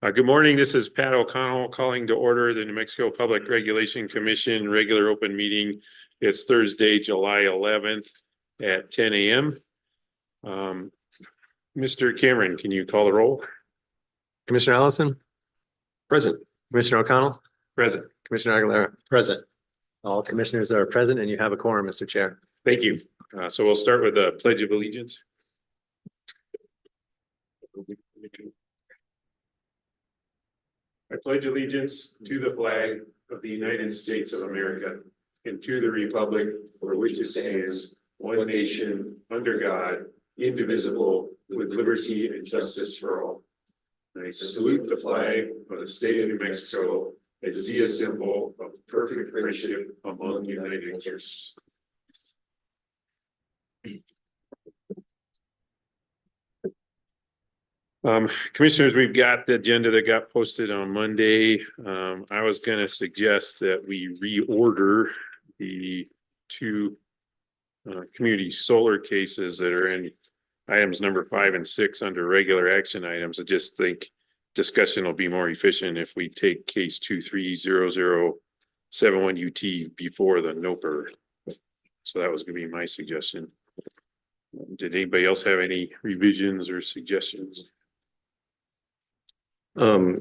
Good morning. This is Pat O'Connell calling to order the New Mexico Public Regulation Commission regular open meeting. It's Thursday, July 11th at 10 a.m. Mr. Cameron, can you call the roll? Commissioner Allison? Present. Commissioner O'Connell? Present. Commissioner Aguilera? Present. All commissioners are present and you have a quorum, Mr. Chair. Thank you. So we'll start with the Pledge of Allegiance. I pledge allegiance to the flag of the United States of America and to the republic for which it stands, one nation, under God, indivisible, with liberty and justice for all. And I salute the flag of the state of New Mexico as the symbol of perfect friendship among united interests. Commissioners, we've got the agenda that got posted on Monday. I was going to suggest that we reorder the two community solar cases that are in items number 5 and 6 under regular action items. I just think discussion will be more efficient if we take case 230071 UT before the NOPR. So that was going to be my suggestion. Did anybody else have any revisions or suggestions? No,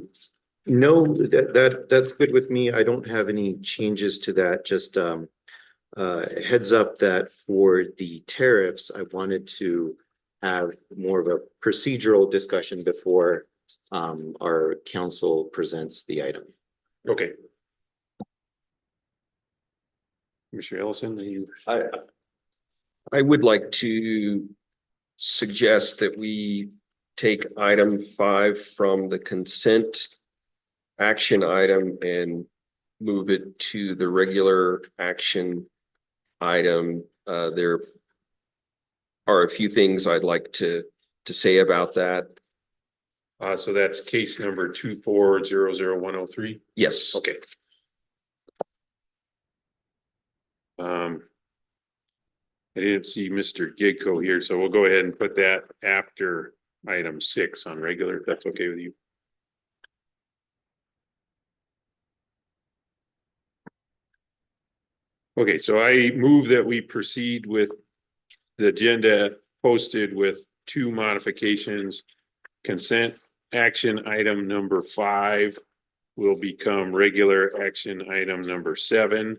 that's good with me. I don't have any changes to that. Just heads up that for the tariffs, I wanted to have more of a procedural discussion before our council presents the item. Okay. Commissioner Ellison, I would like to suggest that we take item 5 from the consent action item and move it to the regular action item. There are a few things I'd like to say about that. so that's case number 2400103. Yes. Okay. I didn't see Mr. Gigco here, so we'll go ahead and put that after item 6 on regular, if that's okay with you. Okay, so I move that we proceed with the agenda posted with 2 modifications. Consent action item number 5 will become regular action item number 7.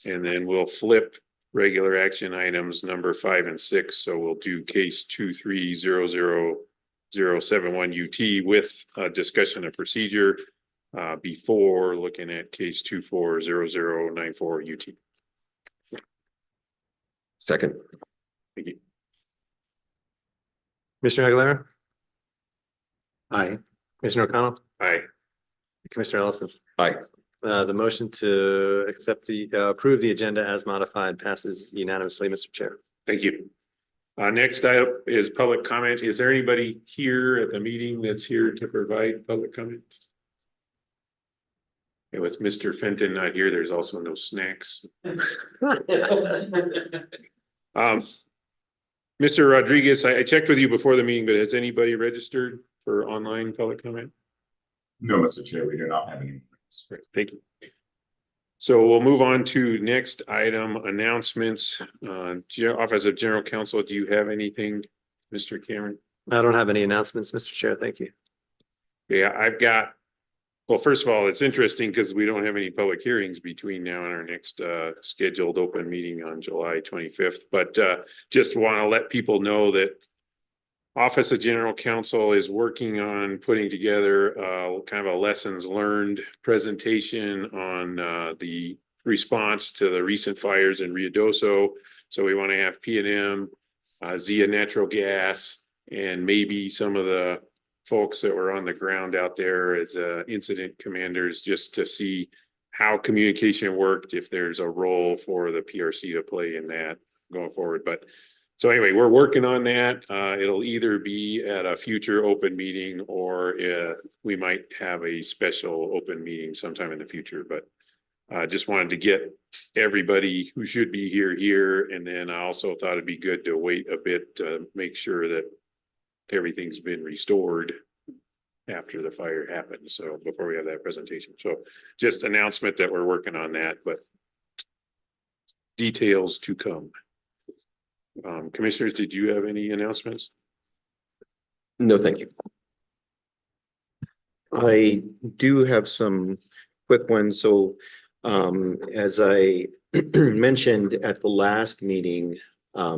And then we'll flip regular action items number 5 and 6. So we'll do case 230071 UT with a discussion of procedure before looking at case 240094 UT. Second. Thank you. Commissioner Aguilera? Aye. Commissioner O'Connell? Aye. Commissioner Ellison? Aye. The motion to accept the approve the agenda as modified passes unanimously, Mr. Chair. Thank you. Next item is public comment. Is there anybody here at the meeting that's here to provide public comment? And with Mr. Fenton not here, there's also no snacks. Mr. Rodriguez, I checked with you before the meeting, but has anybody registered for online public comment? No, Mr. Chair, we do not have any. Thank you. So we'll move on to next item, announcements. Office of General Counsel, do you have anything, Mr. Cameron? I don't have any announcements, Mr. Chair. Thank you. Yeah, I've got, well, first of all, it's interesting because we don't have any public hearings between now and our next scheduled open meeting on July 25th. But just want to let people know that Office of General Counsel is working on putting together kind of a lessons learned presentation on the response to the recent fires in Ruidoso. So we want to have P&M, Zia Natural Gas, and maybe some of the folks that were on the ground out there as incident commanders, just to see how communication worked, if there's a role for the PRC to play in that going forward. But so anyway, we're working on that. It'll either be at a future open meeting or we might have a special open meeting sometime in the future. But I just wanted to get everybody who should be here. And then I also thought it'd be good to wait a bit to make sure that everything's been restored after the fire happened, so before we have that presentation. So just announcement that we're working on that, but details to come. Commissioners, did you have any announcements? No, thank you. I do have some quick ones. So as I mentioned at the last meeting,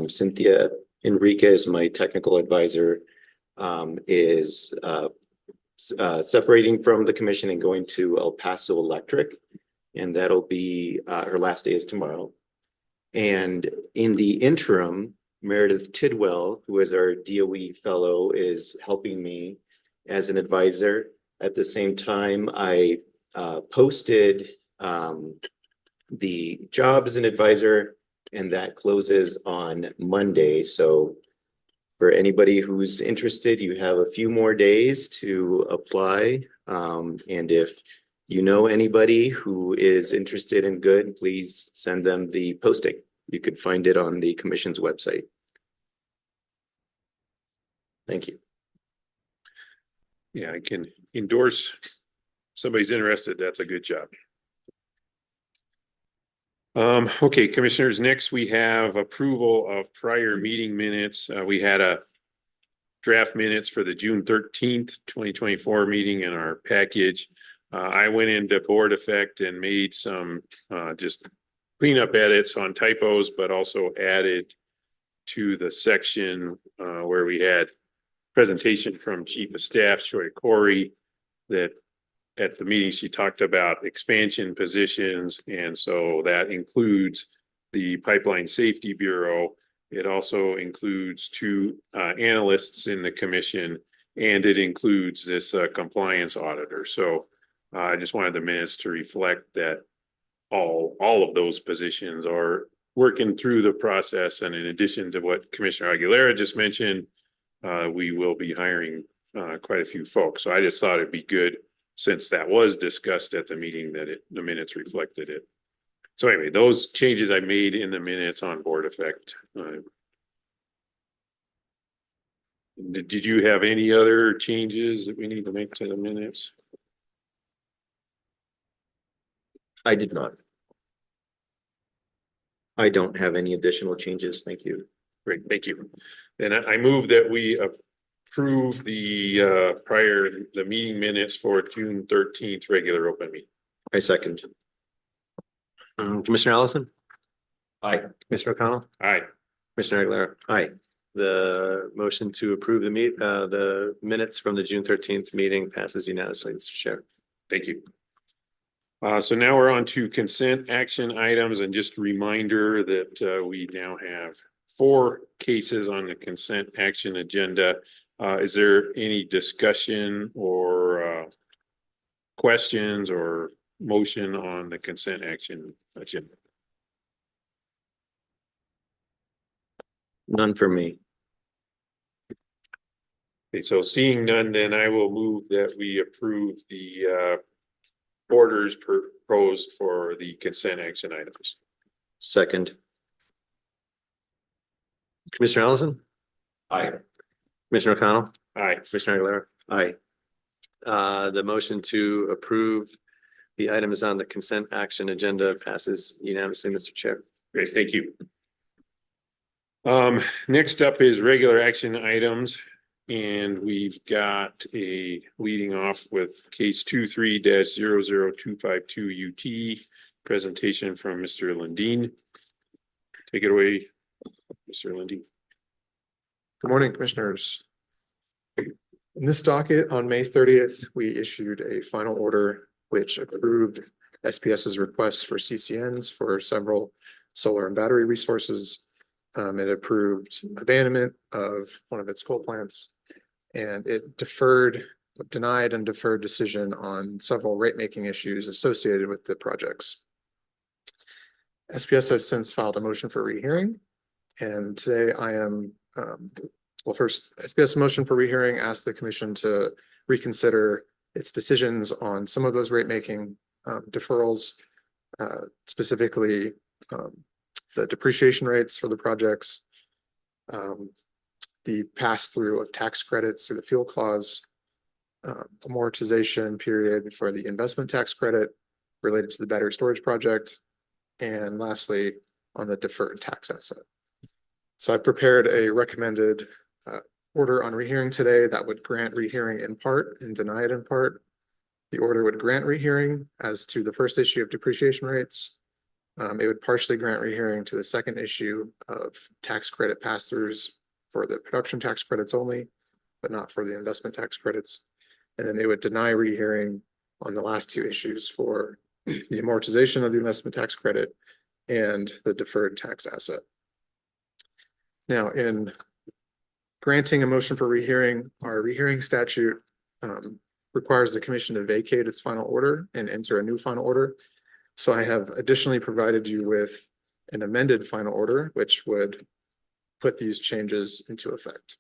Cynthia Enriquez, my technical advisor, is separating from the commission and going to El Paso Electric. And that'll be her last day is tomorrow. And in the interim, Meredith Tidwell, who is our DOE fellow, is helping me as an advisor. At the same time, I posted the job as an advisor, and that closes on Monday. So for anybody who's interested, you have a few more days to apply. And if you know anybody who is interested and good, please send them the posting. You could find it on the commission's website. Thank you. Yeah, I can endorse. Somebody's interested, that's a good job. Okay, commissioners, next we have approval of prior meeting minutes. We had a draft minutes for the June 13th, 2024 meeting in our package. I went into board effect and made some just cleanup edits on typos, but also added to the section where we had presentation from Chief of Staff, Joy Corey, that at the meeting, she talked about expansion positions. And so that includes the Pipeline Safety Bureau. It also includes two analysts in the commission, and it includes this compliance auditor. So I just wanted the minutes to reflect that all of those positions are working through the process. And in addition to what Commissioner Aguilera just mentioned, we will be hiring quite a few folks. So I just thought it'd be good, since that was discussed at the meeting, that the minutes reflected it. So anyway, those changes I made in the minutes on board effect. Did you have any other changes that we need to make to the minutes? I did not. I don't have any additional changes. Thank you. Great, thank you. Then I move that we approve the meeting minutes for June 13th regular open meeting. I second. Commissioner Allison, Aye. Commissioner O'Connell, Aye. Commissioner Aguilera. Aye. The motion to approve the minutes from the June 13th meeting passes unanimously, Mr. Chair. Thank you. So now we're on to consent action items, and just a reminder that we now have 4 cases on the consent action agenda. Is there any discussion or questions or motion on the consent action agenda? None for me. Okay, so seeing none, then I will move that we approve the orders proposed for the consent action items. Second. Commissioner Allison, Aye. Commissioner O'Connell, Aye. Commissioner Aguilera. Aye. The motion to approve the items on the consent action agenda passes unanimously, Mr. Chair. Great, thank you. Next up is regular action items. And we've got a leading off with case 23-00252 UT presentation from Mr. Lundin. Take it away, Mr. Lundin. Good morning, commissioners. In this docket on May 30th, we issued a final order which approved SPS's requests for CCNs for several solar and battery resources. It approved abandonment of one of its coal plants, and it denied and deferred decision on several rate-making issues associated with the projects. SPS has since filed a motion for rehearing, and today I am first, SPS motion for rehearing asks the commission to reconsider its decisions on some of those rate-making deferrals, specifically the depreciation rates for the projects, the pass-through of tax credits through the fuel clause, amortization period for the investment tax credit related to the battery storage project, and lastly, on the deferred tax asset. So I prepared a recommended order on rehearing today that would grant rehearing in part and deny it in part. The order would grant rehearing as to the first issue of depreciation rates. It would partially grant rehearing to the second issue of tax credit pass-throughs for the production tax credits only, but not for the investment tax credits. And then it would deny rehearing on the last two issues for the amortization of the investment tax credit and the deferred tax asset. Now, in granting a motion for rehearing, our rehearing statute requires the commission to vacate its final order and enter a new final order. So I have additionally provided you with an amended final order, which would put these changes into effect.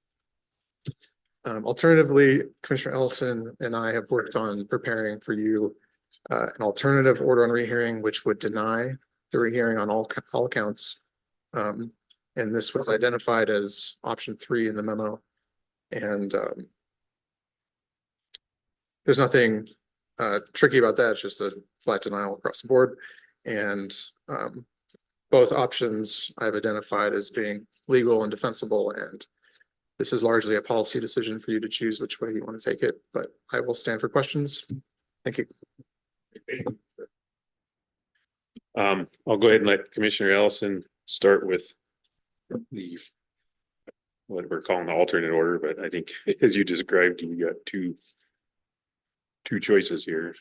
Alternatively, Commissioner Ellison and I have worked on preparing for you an alternative order on rehearing, which would deny the rehearing on all counts. And this was identified as option 3 in the memo. And there's nothing tricky about that. It's just a flat denial across the board. And both options I've identified as being legal and defensible. And this is largely a policy decision for you to choose which way you want to take it. But I will stand for questions. Thank you. I'll go ahead and let Commissioner Ellison start with the what we're calling the alternate order, but I think as you described, you got two choices here.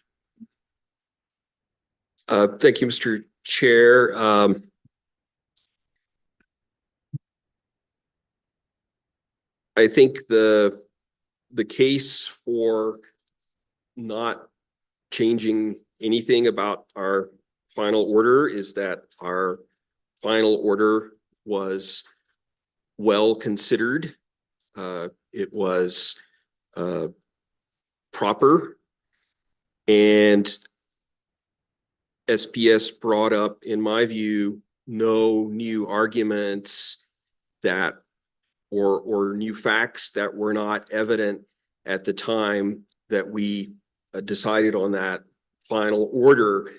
Thank you, Mr. Chair. I think the case for not changing anything about our final order is that our final order was well considered. It was proper, and SPS brought up, in my view, no new arguments that or new facts that were not evident at the time that we decided on that final order.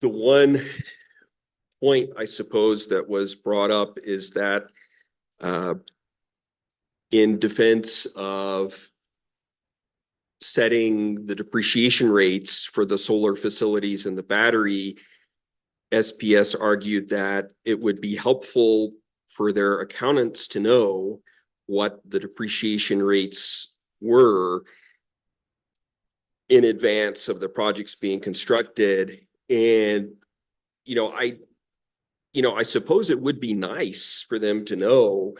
The one point, I suppose, that was brought up is that in defense of setting the depreciation rates for the solar facilities and the battery, SPS argued that it would be helpful for their accountants to know what the depreciation rates were in advance of the projects being constructed. And, I suppose it would be nice for them to know,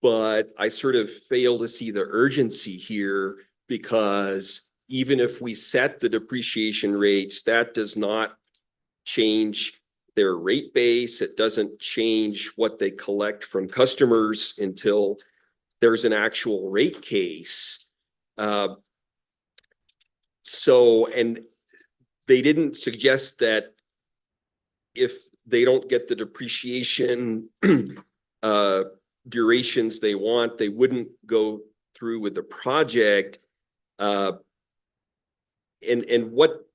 but I sort of fail to see the urgency here, because even if we set the depreciation rates, that does not change their rate base. It doesn't change what they collect from customers until there's an actual rate case. And they didn't suggest that if they don't get the depreciation durations they want, they wouldn't go through with the project. And what,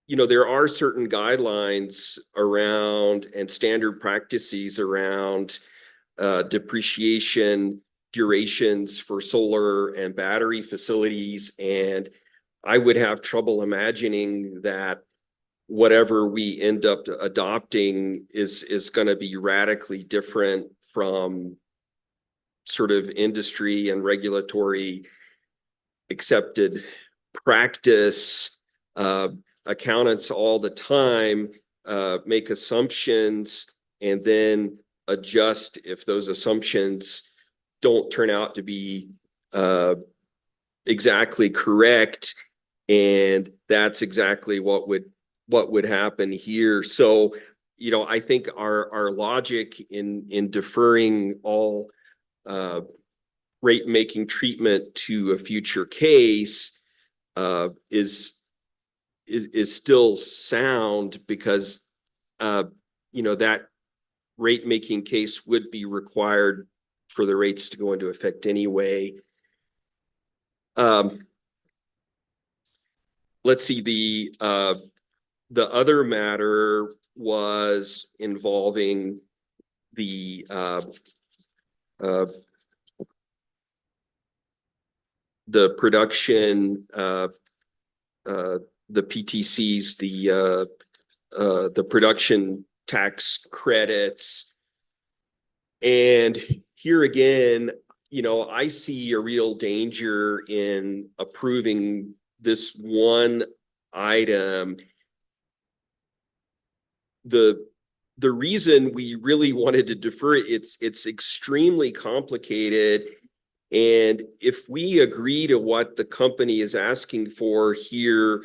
there are certain guidelines around and standard practices around depreciation durations for solar and battery facilities. And I would have trouble imagining that whatever we end up adopting is going to be radically different from sort of industry and regulatory accepted practice. Accountants all the time make assumptions and then adjust if those assumptions don't turn out to be exactly correct. And that's exactly what would happen here. So, I think our logic in deferring all rate making treatment to a future case is still sound, because that rate making case would be required for the rates to go into effect anyway. let's see, the other matter was involving the production, the PTCs, the production tax credits. And here again, I see a real danger in approving this one item. The reason we really wanted to defer it, it's extremely complicated. And if we agree to what the company is asking for here,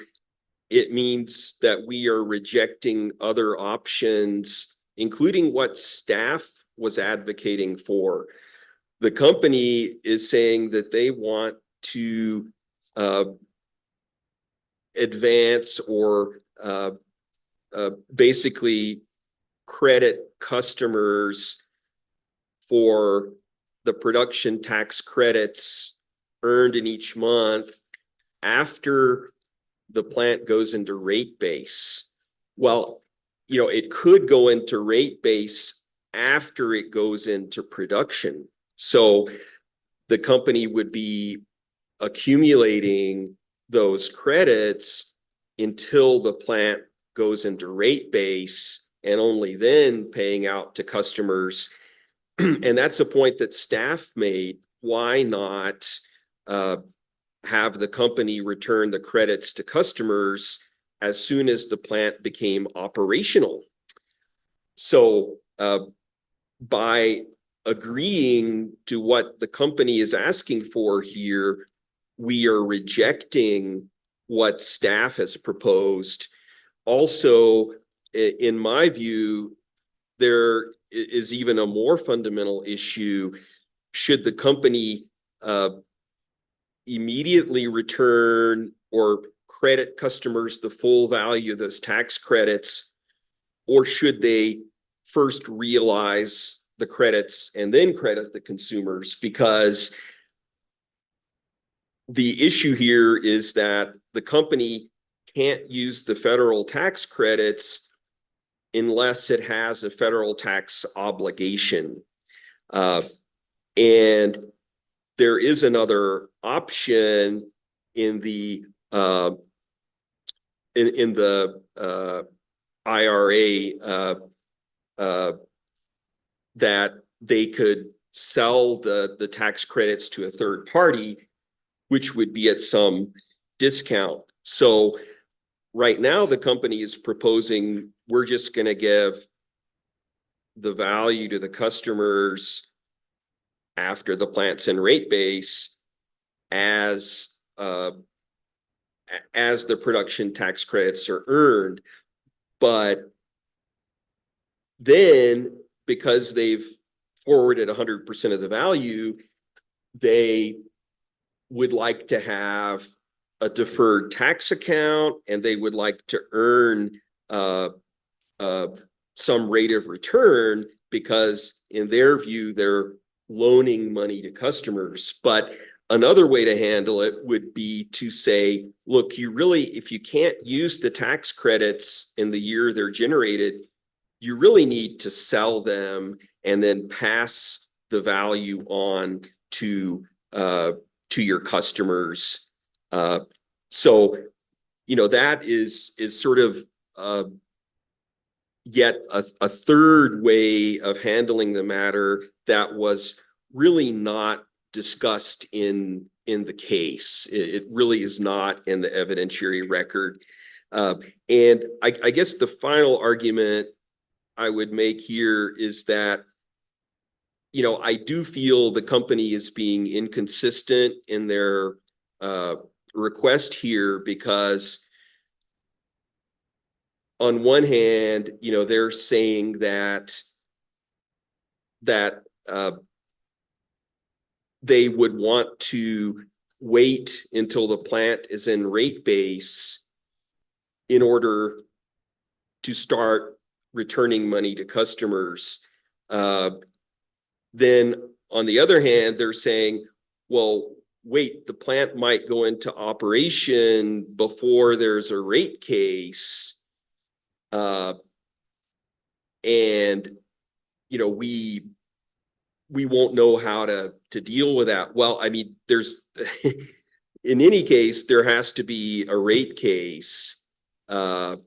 it means that we are rejecting other options, including what staff was advocating for. The company is saying that they want to advance or basically credit customers for the production tax credits earned in each month after the plant goes into rate base. Well, it could go into rate base after it goes into production. So the company would be accumulating those credits until the plant goes into rate base and only then paying out to customers. And that's a point that staff made. Why not have the company return the credits to customers as soon as the plant became operational? So by agreeing to what the company is asking for here, we are rejecting what staff has proposed. Also, in my view, there is even a more fundamental issue. Should the company immediately return or credit customers the full value of those tax credits, or should they first realize the credits and then credit the consumers? Because the issue here is that the company can't use the federal tax credits unless it has a federal tax obligation. And there is another option in the IRA that they could sell the tax credits to a third party, which would be at some discount. So right now, the company is proposing we're just going to give the value to the customers after the plant's in rate base as the production tax credits are earned. But then, because they've forwarded 100% of the value, they would like to have a deferred tax account, and they would like to earn some rate of return, because in their view, they're loaning money to customers. But another way to handle it would be to say, look, if you can't use the tax credits in the year they're generated, you really need to sell them and then pass the value on to your customers. So, that is sort of yet a third way of handling the matter that was really not discussed in the case. It really is not in the evidentiary record. And I guess the final argument I would make here is that, I do feel the company is being inconsistent in their request here, because on one hand, they're saying that they would want to wait until the plant is in rate base in order to start returning money to customers. Then on the other hand, they're saying, well, wait, the plant might go into operation before there's a rate case. And, you know, we won't know how to deal with that. Well, I mean, there's, in any case, there has to be a rate case. There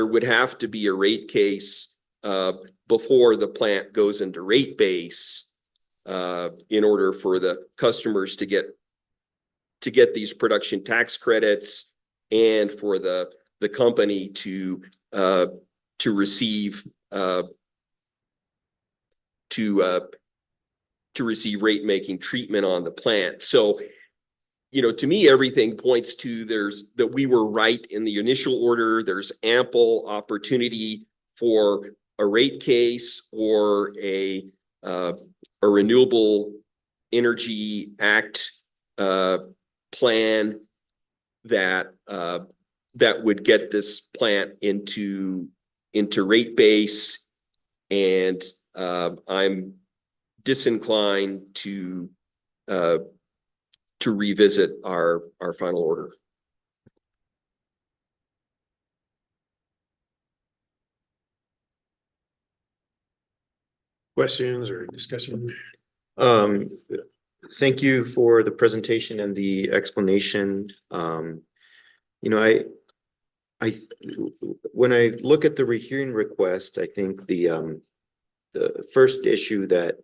would have to be a rate case before the plant goes into rate base in order for the customers to get these production tax credits and for the company to receive receive rate making treatment on the plant. So, you know, to me, everything points to that we were right in the initial order. There's ample opportunity for a rate case or a Renewable Energy Act plan that would get this plant into rate base, and I'm disinclined to revisit our final order. Questions or discussion? Thank you for the presentation and the explanation. You know, when I look at the rehearing request, I think the first issue that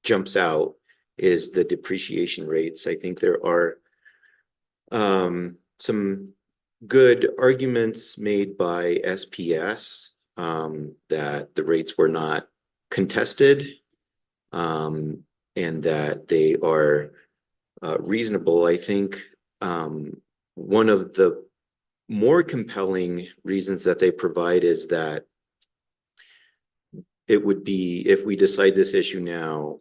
jumps out is the depreciation rates. I think there are some good arguments made by SPS that the rates were not contested, and that they are reasonable. I think one of the more compelling reasons that they provide is that it would be, if we decide this issue now,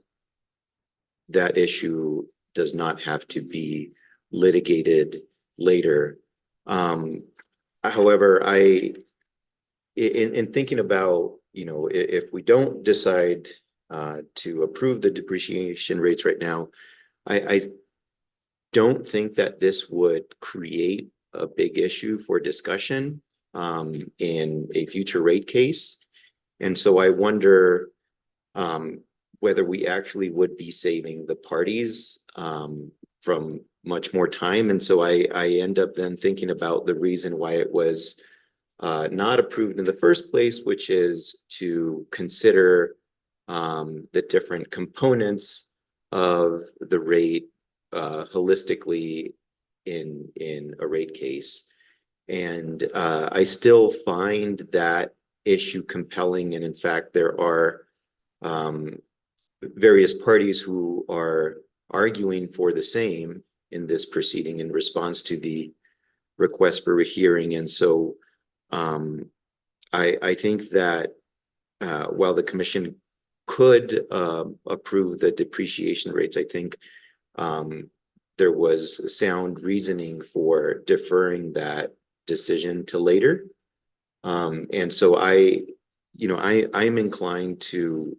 that issue does not have to be litigated later. However, in thinking about, you know, if we don't decide to approve the depreciation rates right now, I don't think that this would create a big issue for discussion in a future rate case. And so I wonder whether we actually would be saving the parties from much more time. And so I end up then thinking about the reason why it was not approved in the first place, which is to consider the different components of the rate holistically in a rate case. And I still find that issue compelling. And in fact, there are various parties who are arguing for the same in this proceeding in response to the request for a hearing. And so I think that while the commission could approve the depreciation rates, I think there was sound reasoning for deferring that decision to later. And so I'm inclined to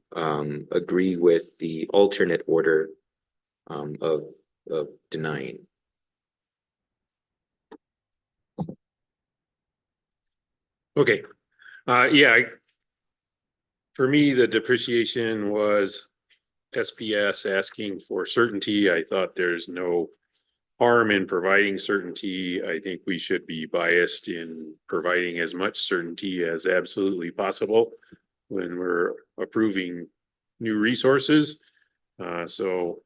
agree with the alternate order of denying. Okay, yeah. For me, the depreciation was SPS asking for certainty. I thought there's no harm in providing certainty. I think we should be biased in providing as much certainty as absolutely possible when we're approving new resources. So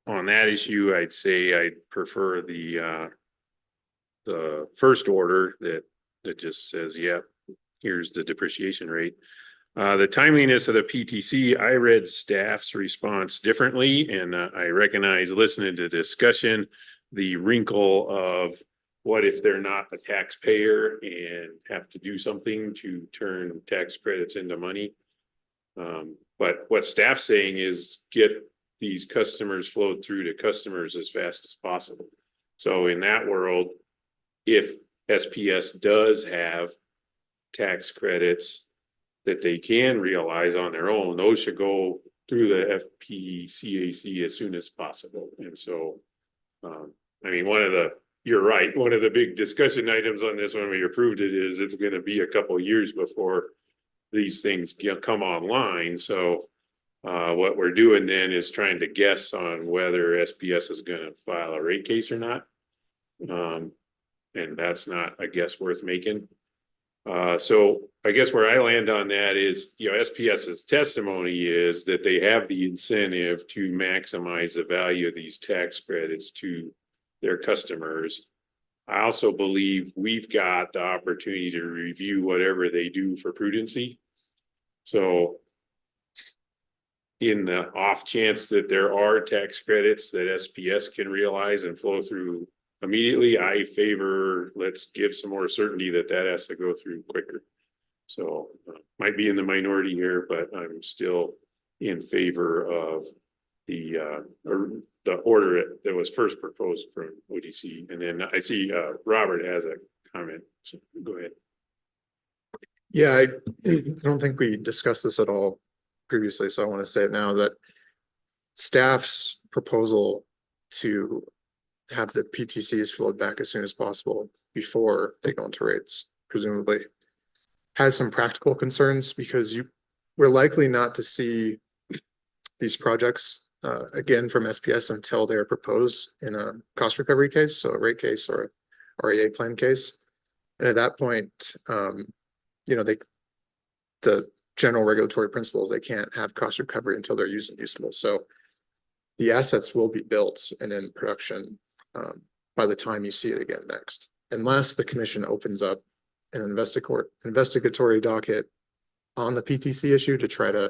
on that issue, I'd say I'd prefer the first order that just says, yeah, here's the depreciation rate. The timeliness of the PTC, I read staff's response differently, and I recognize listening to the discussion, the wrinkle of what if they're not a taxpayer and have to do something to turn tax credits into money. But what staff's saying is get these customers flowed through to customers as fast as possible. So in that world, if SPS does have tax credits that they can realize on their own, those should go through the FPCAC as soon as possible. And so, I mean, you're right, one of the big discussion items on this when we approved it is it's gonna be a couple of years before these things come online. So what we're doing then is trying to guess on whether SPS is gonna file a rate case or not. And that's not a guess worth making. So I guess where I land on that is, SPS's testimony is that they have the incentive to maximize the value of these tax credits to their customers. I also believe we've got the opportunity to review whatever they do for prudency. So in the off chance that there are tax credits that SPS can realize and flow through immediately, I favor, let's give some more certainty that has to go through quicker. So might be in the minority here, but I'm still in favor of the order that was first proposed from ODC. And then I see Robert has a comment. So go ahead. Yeah, I don't think we discussed this at all previously, so I want to say it now that staff's proposal to have the PTCs flowed back as soon as possible before they go into rates, presumably, has some practical concerns because we're likely not to see these projects again from SPS until they're proposed in a cost recovery case, so a rate case or a REA plan case. And at that point, the general regulatory principles, they can't have cost recovery until they're used and usable. So the assets will be built and in production by the time you see it again next, unless the commission opens up an investigatory docket on the PTC issue to try to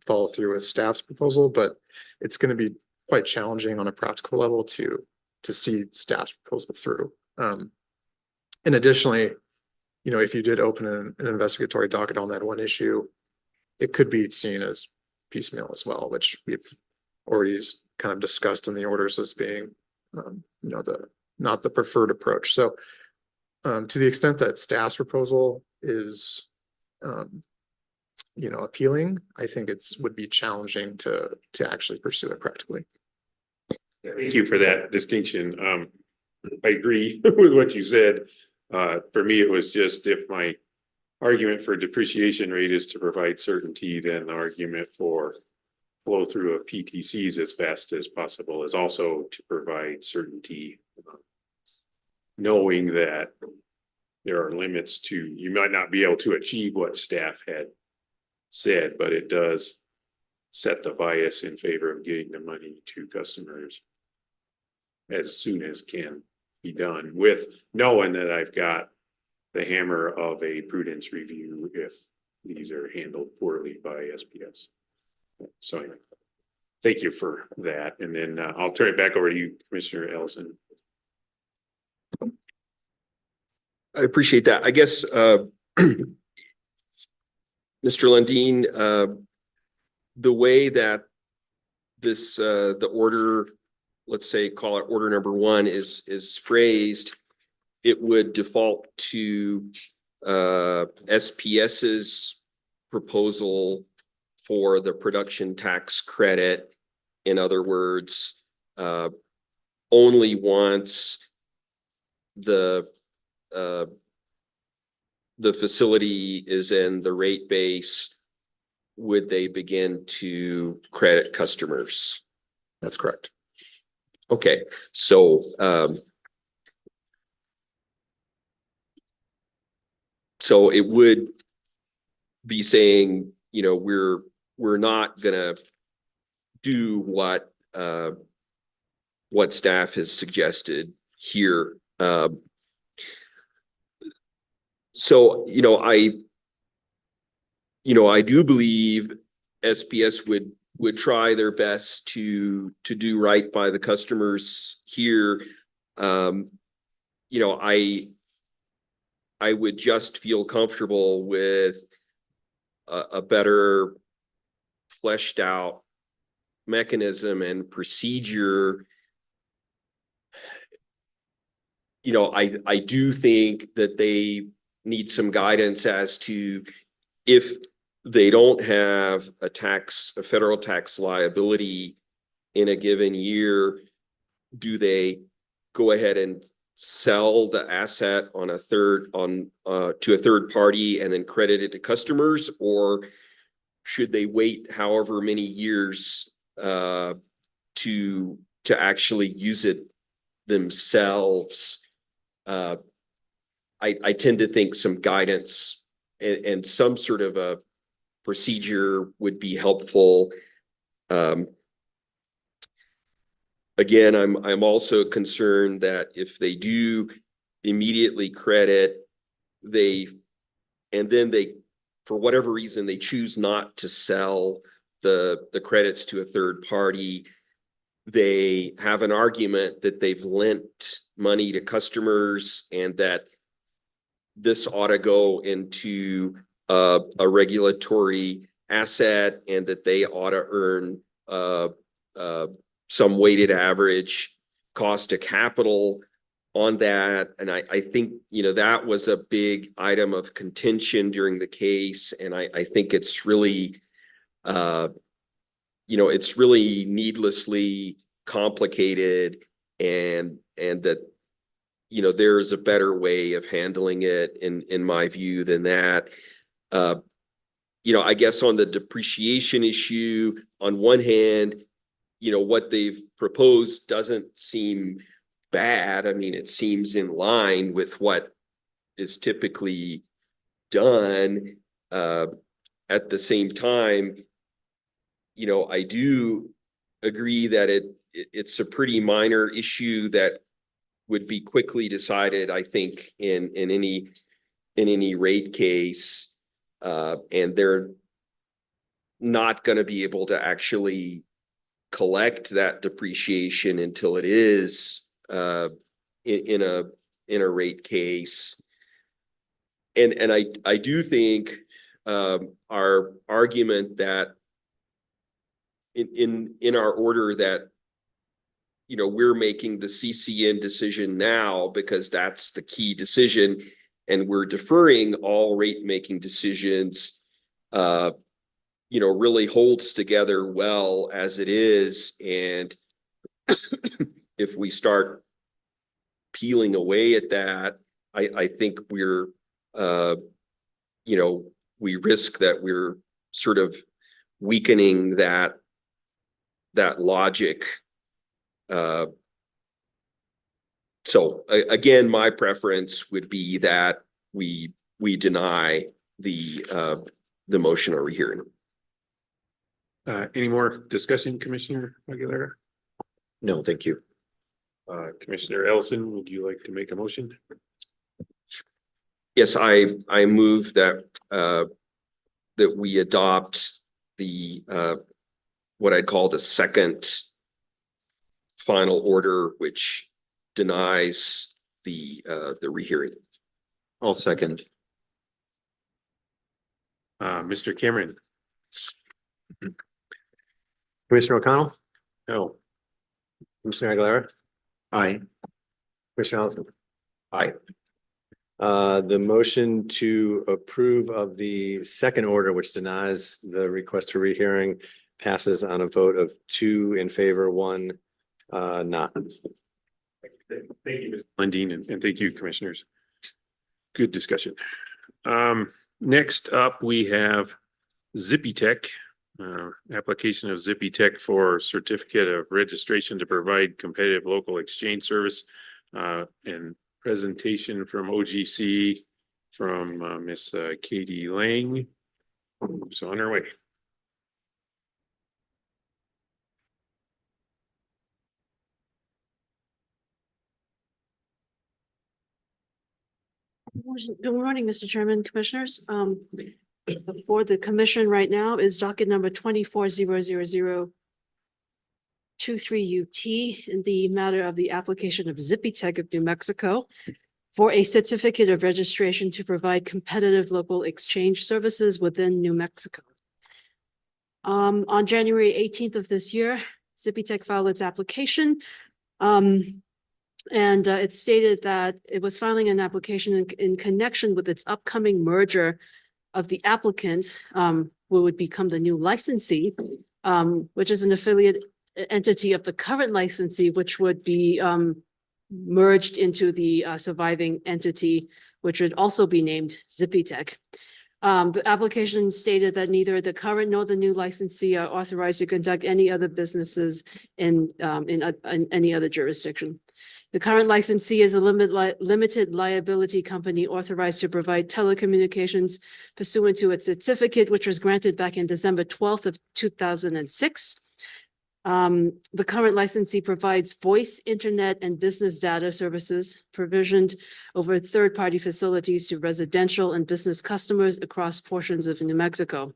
follow through with staff's proposal. But it's going to be quite challenging on a practical level to see staff's proposal through. And additionally, if you did open an investigatory docket on that one issue, it could be seen as piecemeal as well, which we've already kind of discussed in the orders as being, not the preferred approach. So to the extent that staff's proposal is, appealing, I think would be challenging to actually pursue it practically. Thank you for that distinction. I agree with what you said. For me, it was just if my argument for depreciation rate is to provide certainty, then the argument for flow through of PTCs as fast as possible is also to provide certainty, knowing that there are limits to, you might not be able to achieve what staff had said, but it does set the bias in favor of getting the money to customers as soon as can be done, with knowing that I've got the hammer of a prudence review if these are handled poorly by SPS. So anyway, thank you for that. And then I'll turn it back over to you, Commissioner Ellison. I appreciate that. I guess, Mr. Lundin, the way that this, the order, let's say, call it order number 1 is phrased, it would default to SPS's proposal for the production tax credit. In other words, only once the facility is in the rate base would they begin to credit customers. That's correct. Okay, so so it would be saying, we're not gonna do what staff has suggested here. So, I do believe SPS would try their best to do right by the customers here. I would just feel comfortable with a better fleshed out mechanism and procedure. I do think that they need some guidance as to if they don't have a federal tax liability in a given year, do they go ahead and sell the asset on to a third party and then credit it to customers, or should they wait however many years to actually use it themselves? I tend to think some guidance and some sort of a procedure would be helpful. Again, I'm also concerned that if they do immediately credit, and then for whatever reason, they choose not to sell the credits to a third party, they have an argument that they've lent money to customers and that this ought to go into a regulatory asset and that they ought to earn some weighted average cost of capital on that. And I think, that was a big item of contention during the case. And I think it's really, it's really needlessly complicated, and that, there's a better way of handling it in my view than that. I guess on the depreciation issue, on one hand, what they've proposed doesn't seem bad. I mean, it seems in line with what is typically done. At the same time, I do agree that it's a pretty minor issue that would be quickly decided, I think, in any rate case, and they're not going to be able to actually collect that depreciation until it is in a rate case. And I do think our argument that in our order that we're making the CCN decision now because that's the key decision, and we're deferring all rate making decisions, really holds together well as it is. And if we start peeling away at that, I think we're, we risk that we're sort of weakening that logic. So again, my preference would be that we deny the motion or rehearing. Any more discussion, Commissioner Aguilera? No, thank you. Commissioner Ellison, would you like to make a motion? Yes, I move that that we adopt the what I'd call the second final order, which denies the rehearing. I'll second. Mr. Cameron? Commissioner O'Connell, No. Commissioner Aguilera, Aye. Commissioner Allison. Aye. The motion to approve of the second order, which denies the request for rehearing, passes on a vote of 2 in favor, 1 not. Thank you, Ms. Lundin, and thank you, commissioners. Good discussion. Next up, we have Zippy Tech, application of Zippy Tech for certificate of registration to provide competitive local exchange service, and presentation from OGC from Miss Katie Lang. So on her way. Good morning, Mr. Chairman, Commissioners. Before the commission right now is docket number 24-00023 UT in the matter of the application of Zippy Tech of New Mexico for a certificate of registration to provide competitive local exchange services within New Mexico. On January 18th of this year, Zippy Tech filed its application. And it stated that it was filing an application in connection with its upcoming merger of the applicant, who would become the new licensee, which is an affiliate entity of the current licensee, which would be merged into the surviving entity, which would also be named Zippy Tech. The application stated that neither the current nor the new licensee are authorized to conduct any other businesses in any other jurisdiction. The current licensee is a limited liability company authorized to provide telecommunications pursuant to its certificate, which was granted back in December 12th of 2006. The current licensee provides voice, internet, and business data services provisioned over third-party facilities to residential and business customers across portions of New Mexico.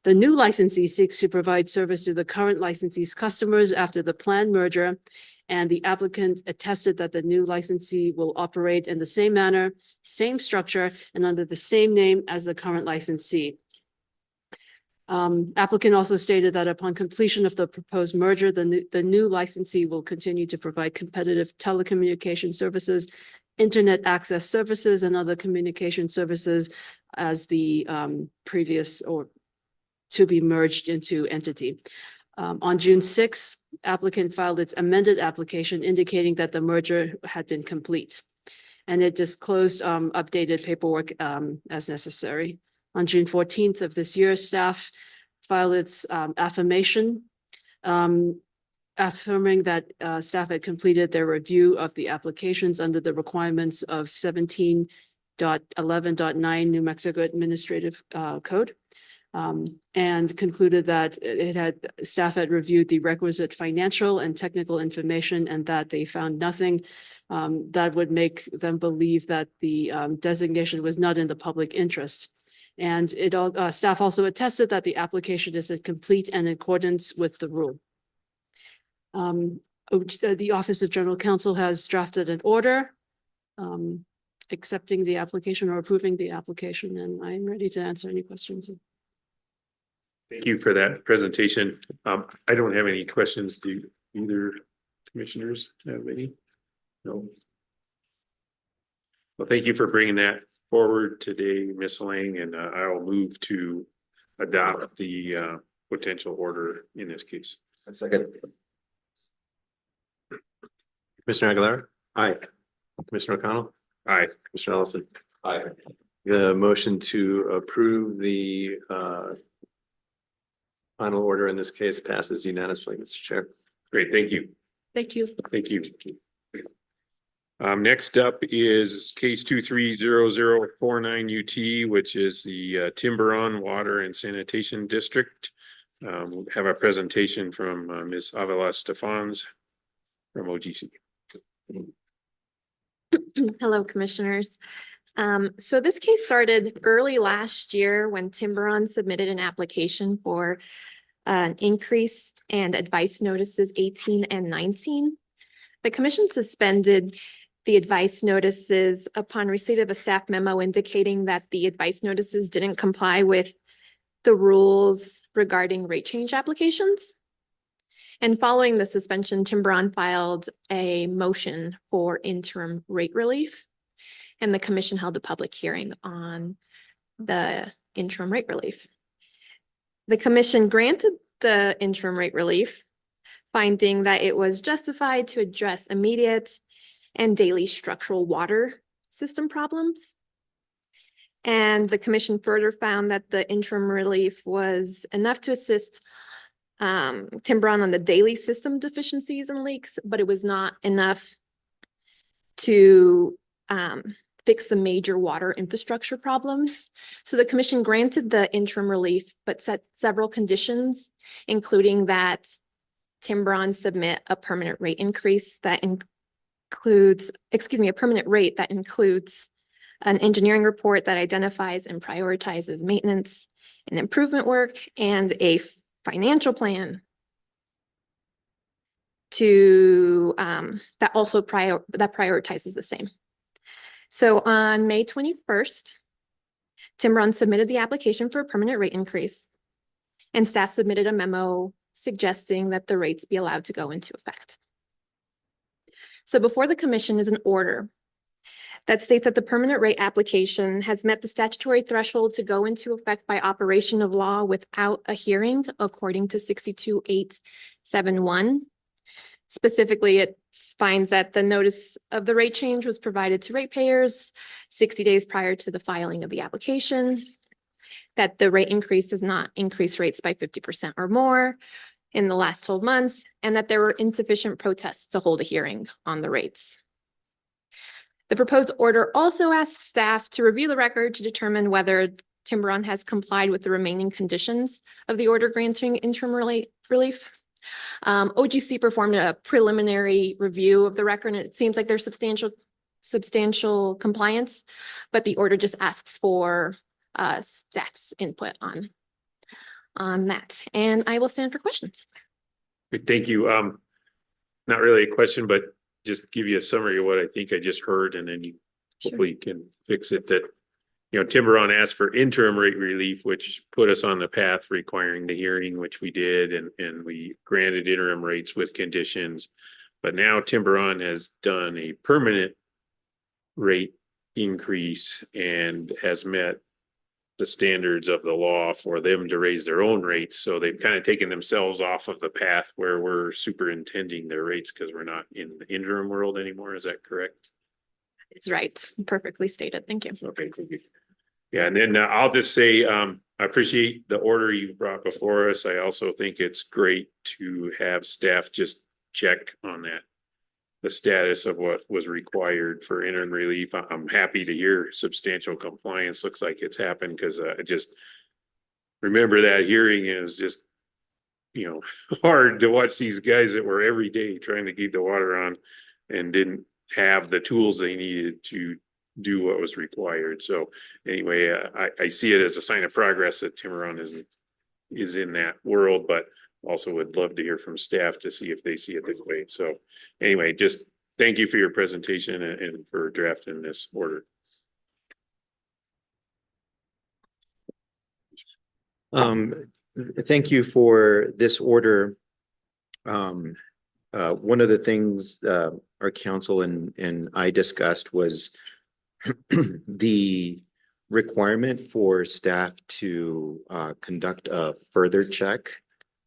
The new licensee seeks to provide service to the current licensee's customers after the planned merger, and the applicant attested that the new licensee will operate in the same manner, same structure, and under the same name as the current licensee. Applicant also stated that upon completion of the proposed merger, the new licensee will continue to provide competitive telecommunication services, internet access services, and other communication services as the previous or to be merged into entity. On June 6th, applicant filed its amended application indicating that the merger had been complete. And it disclosed updated paperwork as necessary. On June 14th of this year, staff filed its affirmation affirming that staff had completed their review of the applications under the requirements of 17.11.9 New Mexico Administrative Code. And concluded that staff had reviewed the requisite financial and technical information and that they found nothing that would make them believe that the designation was not in the public interest. And staff also attested that the application is complete and in accordance with the rule. The Office of General Counsel has drafted an order accepting the application or approving the application, and I'm ready to answer any questions. Thank you for that presentation. I don't have any questions. Do either commissioners have any? No. Well, thank you for bringing that forward today, Ms. Lang, and I will move to adopt the potential order in this case. A second. Commissioner Aguilera, Aye. Commissioner O'Connell, Aye. Commissioner Ellison. Aye. The motion to approve the final order in this case passes unanimously, Mr. Chair. Great, thank you. Thank you. Thank you. Next up is case 230049 UT, which is the Tiburon Water and Sanitation District. We have a presentation from Ms. Avila Stefans from OGC. Hello, commissioners. So this case started early last year when Tiburon submitted an application for an increase and advice notices 18 and 19. The commission suspended the advice notices upon receipt of a staff memo indicating that the advice notices didn't comply with the rules regarding rate change applications. And following the suspension, Tiburon filed a motion for interim rate relief. And the commission held a public hearing on the interim rate relief. The commission granted the interim rate relief, finding that it was justified to address immediate and daily structural water system problems. And the commission further found that the interim relief was enough to assist Tiburon on the daily system deficiencies and leaks, but it was not enough to fix the major water infrastructure problems. So the commission granted the interim relief, but set several conditions, including that Tiburon submit a permanent rate increase that includes, a permanent rate that includes an engineering report that identifies and prioritizes maintenance and improvement work, and a financial plan to that also prioritizes the same. So on May 21st, Tiburon submitted the application for a permanent rate increase, and staff submitted a memo suggesting that the rates be allowed to go into effect. So before the commission is an order that states that the permanent rate application has met the statutory threshold to go into effect by operation of law without a hearing, according to 62.871. Specifically, it finds that the notice of the rate change was provided to ratepayers 60 days prior to the filing of the application, that the rate increase does not increase rates by 50% or more in the last 12 months, and that there were insufficient protests to hold a hearing on the rates. The proposed order also asks staff to review the record to determine whether Tiburon has complied with the remaining conditions of the order granting interim relief. OGC performed a preliminary review of the record, and it seems like there's substantial compliance, but the order just asks for staff's input on that. And I will stand for questions. Thank you. Not really a question, but just give you a summary of what I think I just heard, and then you hopefully can fix it. That, you know, Tiburon asked for interim rate relief, which put us on the path requiring the hearing, which we did, and we granted interim rates with conditions. But now Tiburon has done a permanent rate increase and has met the standards of the law for them to raise their own rates. So they've kind of taken themselves off of the path where we're superintending their rates because we're not in the interim world anymore. Is that correct? It's right. Perfectly stated. Thank you. Okay, thank you. Yeah, and then I'll just say, I appreciate the order you've brought before us. I also think it's great to have staff just check on that, the status of what was required for interim relief. I'm happy to hear substantial compliance. Looks like it's happened, because I just remember that hearing is just, you know, hard to watch these guys that were every day trying to keep the water on and didn't have the tools they needed to do what was required. So anyway, I see it as a sign of progress that Tiburon is in that world, but also would love to hear from staff to see if they see it this way. So anyway, just thank you for your presentation and for drafting this order. Thank you for this order. One of the things our council and I discussed was the requirement for staff to conduct a further check.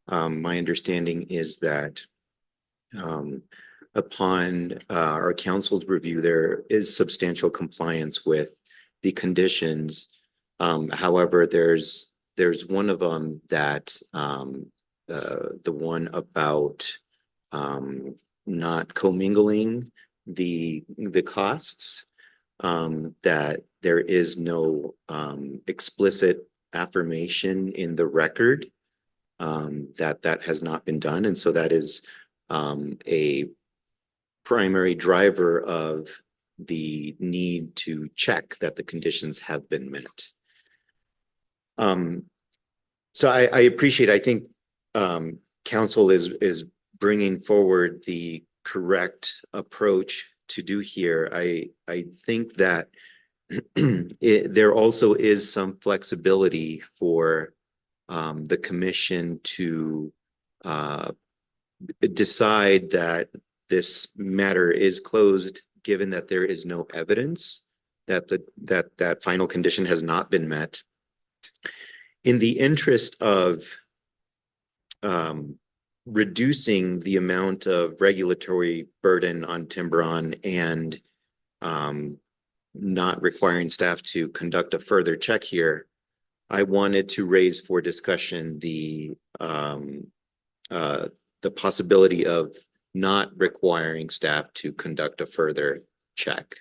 My understanding is that upon our council's review, there is substantial compliance with the conditions. However, there's one of them that the one about not commingling the costs, that there is no explicit affirmation in the record that has not been done. And so that is a primary driver of the need to check that the conditions have been met. So I appreciate, I think council is bringing forward the correct approach to do here. I think that there also is some flexibility for the commission to decide that this matter is closed, given that there is no evidence that that final condition has not been met. In the interest of reducing the amount of regulatory burden on Tiburon and not requiring staff to conduct a further check here, I wanted to raise for discussion the possibility of not requiring staff to conduct a further check.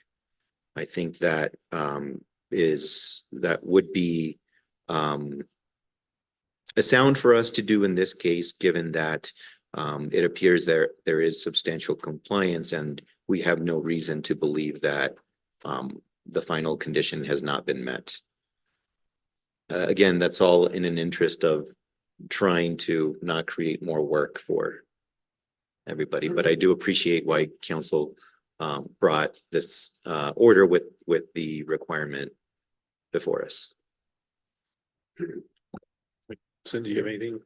I think that would be a sound for us to do in this case, given that it appears there is substantial compliance and we have no reason to believe that the final condition has not been met. Again, that's all in an interest of trying to not create more work for everybody, but I do appreciate why council brought this order with the requirement before us. Cindy, you have anything?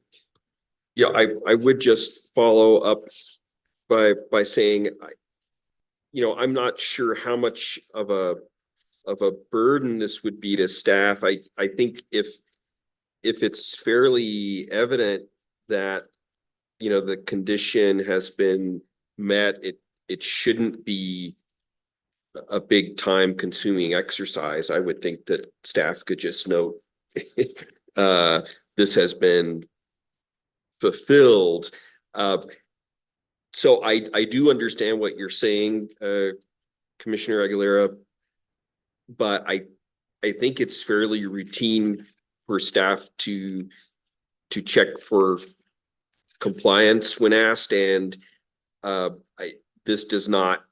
Yeah, I would just follow up by saying I'm not sure how much of a burden this would be to staff. I think if it's fairly evident that, the condition has been met, it shouldn't be a big time consuming exercise. I would think that staff could just note, this has been fulfilled. So I do understand what you're saying, Commissioner Aguilera, but I think it's fairly routine for staff to check for compliance when asked, and this does not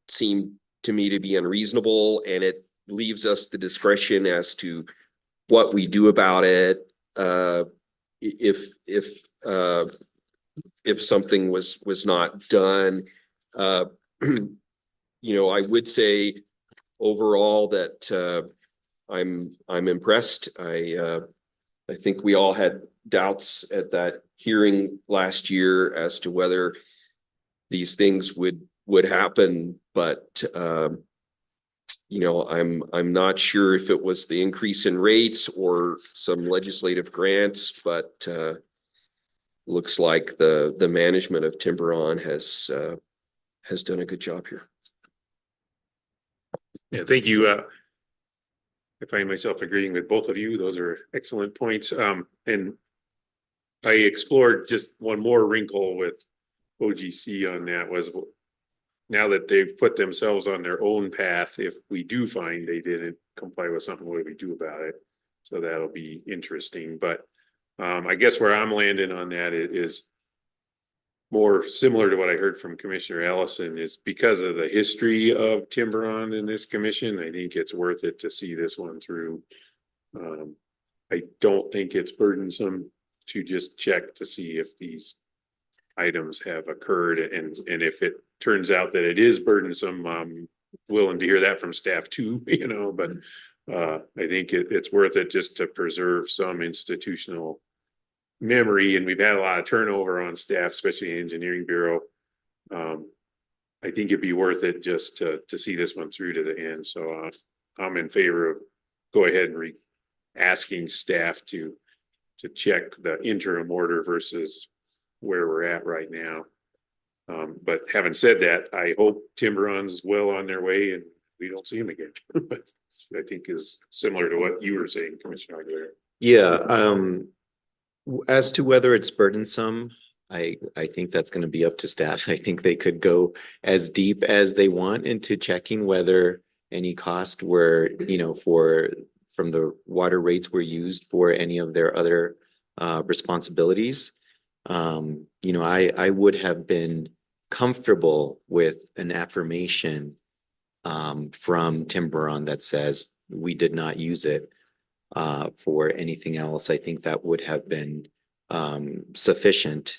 seem to me to be unreasonable, and it leaves us the discretion as to what we do about it. If something was not done, I would say overall that I'm impressed. I think we all had doubts at that hearing last year as to whether these things would happen, but I'm not sure if it was the increase in rates or some legislative grants, but looks like the management of Tiburon has done a good job here. Yeah, thank you. I find myself agreeing with both of you. Those are excellent points. And I explored just one more wrinkle with OGC on that was now that they've put themselves on their own path, if we do find they didn't comply with something, what do we do about it? So that'll be interesting. But I guess where I'm landing on that is more similar to what I heard from Commissioner Ellison is because of the history of Tiburon in this commission. I think it's worth it to see this one through. I don't think it's burdensome to just check to see if these items have occurred, and if it turns out that it is burdensome, I'm willing to hear that from staff too, but I think it's worth it just to preserve some institutional memory, and we've had a lot of turnover on staff, especially in engineering bureau. I think it'd be worth it just to see this one through to the end. So I'm in favor of go ahead and asking staff to check the interim order versus where we're at right now. But having said that, I hope Tiburon's well on their way and we don't see them again. I think is similar to what you were saying, Commissioner Aguilera. Yeah, as to whether it's burdensome, I think that's going to be up to staff. I think they could go as deep as they want into checking whether any cost were, from the water rates were used for any of their other responsibilities. I would have been comfortable with an affirmation from Tiburon that says we did not use it for anything else. I think that would have been sufficient.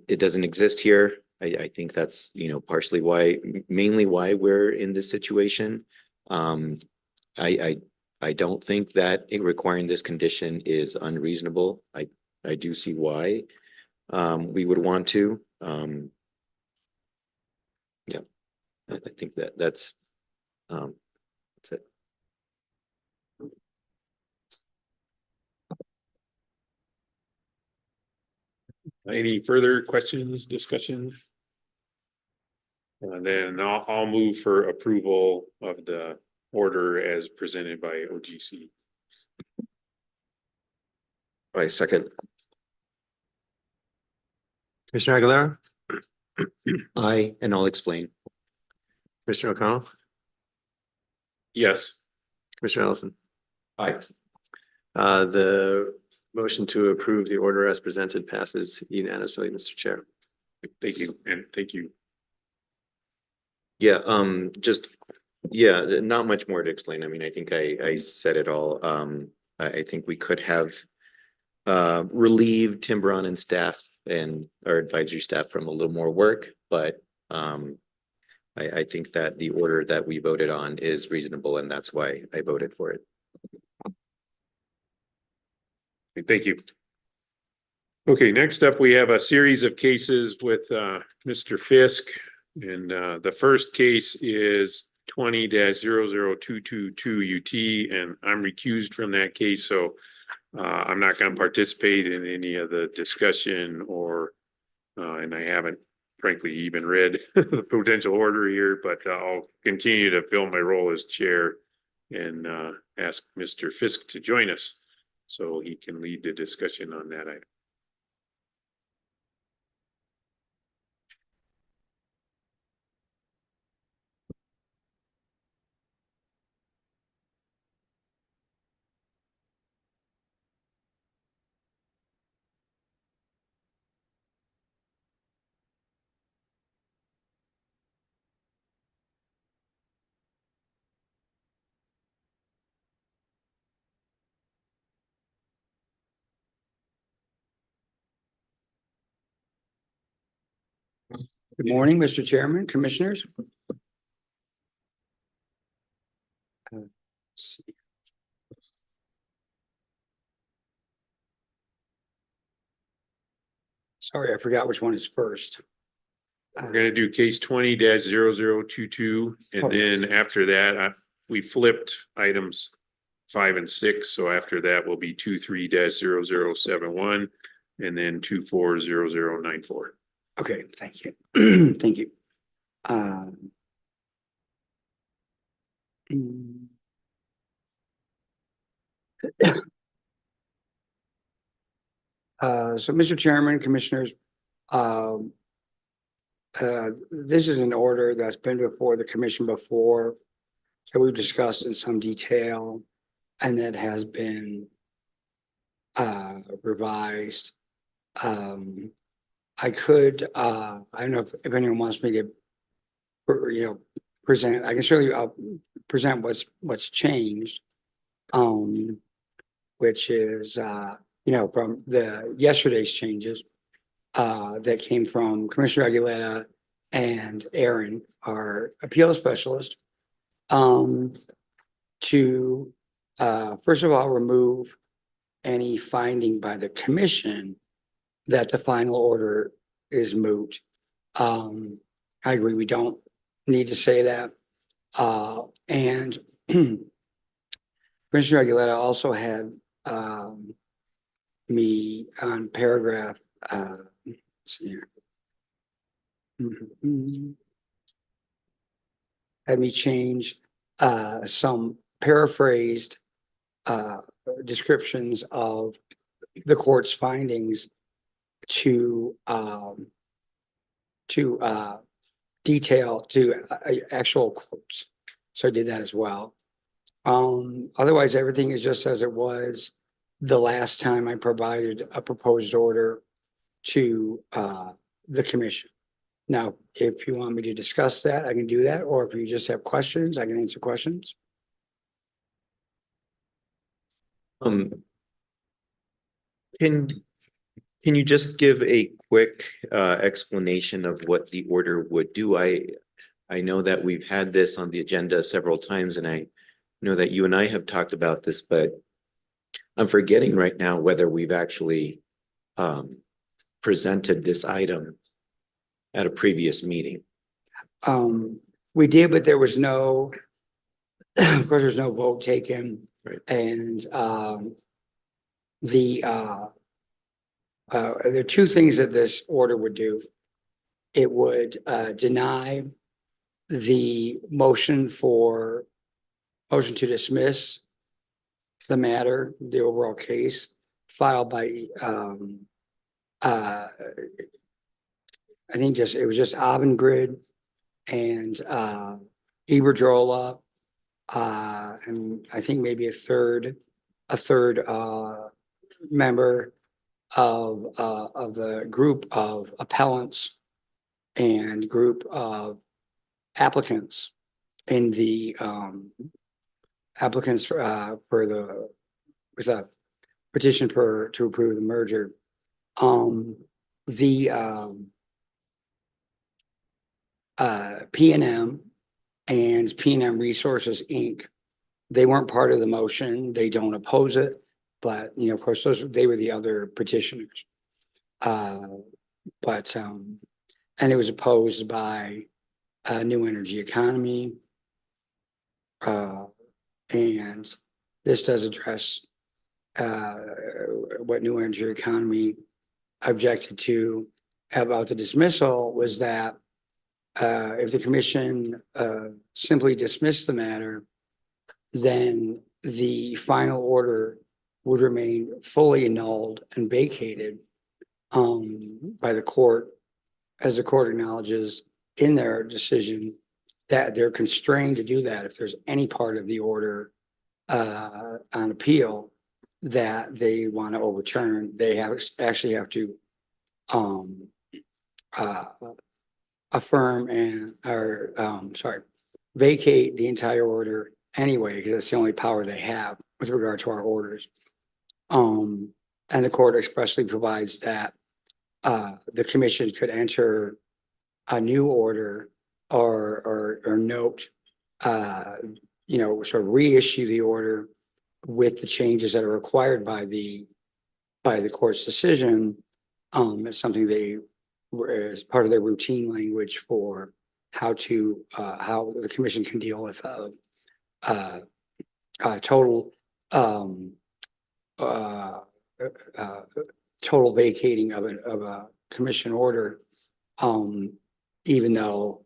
It doesn't exist here. I think that's, mainly why we're in this situation. I don't think that requiring this condition is unreasonable. I do see why we would want to. Yeah, I think that's it. Any further questions, discussion? And then I'll move for approval of the order as presented by OGC. I second. Commissioner Aguilera, And I'll explain. Commissioner O'Connell, Yes. Commissioner Ellison. Aye. The motion to approve the order as presented passes unanimously, Mr. Chair. Thank you, and thank you. Yeah, not much more to explain. I mean, I think I said it all. I think we could have relieved Tiburon and staff and our advisory staff from a little more work, but I think that the order that we voted on is reasonable, and that's why I voted for it. Thank you. Okay, next up, we have a series of cases with Mr. Fisk. And the first case is 20-00222 UT, and I'm recused from that case, so I'm not gonna participate in any of the discussion or and I haven't frankly even read the potential order here, but I'll continue to fill my role as chair and ask Mr. Fisk to join us so he can lead the discussion on that item. Good morning, Mr. Chairman, Commissioners. Let's see. Sorry, I forgot which one is first. We're gonna do case 20-0022, and then after that, we flipped items 5 and 6. So after that will be 23-0071 and then 24-0094. Okay, thank you. Thank you. mm. So Mr. Chairman, Commissioners, this is an order that's been before the commission before that we've discussed in some detail, and that has been revised. I could, I don't know if anyone wants me to, present, I can certainly present what's changed. Which is, from the yesterday's changes that came from Commissioner Aguilera and Aaron, our appeal specialist, to first of all, remove any finding by the commission that the final order is moot. I agree, we don't need to say that. And Commissioner Aguilera also had me on paragraph, let's see here. Had me change some paraphrased descriptions of the court's findings to detail to actual quotes. So I did that as well. Otherwise, everything is just as it was the last time I provided a proposed order to the commission. Now, if you want me to discuss that, I can do that, or if you just have questions, I can answer questions. Can you just give a quick explanation of what the order would do? I know that we've had this on the agenda several times, and I know that you and I have talked about this, but I'm forgetting right now whether we've actually presented this item at a previous meeting. We did, but there was no, of course, there's no vote taken. Right. And there are two things that this order would do. It would deny the motion to dismiss the matter, the overall case filed by I think it was just Avangrid and Iberdrola, and I think maybe a third member of the group of appellants and group of applicants in the applicants for the petition to approve the merger. P&M and P&M Resources, Inc., they weren't part of the motion. They don't oppose it, but of course, they were the other petitioners. And it was opposed by new energy economy. And this does address what new energy economy objected to about the dismissal was that if the commission simply dismissed the matter, then the final order would remain fully annulled and vacated by the court, as the court acknowledges in their decision that they're constrained to do that if there's any part of the order on appeal that they want to overturn. They actually have to affirm vacate the entire order anyway, because that's the only power they have with regard to our orders. And the court expressly provides that the commission could enter a new order or note, sort of reissue the order with the changes that are required by the court's decision. It's something they, as part of their routine language for how the commission can deal with total vacating of a commission order, even though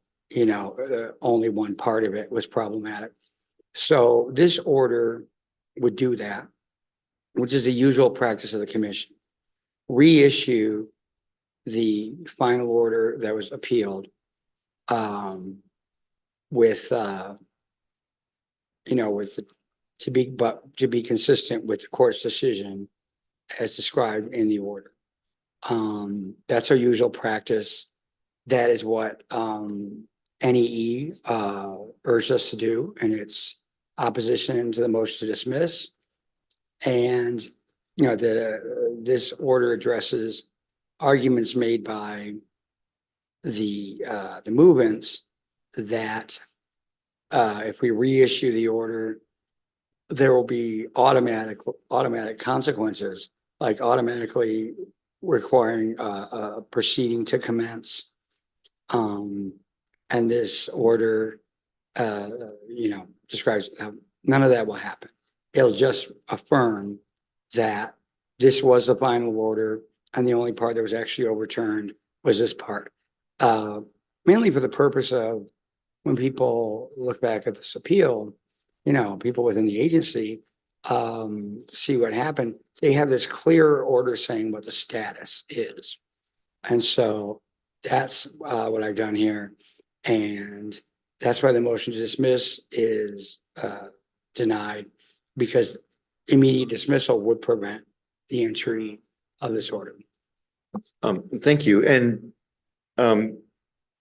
only one part of it was problematic. So this order would do that, which is the usual practice of the commission. Reissue the final order that was appealed to be consistent with the court's decision as described in the order. That's our usual practice. That is what NEE urged us to do in its opposition to the motion to dismiss. And this order addresses arguments made by the movements that if we reissue the order, there will be automatic consequences, like automatically requiring a proceeding to commence. And this order, describes how none of that will happen. It'll just affirm that this was the final order, and the only part that was actually overturned was this part. Mainly for the purpose of when people look back at this appeal, people within the agency see what happened. They have this clear order saying what the status is. And so that's what I've done here. And that's why the motion to dismiss is denied, because immediate dismissal would prevent the entry of this order. Thank you. And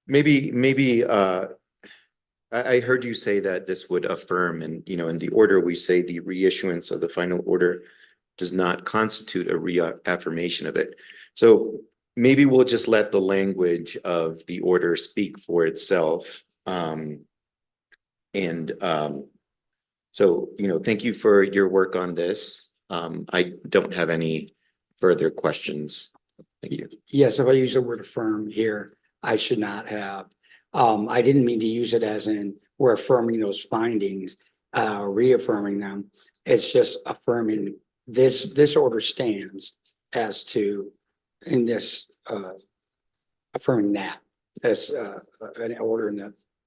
maybe I heard you say that this would affirm, and in the order we say the reissuance of the final order does not constitute a reaffirmation of it. So maybe we'll just let the language of the order speak for itself. So thank you for your work on this. I don't have any further questions. Thank you. Yes, if I use the word affirm here, I should not have. I didn't mean to use it as in we're affirming those findings, reaffirming them. It's just affirming this order stands as to in this affirming that as an order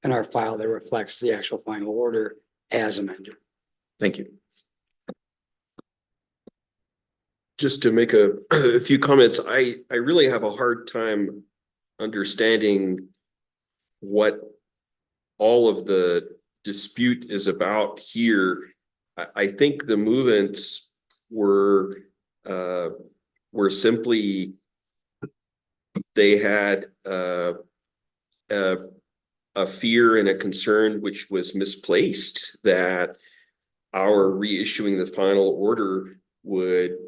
in our file that reflects the actual final order as amended. Thank you. Just to make a few comments, I really have a hard time understanding what all of the dispute is about here. I think the movements were simply, they had a fear and a concern which was misplaced that our reissuing the final order would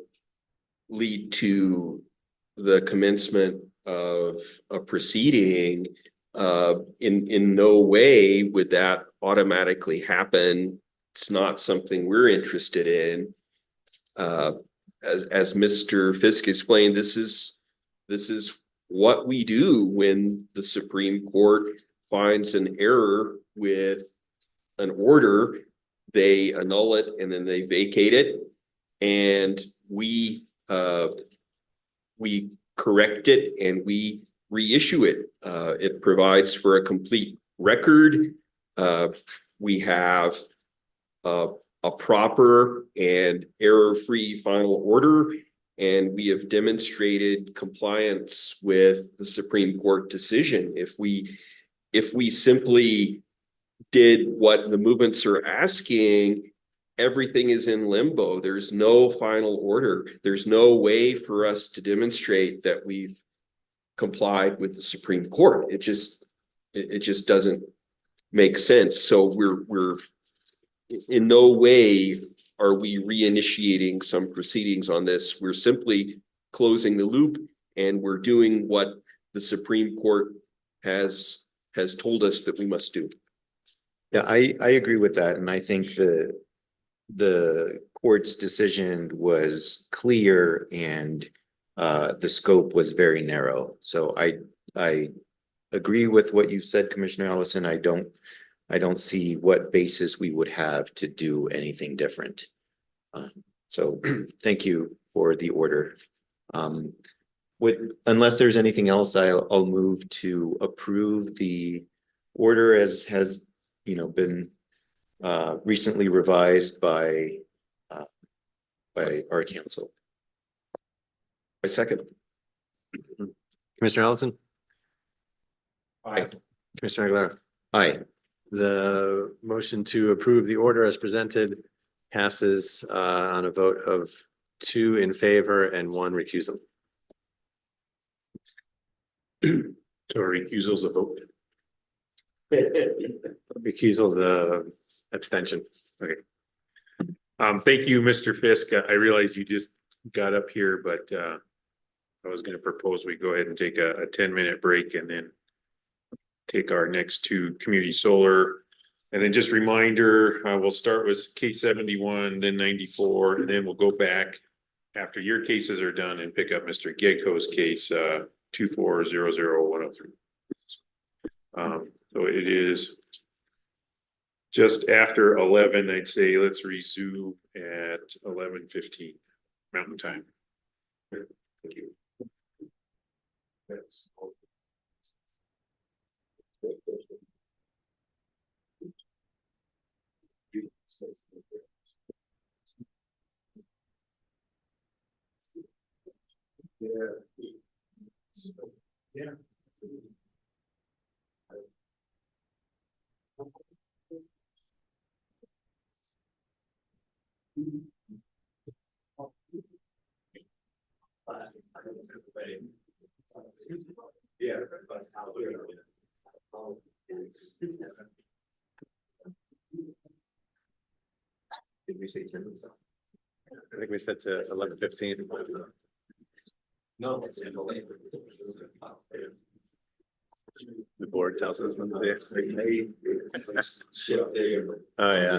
lead to the commencement of a proceeding. In no way would that automatically happen. It's not something we're interested in. As Mr. Fisk explained, this is what we do when the Supreme Court finds an error with an order, they annul it and then they vacate it. And we correct it and we reissue it. It provides for a complete record. We have a proper and error-free final order, and we have demonstrated compliance with the Supreme Court decision. If we simply did what the movements are asking, everything is in limbo. There's no final order. There's no way for us to demonstrate that we've complied with the Supreme Court. It just doesn't make sense. So we're in no way are we reinitiating some proceedings on this. We're simply closing the loop, and we're doing what the Supreme Court has told us that we must do. Yeah, I agree with that, and I think the court's decision was clear and the scope was very narrow. So I agree with what you said, Commissioner Allison. I don't see what basis we would have to do anything different. So thank you for the order. Unless there's anything else, I'll move to approve the order as has, been recently revised by our council. A second. Commissioner Allison, Aye. Commissioner Aguilar. Aye. The motion to approve the order as presented passes on a vote of 2 in favor and 1 recusal. So recusals a vote. Recusal is the abstention. Okay. Thank you, Mr. Fisk. I realize you just got up here, but I was gonna propose we go ahead and take a 10-minute break and then take our next 2 community solar. And then just reminder, we'll start with case 71, then 94, and then we'll go back after your cases are done and pick up Mr. Gecko's case 2400103. So it is just after 11. I'd say let's resume at 11:15 Mountain Time. Thank you. Yeah. Yeah. Did we say 10 minutes? I think we said to 11:15. No. The board tells us when they're. Oh, yeah.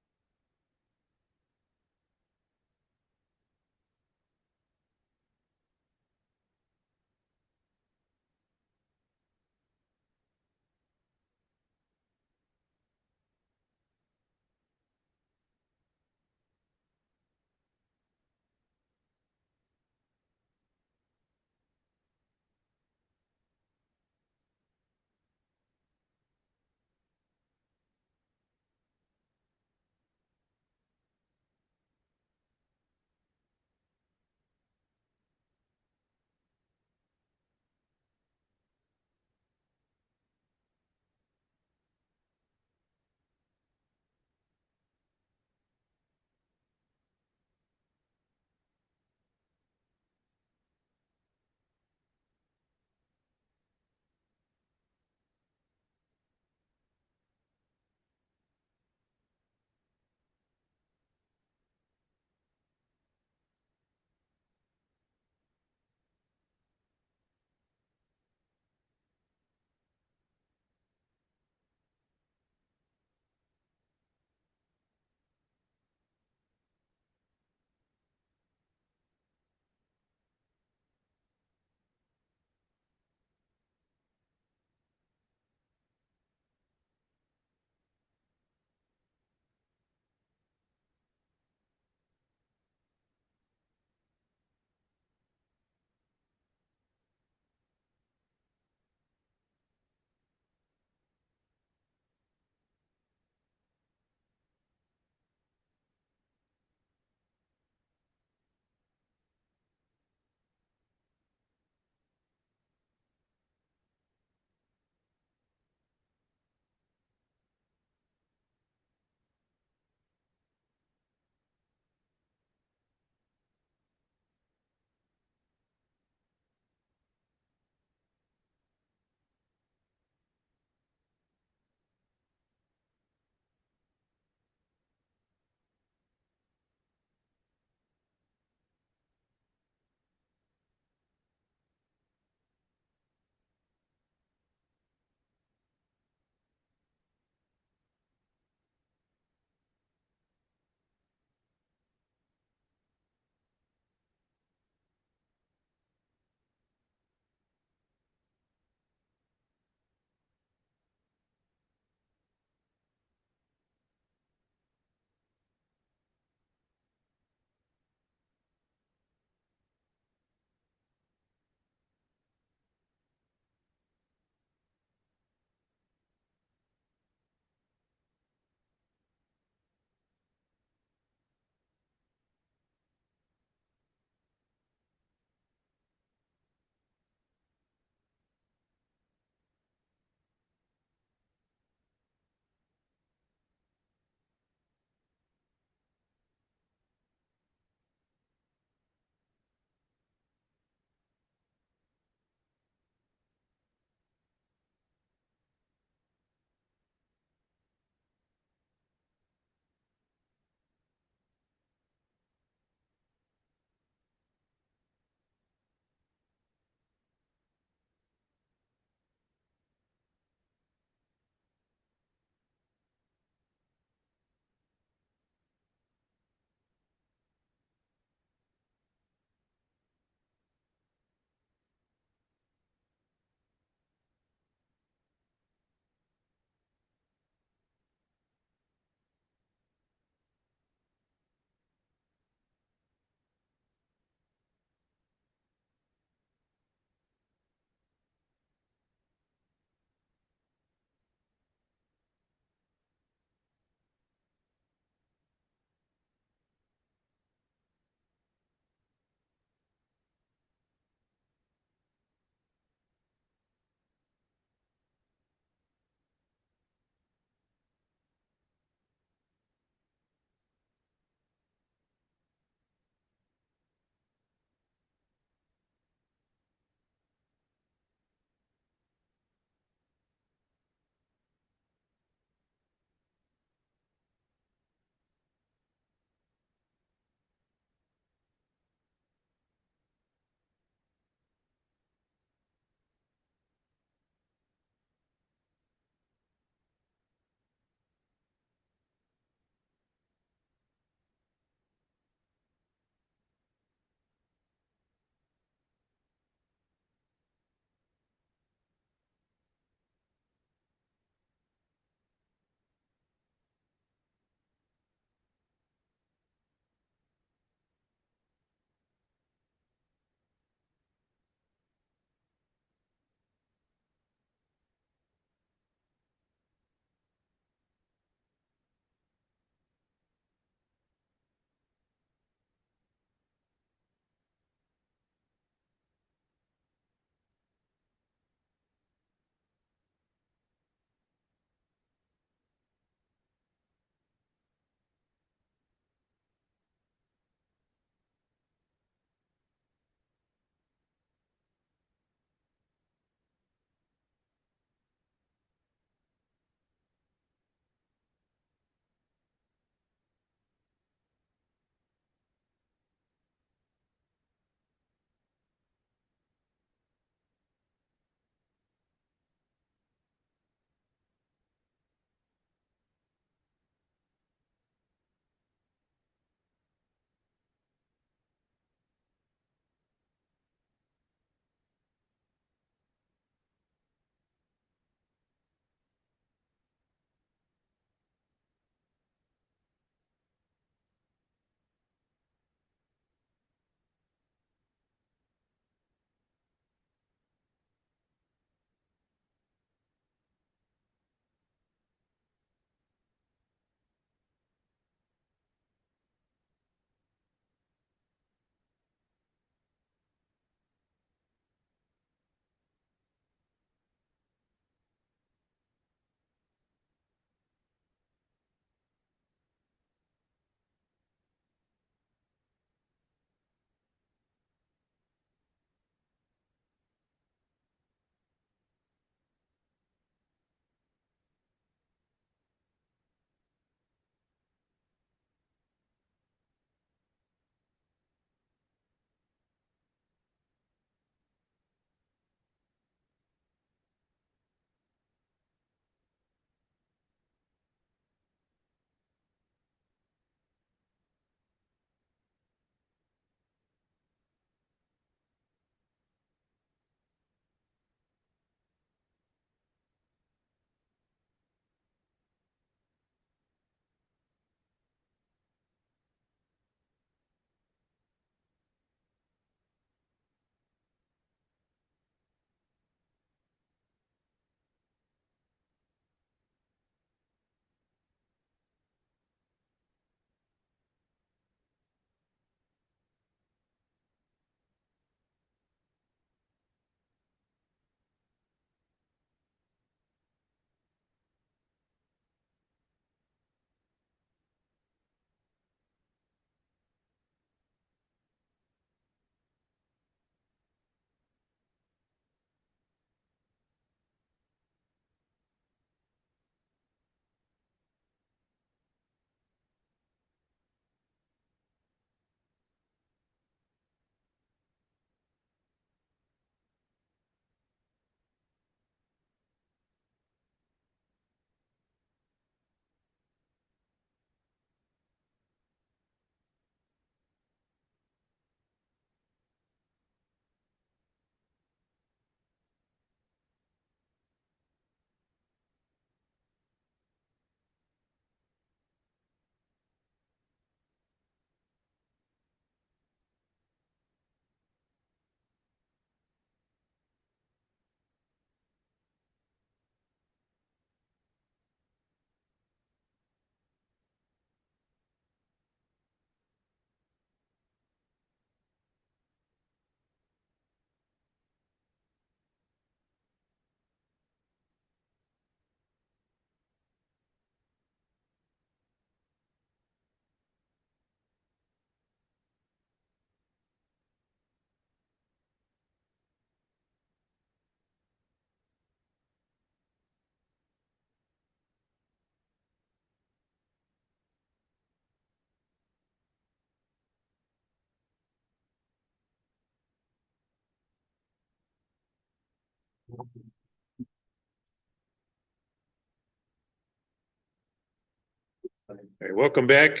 Okay, welcome back.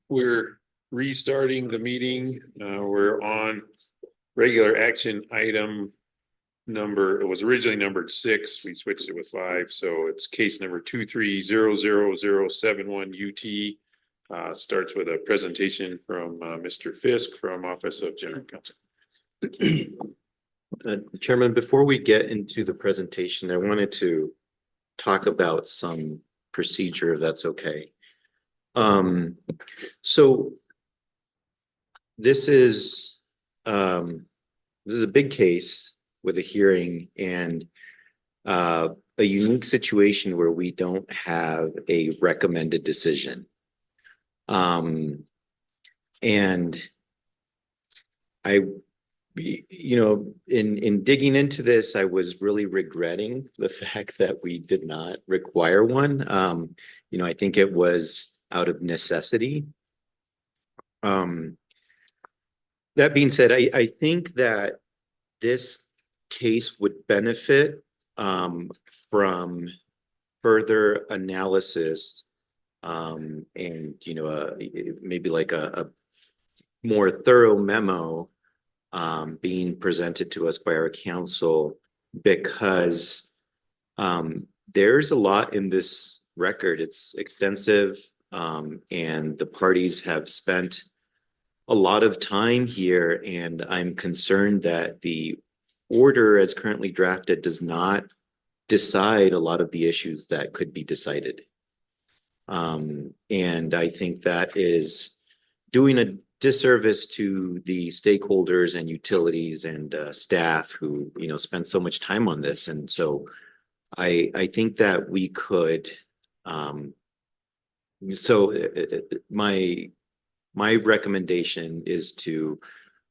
We're restarting the meeting. We're on regular action item number, it was originally numbered 6. We switched it with 5. So it's case number 23000071 UT. Starts with a presentation from Mr. Fisk from Office of General Counsel. Chairman, before we get into the presentation, I wanted to talk about some procedure, if that's okay. So this is a big case with a hearing and a unique situation where we don't have a recommended decision. And I, in digging into this, I was really regretting the fact that we did not require one. I think it was out of necessity. That being said, I think that this case would benefit from further analysis and maybe like a more thorough memo being presented to us by our counsel, because there's a lot in this record. It's extensive, and the parties have spent a lot of time here, and I'm concerned that the order as currently drafted does not decide a lot of the issues that could be decided. And I think that is doing a disservice to the stakeholders and utilities and staff who, spend so much time on this. And so I think that we could, my recommendation is to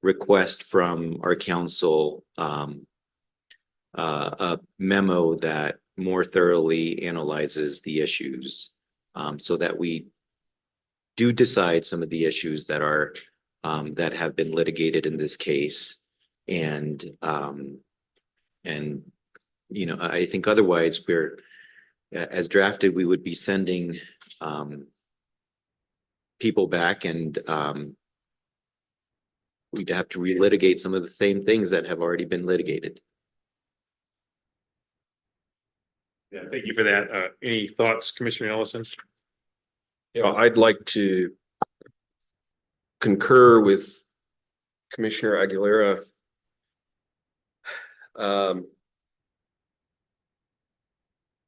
request from our counsel a memo that more thoroughly analyzes the issues, so that we do decide some of the issues that are that have been litigated in this case. And I think otherwise we're, as drafted, we would be sending people back, and we'd have to relitigate some of the same things that have already been litigated. Yeah, thank you for that. Any thoughts, Commissioner Ellison? I'd like to concur with Commissioner Aguilera.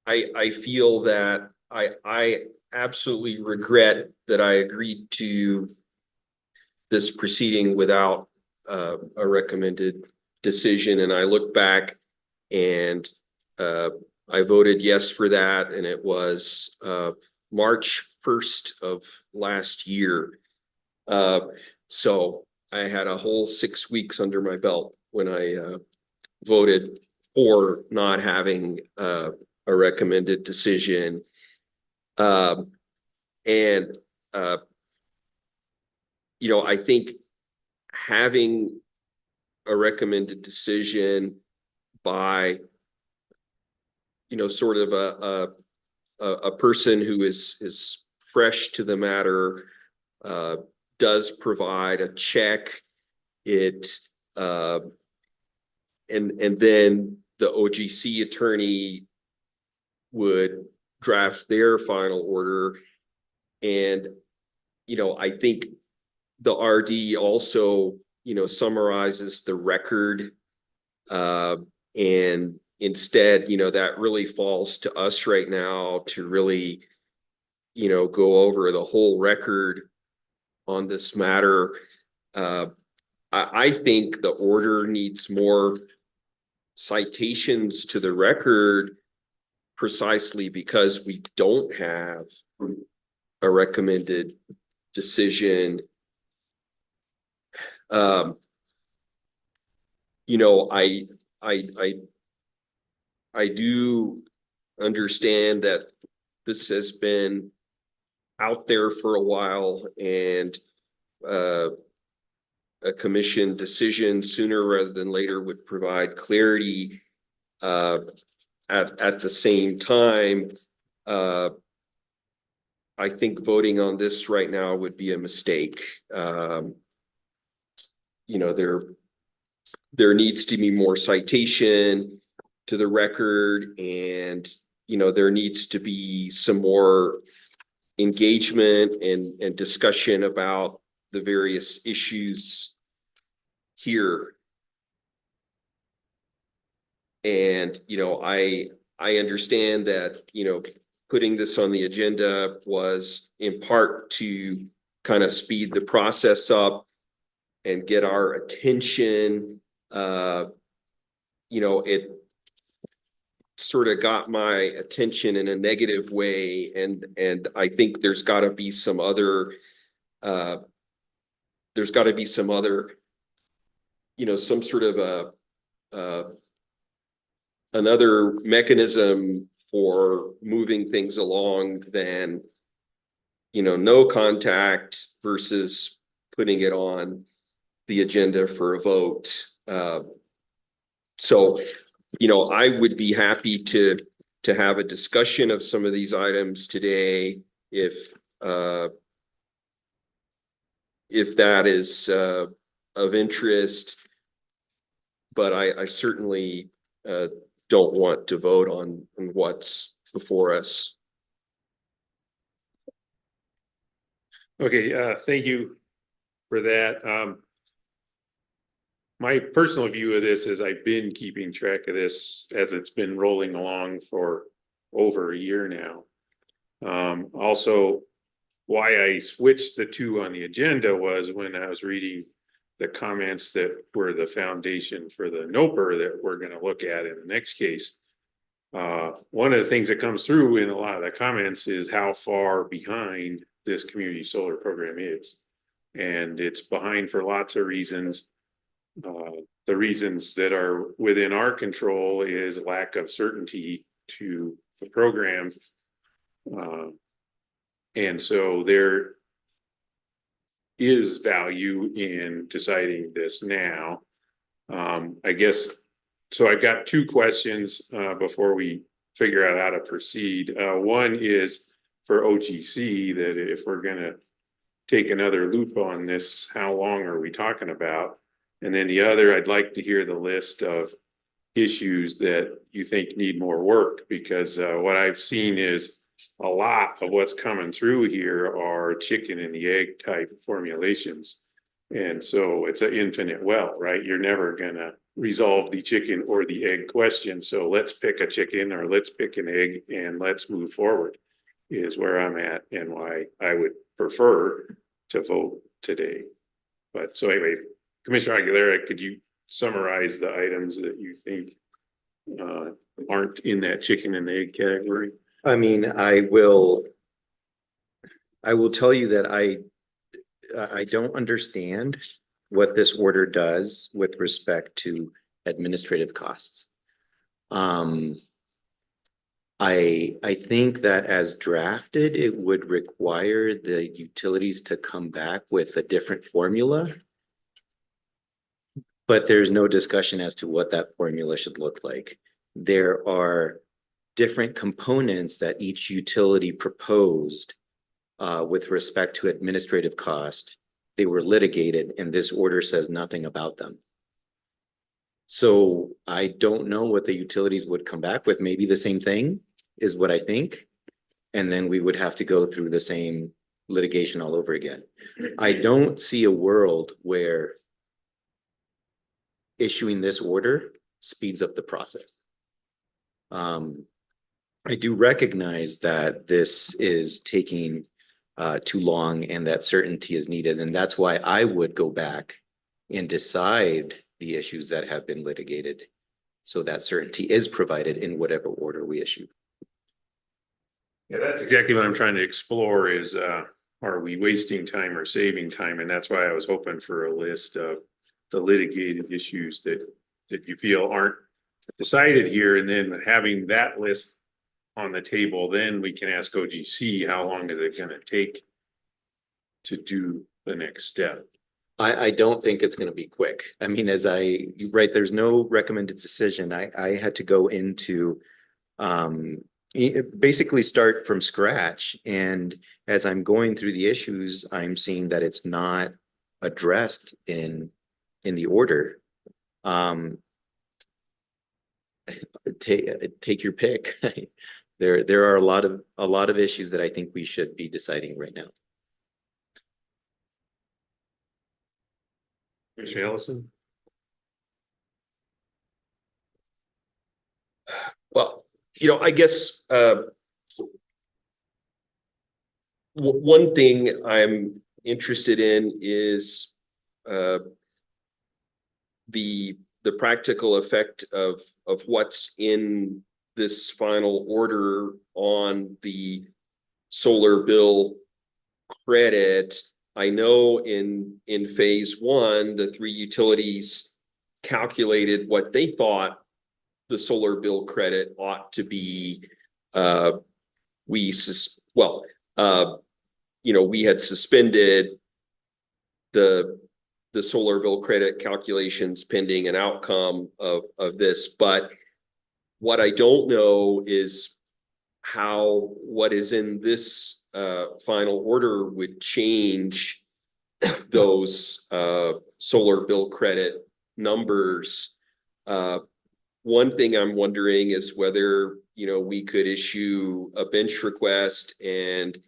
I feel that I absolutely regret that I agreed to this proceeding without a recommended decision. And I look back and I voted yes for that. And it was March 1st of last year. So I had a whole 6 weeks under my belt when I voted for not having a recommended decision. I think having a recommended decision by, sort of a person who is fresh to the matter, does provide a check. It and then the OGC attorney would draft their final order. And, I think the RD also, summarizes the record. And instead, that really falls to us right now to really, go over the whole record on this matter. I think the order needs more citations to the record, precisely because we don't have a recommended decision. I do understand that this has been out there for a while, and a commission decision sooner rather than later would provide clarity. At the same time, I think voting on this right now would be a mistake. You know, there needs to be more citation to the record, and, you know, there needs to be some more engagement and discussion about the various issues here. And, you know, I understand that, you know, putting this on the agenda was in part to kind of speed the process up and get our attention. You know, it sort of got my attention in a negative way, and I think there's got to be some other you know, some sort of another mechanism for moving things along than, you know, no contact versus putting it on the agenda for a vote. So, you know, I would be happy to have a discussion of some of these items today if that is of interest. But I certainly don't want to vote on what's before us. Okay, thank you for that. My personal view of this is I've been keeping track of this as it's been rolling along for over a year now. Also, why I switched the two on the agenda was when I was reading the comments that were the foundation for the NOPR that we're going to look at in the next case. One of the things that comes through in a lot of the comments is how far behind this community solar program is. And it's behind for lots of reasons. The reasons that are within our control is lack of certainty to the program. And so there is value in deciding this now. I guess, so I've got two questions before we figure out how to proceed. One is for OGC, that if we're gonna take another loop on this, how long are we talking about? And then the other, I'd like to hear the list of issues that you think need more work, because what I've seen is a lot of what's coming through here are chicken and the egg type formulations. And so it's an infinite well, right? You're never gonna resolve the chicken or the egg question. So let's pick a chicken or let's pick an egg and let's move forward, is where I'm at and why I would prefer to vote today. But so anyway, Commissioner Aguilera, could you summarize the items that you think aren't in that chicken and egg category? I mean, I will tell you that I don't understand what this order does with respect to administrative costs. I think that as drafted, it would require the utilities to come back with a different formula. But there's no discussion as to what that formula should look like. There are different components that each utility proposed with respect to administrative cost. They were litigated and this order says nothing about them. So I don't know what the utilities would come back with. Maybe the same thing is what I think. And then we would have to go through the same litigation all over again. I don't see a world where issuing this order speeds up the process. I do recognize that this is taking too long and that certainty is needed. And that's why I would go back and decide the issues that have been litigated so that certainty is provided in whatever order we issue. Yeah, that's exactly what I'm trying to explore is, are we wasting time or saving time? And that's why I was hoping for a list of the litigated issues that you feel aren't decided here. And then having that list on the table, then we can ask OGC, how long is it going to take to do the next step? I don't think it's gonna be quick. I mean, right, there's no recommended decision. I had to go into basically start from scratch. And as I'm going through the issues, I'm seeing that it's not addressed in the order. Take your pick. There are a lot of issues that I think we should be deciding right now. Commissioner Ellison? Well, I guess one thing I'm interested in is the practical effect of what's in this final order on the solar bill credit. I know in phase one, the three utilities calculated what they thought the solar bill credit ought to be. We had suspended the solar bill credit calculations pending an outcome of this. But what I don't know is how what is in this final order would change those solar bill credit numbers. One thing I'm wondering is whether, we could issue a bench request and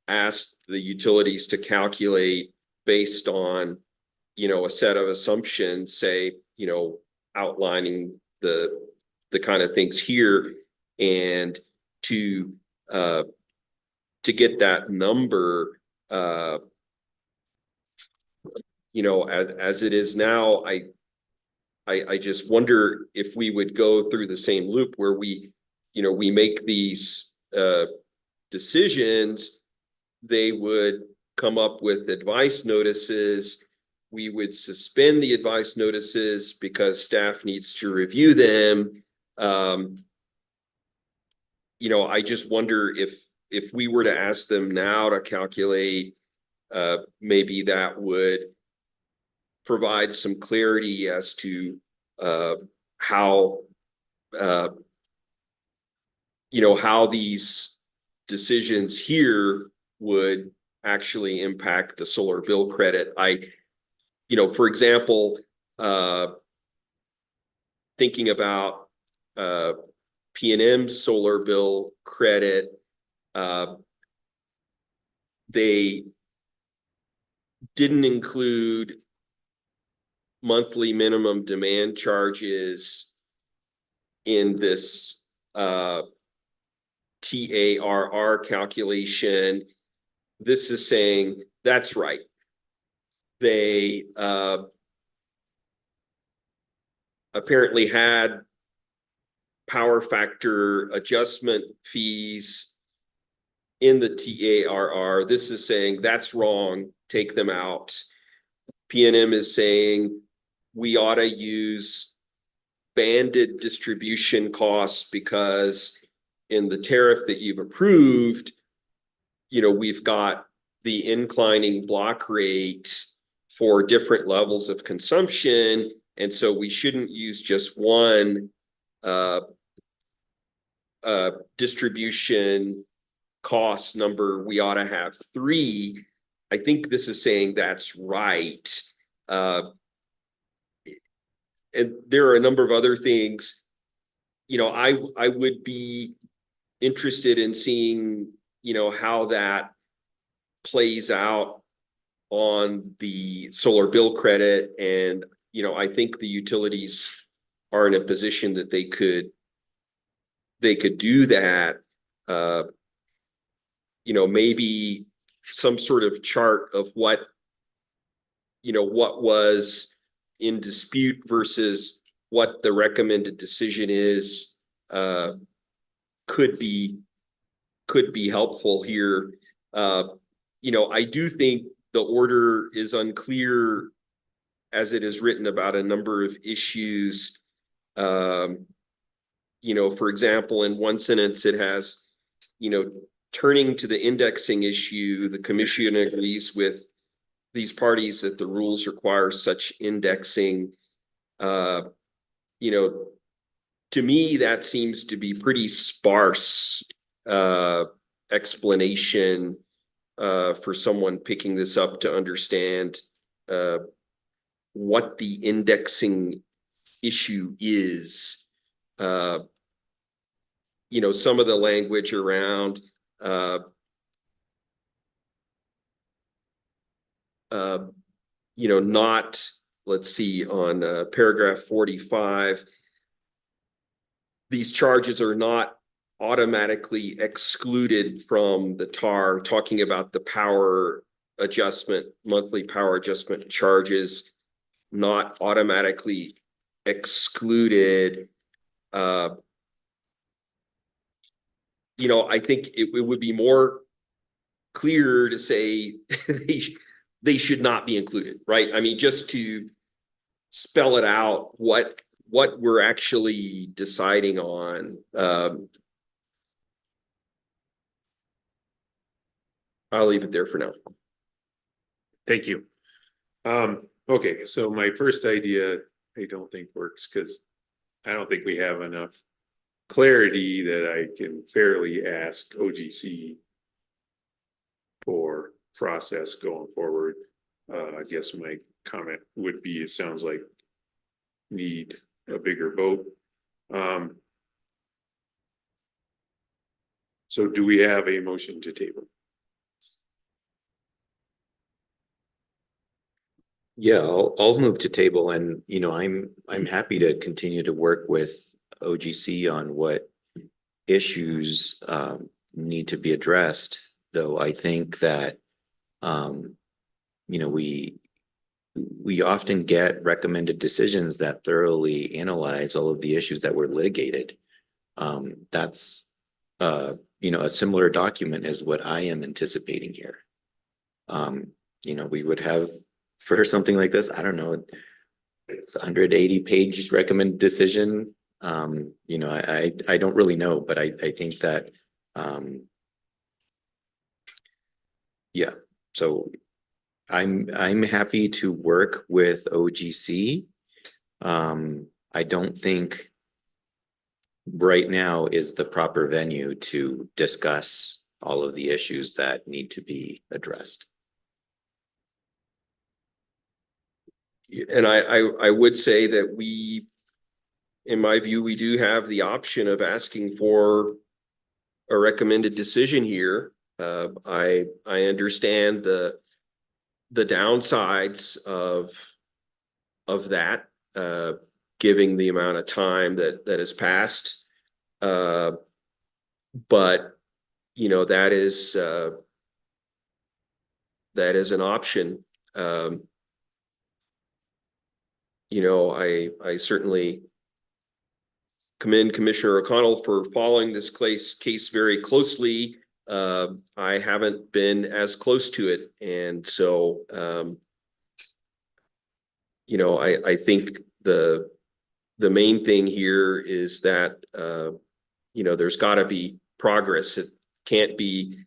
ask the utilities to calculate based on, a set of assumptions, say, outlining the kind of things here, and to get that number, as it is now, I just wonder if we would go through the same loop where we make these decisions. They would come up with advice notices. We would suspend the advice notices because staff needs to review them. I just wonder if we were to ask them now to calculate, maybe that would provide some clarity as to how how these decisions here would actually impact the solar bill credit. For example, thinking about P&M's solar bill credit, they didn't include monthly minimum demand charges in this TARR calculation. This is saying that's right. They apparently had power factor adjustment fees in the TARR. This is saying that's wrong, take them out. P&M is saying we ought to use banded distribution costs because in the tariff that you've approved, we've got the inclining block rate for different levels of consumption. And so we shouldn't use just one distribution cost number. We ought to have three. I think this is saying that's right. And there are a number of other things. I would be interested in seeing, how that plays out on the solar bill credit. And, I think the utilities are in a position that they could do that. Maybe some sort of chart of what was in dispute versus what the recommended decision is, could be helpful here. I do think the order is unclear as it is written about a number of issues. For example, in one sentence, it has, turning to the indexing issue, the commission agrees with these parties that the rules require such indexing. You know, to me, that seems to be pretty sparse explanation for someone picking this up to understand what the indexing issue is. You know, some of the language around you know, not, let's see, on paragraph 45, these charges are not automatically excluded from the TAR, talking about the power adjustment, monthly power adjustment charges, not automatically excluded. You know, I think it would be more clear to say they should not be included, right? I mean, just to spell it out, what we're actually deciding on. I'll leave it there for now. Thank you. Okay, so my first idea, I don't think works because I don't think we have enough clarity that I can fairly ask OGC for process going forward. I guess my comment would be, it sounds like need a bigger boat. So do we have a motion to table? Yeah, I'll move to table, and you know, I'm happy to continue to work with OGC on what issues need to be addressed, though I think that you know, we often get recommended decisions that thoroughly analyze all of the issues that were litigated. That's you know, a similar document is what I am anticipating here. You know, we would have, for something like this, I don't know, 180-page recommended decision. You know, I don't really know, but I think that yeah, so I'm happy to work with OGC. I don't think right now is the proper venue to discuss all of the issues that need to be addressed. And I would say that we, in my view, we do have the option of asking for a recommended decision here. I understand the downsides of that, giving the amount of time that has passed. But you know, that is an option. You know, I certainly commend Commissioner O'Connell for following this case very closely. I haven't been as close to it, and so you know, I think the main thing here is that you know, there's got to be progress. It can't be,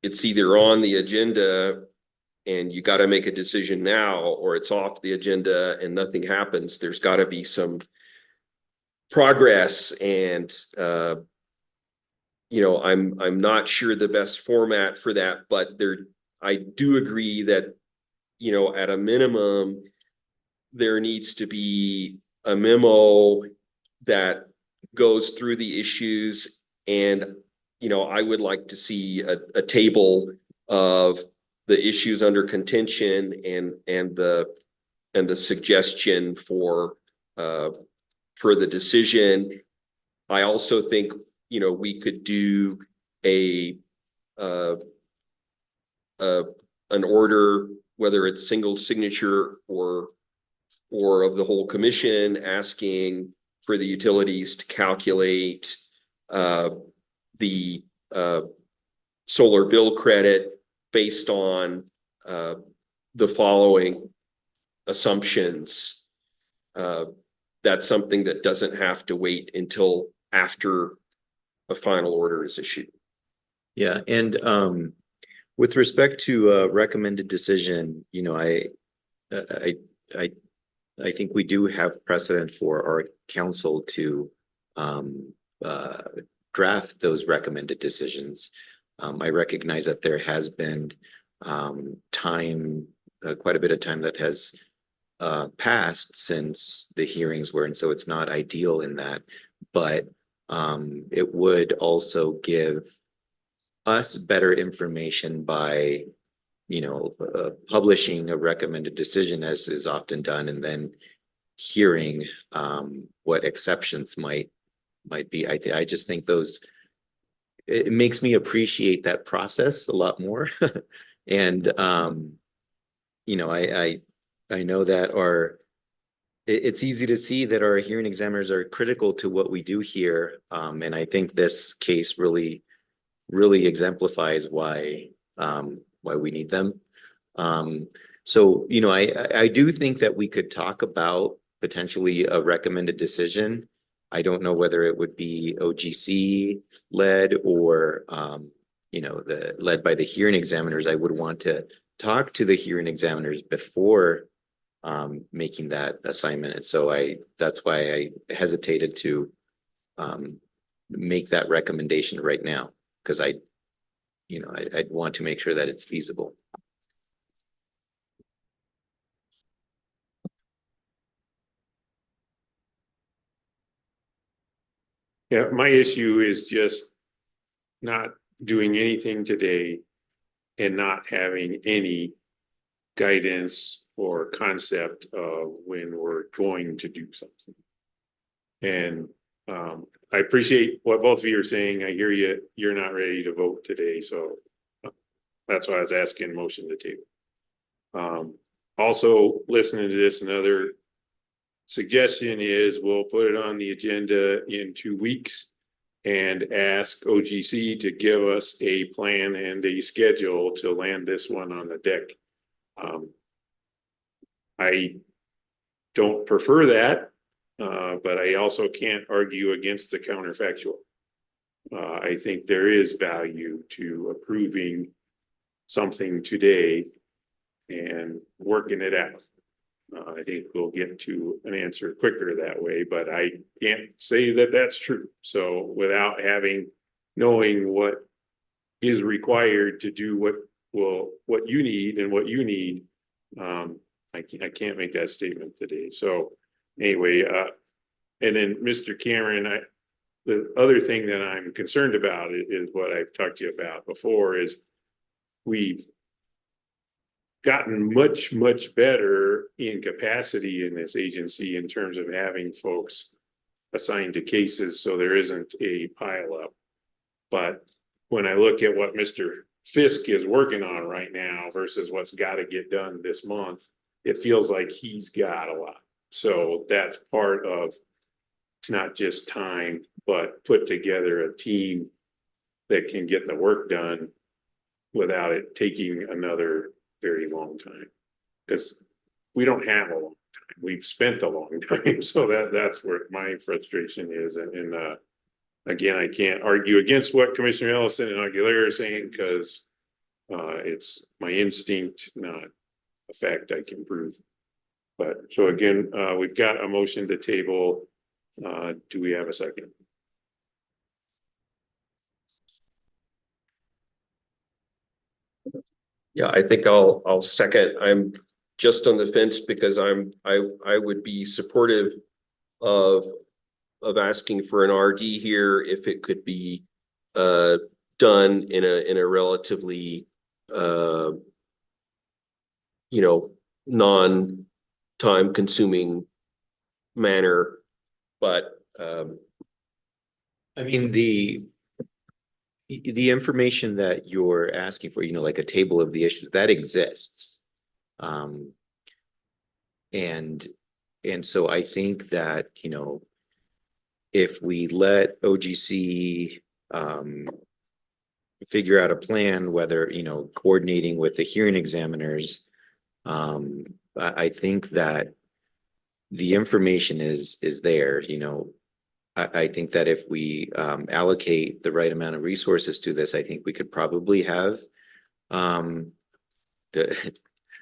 it's either on the agenda and you got to make a decision now, or it's off the agenda and nothing happens. There's got to be some progress, and you know, I'm not sure the best format for that, but I do agree that, you know, at a minimum, there needs to be a memo that goes through the issues, and you know, I would like to see a table of the issues under contention and the suggestion for the decision. I also think, you know, we could do an order, whether it's single signature or of the whole commission, asking for the utilities to calculate the solar bill credit based on the following assumptions. That's something that doesn't have to wait until after a final order is issued. Yeah, and With respect to recommended decision, you know, I, I, I think we do have precedent for our council to uh, draft those recommended decisions. I recognize that there has been time, quite a bit of time that has passed since the hearings were, and so it's not ideal in that, but it would also give us better information by, you know, publishing a recommended decision as is often done, and then hearing what exceptions might be. I just think those, it makes me appreciate that process a lot more. And you know, I know that it's easy to see that our hearing examiners are critical to what we do here. And I think this case really exemplifies why we need them. So, you know, I do think that we could talk about potentially a recommended decision. I don't know whether it would be OGC led or, you know, led by the hearing examiners. I would want to talk to the hearing examiners before making that assignment. And so that's why I hesitated to make that recommendation right now, because I'd want to make sure that it's feasible. Yeah, my issue is just not doing anything today and not having any guidance or concept of when we're going to do something. And I appreciate what both of you are saying. I hear you. You're not ready to vote today, so that's why I was asking motion to table. Also, listening to this, another suggestion is we'll put it on the agenda in 2 weeks and ask OGC to give us a plan and a schedule to land this one on the deck. I don't prefer that, but I also can't argue against the counterfactual. I think there is value to approving something today and working it out. I think we'll get to an answer quicker that way, but I can't say that that's true. So without knowing what is required to do what you need and what you need, I can't make that statement today. So anyway, and then Mr. Cameron, the other thing that I'm concerned about is what I've talked to you about before is we've gotten much better in capacity in this agency in terms of having folks assigned to cases so there isn't a pile up. But when I look at what Mr. Fisk is working on right now versus what's got to get done this month, it feels like he's got a lot. So that's part of, it's not just time, but put together a team that can get the work done without it taking another very long time, because we don't have a long time. We've spent a long time. So that's where my frustration is. And again, I can't argue against what Commissioner Ellison and Aguilera are saying, because it's my instinct, not a fact I can prove. But so again, we've got a motion to table. Do we have a second? Yeah, I think I'll second. I'm just on the fence because I would be supportive of asking for an RD here if it could be done in a relatively non-time consuming manner. But I mean, the information that you're asking for, you know, like a table of the issues, that exists. And so I think that, you know, if we let OGC figure out a plan, whether, you know, coordinating with the hearing examiners, I think that the information is there, you know. I think that if we allocate the right amount of resources to this, I think we could probably have the,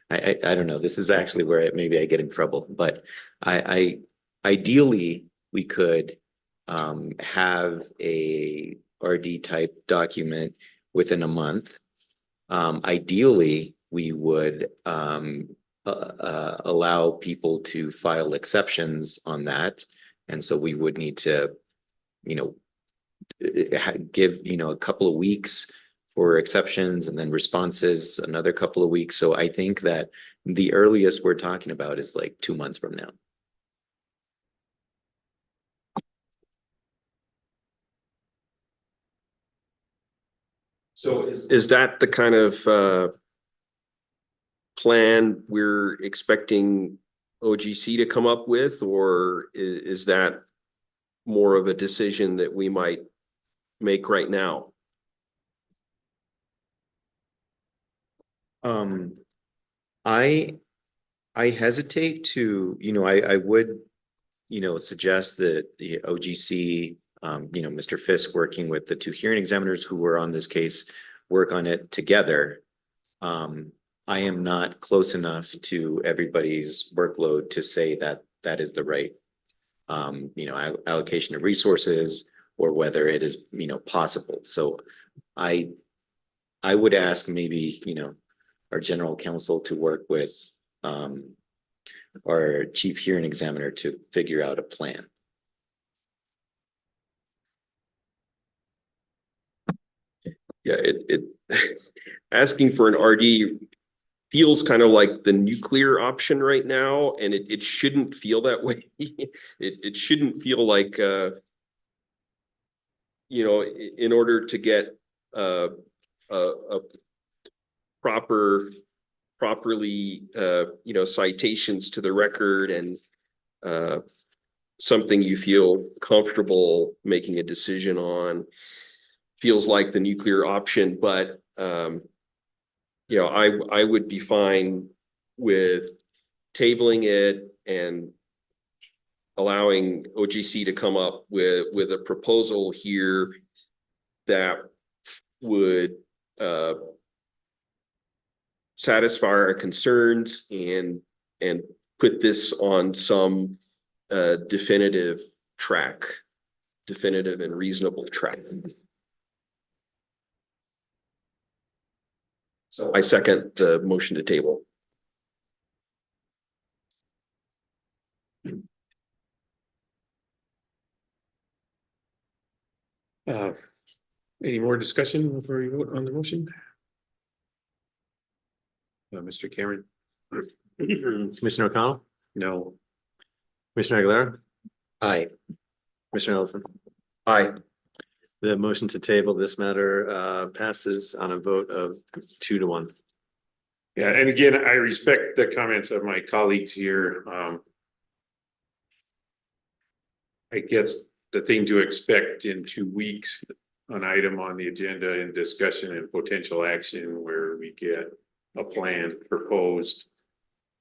I don't know, this is actually where maybe I get in trouble, but I ideally, we could have a RD type document within a month. Ideally, we would allow people to file exceptions on that. And so we would need to, you know, give, you know, a couple of weeks for exceptions and then responses, another couple of weeks. So I think that the earliest we're talking about is like 2 months from now. So is that the kind of plan we're expecting OGC to come up with, or is that more of a decision that we might make right now? I hesitate to, you know, I would, you know, suggest that the OGC, you know, Mr. Fisk working with the two hearing examiners who were on this case, work on it together. I am not close enough to everybody's workload to say that that is the right, you know, allocation of resources or whether it is, you know, possible. So I would ask maybe, you know, our general counsel to work with our chief hearing examiner to figure out a plan. Yeah, it asking for an RD feels kind of like the nuclear option right now, and it shouldn't feel that way. It shouldn't feel like you know, in order to get a properly you know, citations to the record and something you feel comfortable making a decision on feels like the nuclear option. But you know, I would be fine with tabling it and allowing OGC to come up with a proposal here that would satisfy our concerns and put this on some definitive and reasonable track. So I second the motion to table. Any more discussion before we vote on the motion? Mr. Cameron? Commissioner O'Connell, No. Commissioner Aguilera, Aye. Commissioner Ellison. Aye. The motion to table this matter passes on a vote of 2-1. Yeah, and again, I respect the comments of my colleagues here. I guess the thing to expect in 2 weeks, an item on the agenda and discussion and potential action where we get a plan proposed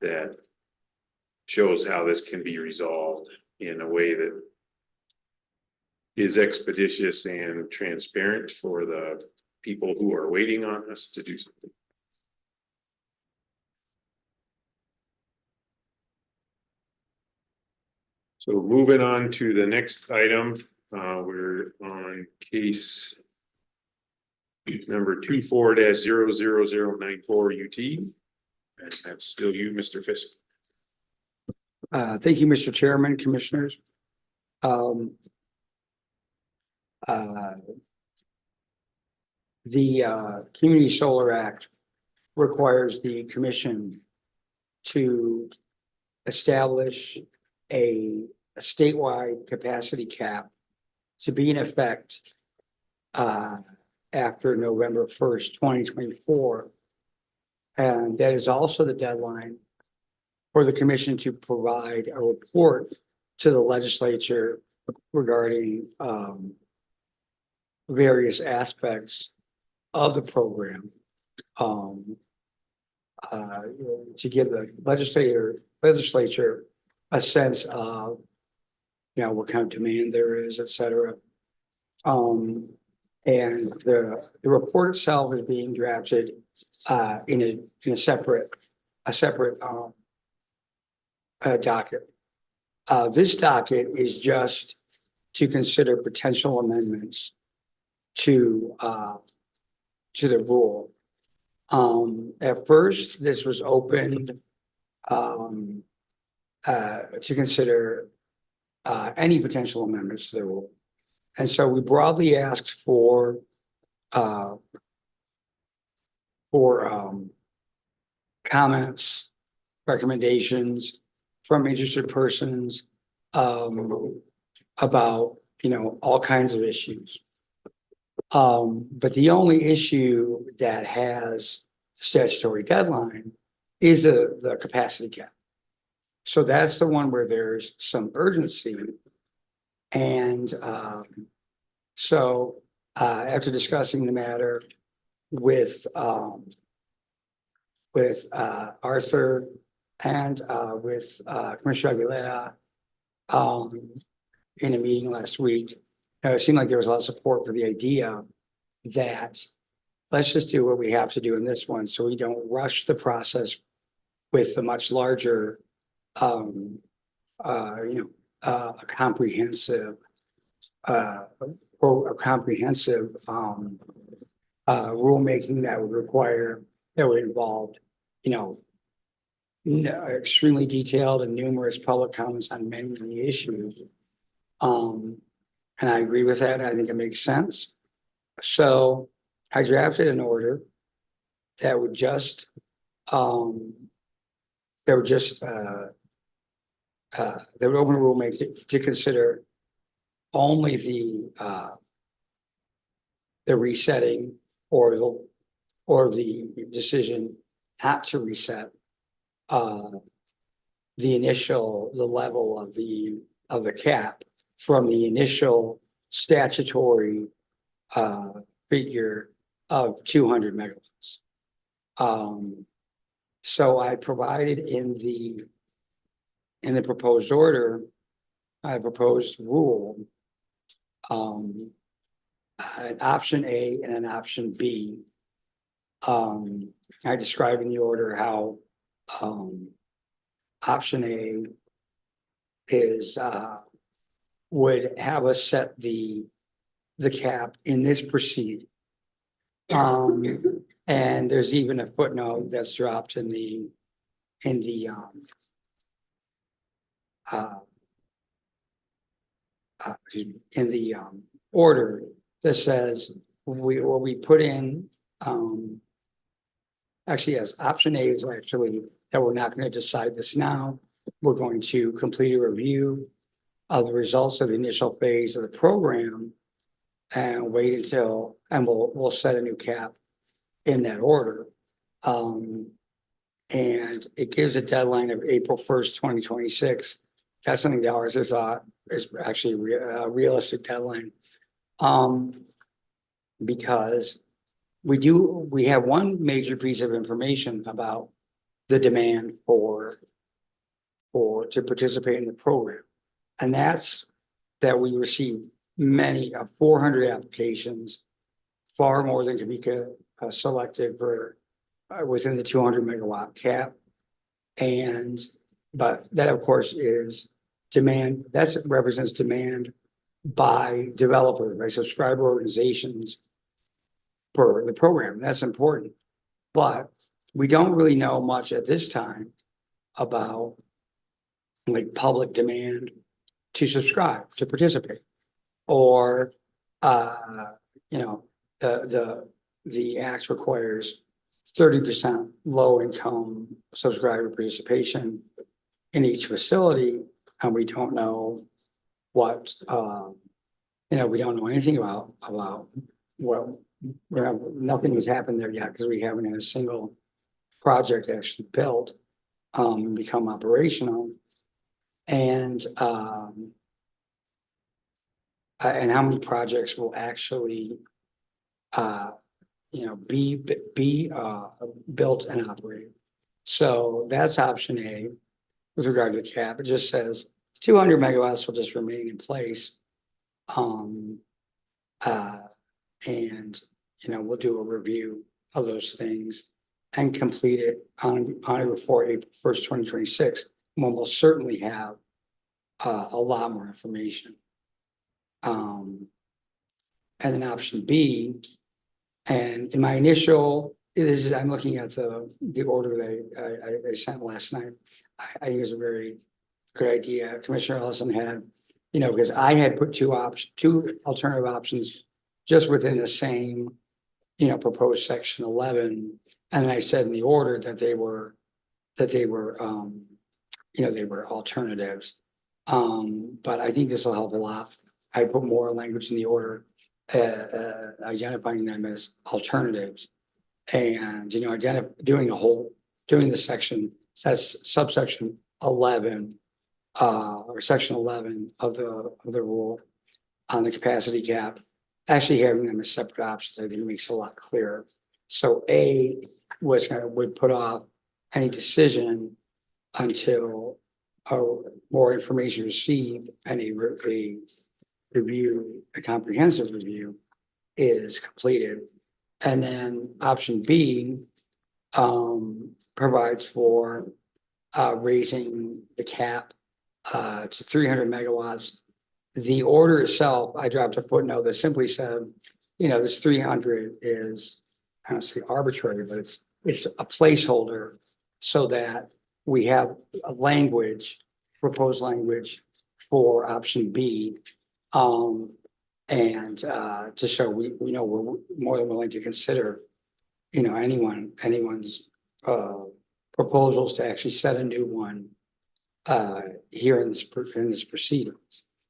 that shows how this can be resolved in a way that is expeditious and transparent for the people who are waiting on us to do something. So moving on to the next item, we're on case number 24-00094 UT. And that's still you, Mr. Fisk. Thank you, Mr. Chairman, Commissioners. The Community Solar Act requires the commission to establish a statewide capacity cap to be in effect after November 1st, 2024. And that is also the deadline for the commission to provide a report to the legislature regarding various aspects of the program, to give the legislature a sense of, you know, what kind of demand there is, et cetera. And the report itself is being drafted in a separate docket. This docket is just to consider potential amendments to the rule. At first, this was opened to consider any potential amendments to the rule. And so we broadly asked for comments, recommendations from interested persons about, all kinds of issues. But the only issue that has statutory deadline is the capacity cap. So that's the one where there's some urgency. And so after discussing the matter with Arthur and with Commissioner Aguilera in a meeting last week, it seemed like there was a lot of support for the idea that let's just do what we have to do in this one, so we don't rush the process with the much larger, a comprehensive, rulemaking that would involve, extremely detailed and numerous public comments on many issues. And I agree with that. I think it makes sense. So I drafted an order that would just open rulemaking to consider only the resetting or the decision not to reset the level of the cap from the initial statutory figure of 200 megawatts. So I provided in the proposed order, I proposed rule, an option A and an option B. I described in the order how option A is would have us set the cap in this proceeding. And there's even a footnote that's dropped in the order that says we put in actually, as option A is actually that we're not going to decide this now. We're going to complete a review of the results of the initial phase of the program and wait until, and we'll set a new cap in that order. And it gives a deadline of April 1st, 2026. That's something that ours is actually a realistic deadline. Because we have one major piece of information about the demand to participate in the program. And that's that we received many 400 applications, far more than could be selected for within the 200 megawatt cap. But that of course is demand, that represents demand by developers, by subscriber organizations for the program. That's important. But we don't really know much at this time about like public demand to subscribe, to participate, or the act requires 30% low income subscriber participation in each facility, and we don't know what we don't know anything about nothing has happened there yet because we haven't had a single project actually built become operational. And how many projects will actually be built and operated. So that's option A with regard to the cap. It just says 200 megawatts will just remain in place. And, we'll do a review of those things and complete it on or before April 1st, 2026. When we'll certainly have a lot more information. And then option B, and in my initial, I'm looking at the order that I sent last night. I think it's a very good idea. Commissioner Ellison had, because I had put two alternative options just within the same, proposed section 11. And I said in the order that they were, they were alternatives. But I think this will help a lot. I put more language in the order, identifying them as alternatives. And, doing the section, that's subsection 11, or section 11 of the rule on the capacity cap, actually having them as separate options, I think makes it a lot clearer. So A would put off any decision until more information received and a comprehensive review is completed. And then option B provides for raising the cap to 300 megawatts. The order itself, I dropped a footnote that simply said, this 300 is, I don't say arbitrary, but it's a placeholder so that we have a proposed language for option B. And to show we're more than willing to consider, anyone's proposals to actually set a new one here in this proceeding.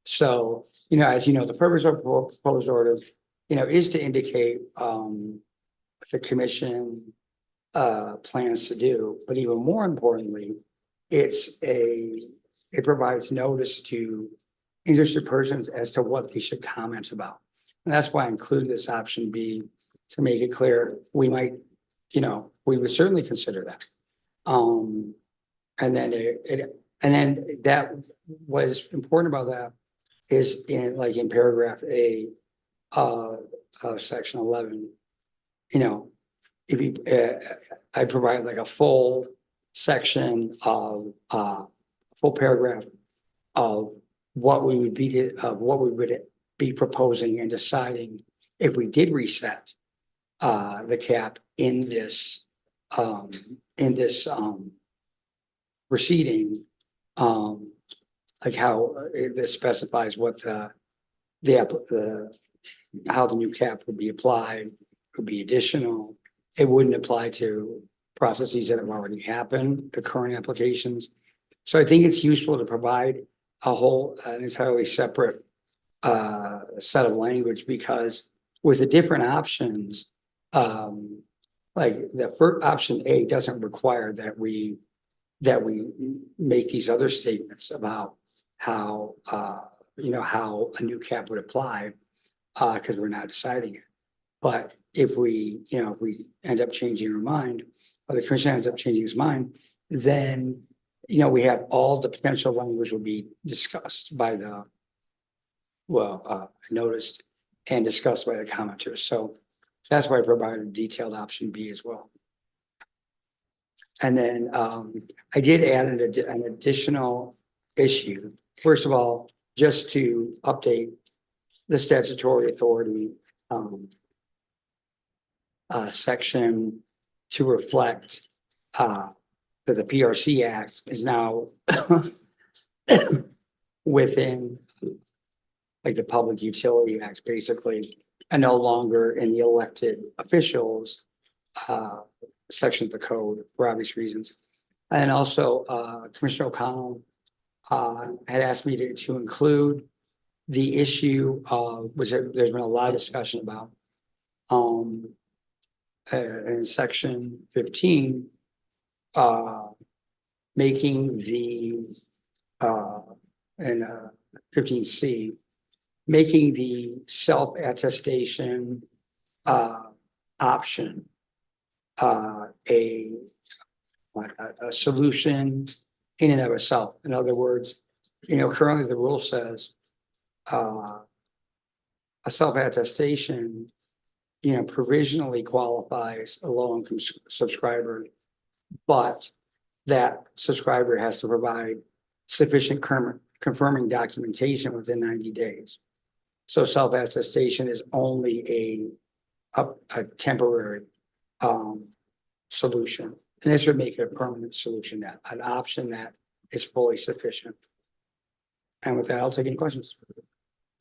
So, as the purpose of proposed orders, is to indicate what the commission plans to do, but even more importantly, it provides notice to interested persons as to what they should comment about. And that's why I include this option B to make it clear we might, we would certainly consider that. And then that was important about that is in paragraph A of section 11, if you, I provide like a full section of full paragraph of what we would be proposing and deciding if we did reset the cap in this proceeding, like how this specifies what how the new cap would be applied, would be additional. It wouldn't apply to processes that have already happened, the current applications. So I think it's useful to provide an entirely separate set of language, because with the different options, like the first option A doesn't require that we make these other statements about how how a new cap would apply, because we're not deciding it. But if we end up changing our mind, or the commission ends up changing his mind, then we have all the potential language will be discussed by noticed and discussed by the commenters. So that's why I provided detailed option B as well. And then I did add an additional issue. First of all, just to update the statutory authority section to reflect that the PRC Act is now within like the Public Utility Acts, basically, and no longer in the elected officials section of the code for obvious reasons. And also Commissioner O'Connell had asked me to include the issue of, which there's been a lot of discussion about, in section 15, making the and 15C, making the self-attestation option a solution in and of itself. In other words, currently the rule says a self-attestation provisionally qualifies a low-income subscriber, but that subscriber has to provide sufficient confirming documentation within 90 days. So self-attestation is only a temporary solution. And this would make it a permanent solution, that an option that is fully sufficient. And with that, I'll take any questions.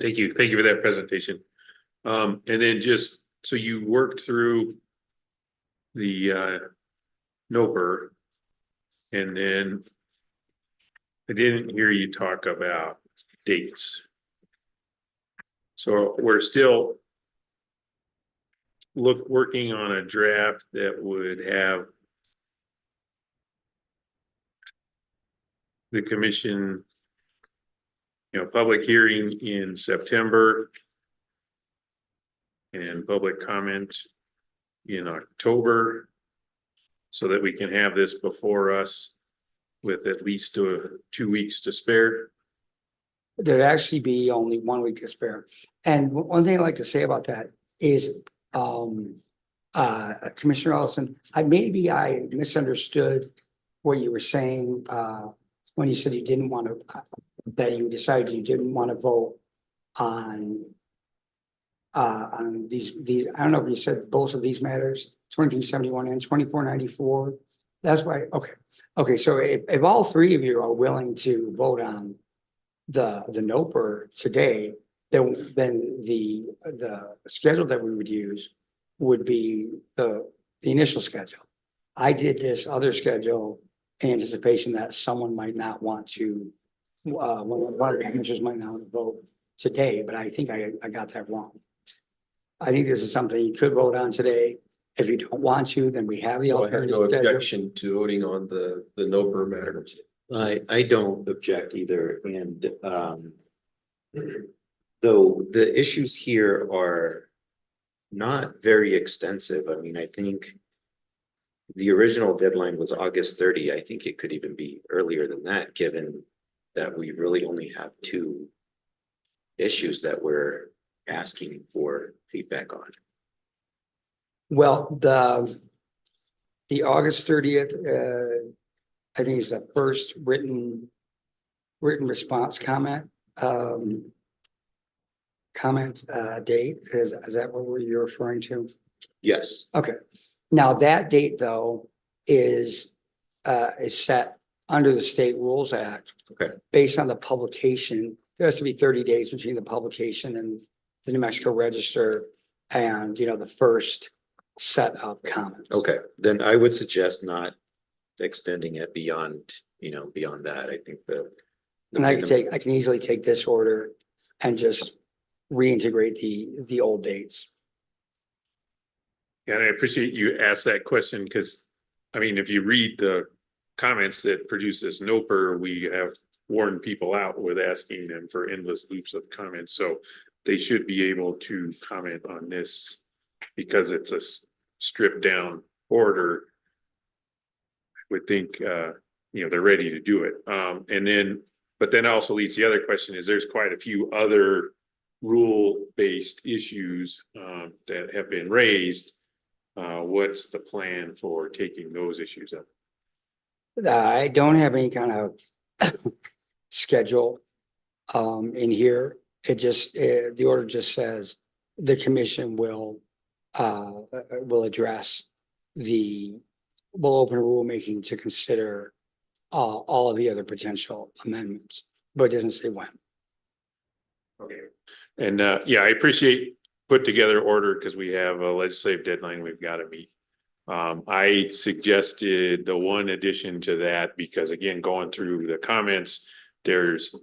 Thank you. Thank you for that presentation. And then just, so you worked through the NOPR, and then I didn't hear you talk about dates. So we're still working on a draft that would have the commission, public hearing in September and public comment in October, so that we can have this before us with at least 2 weeks to spare. There'd actually be only 1 week to spare. And one thing I'd like to say about that is, Commissioner Ellison, I misunderstood what you were saying, when you said you didn't want to, that you decided you didn't want to vote on these, I don't know if you said both of these matters, 2371 and 2494. That's why, okay. So if all three of you are willing to vote on the NOPR today, then the schedule that we would use would be the initial schedule. I did this other schedule in anticipation that someone might not want to, one of the commissioners might not want to vote today, but I think I got that wrong. I think this is something you could vote on today. If you don't want to, then we have the I have no alternative. objection to voting on the NOPR matter. I don't object either, and though the issues here are not very extensive. I mean, I think the original deadline was August 30. I think it could even be earlier than that, given that we really only have 2 issues that we're asking for feedback on. Well, the August 30th, I think is the first written response comment date. Is that what you're referring to? Yes. Okay. Now that date though is set under the State Rules Act. Okay. Based on the publication, there has to be 30 days between the publication and the New Mexico Register and, the first set of comments. Okay, then I would suggest not extending it beyond that. I think And I can easily take this order and just reintegrate the old dates. Yeah, and I appreciate you asked that question, because I mean, if you read the comments that produce this NOPR, we have warned people out with asking them for endless loops of comments. So they should be able to comment on this because it's a stripped down order. I would think, they're ready to do it. But then also leads the other question is there's quite a few other rule-based issues that have been raised. What's the plan for taking those issues up? I don't have any kind of schedule in here. It just, the order just says the commission will address will open a rulemaking to consider all of the other potential amendments, but it doesn't say when. Okay. And I appreciate put together order because we have a legislative deadline we've got to meet. I suggested the one addition to that because again, going through the comments, there's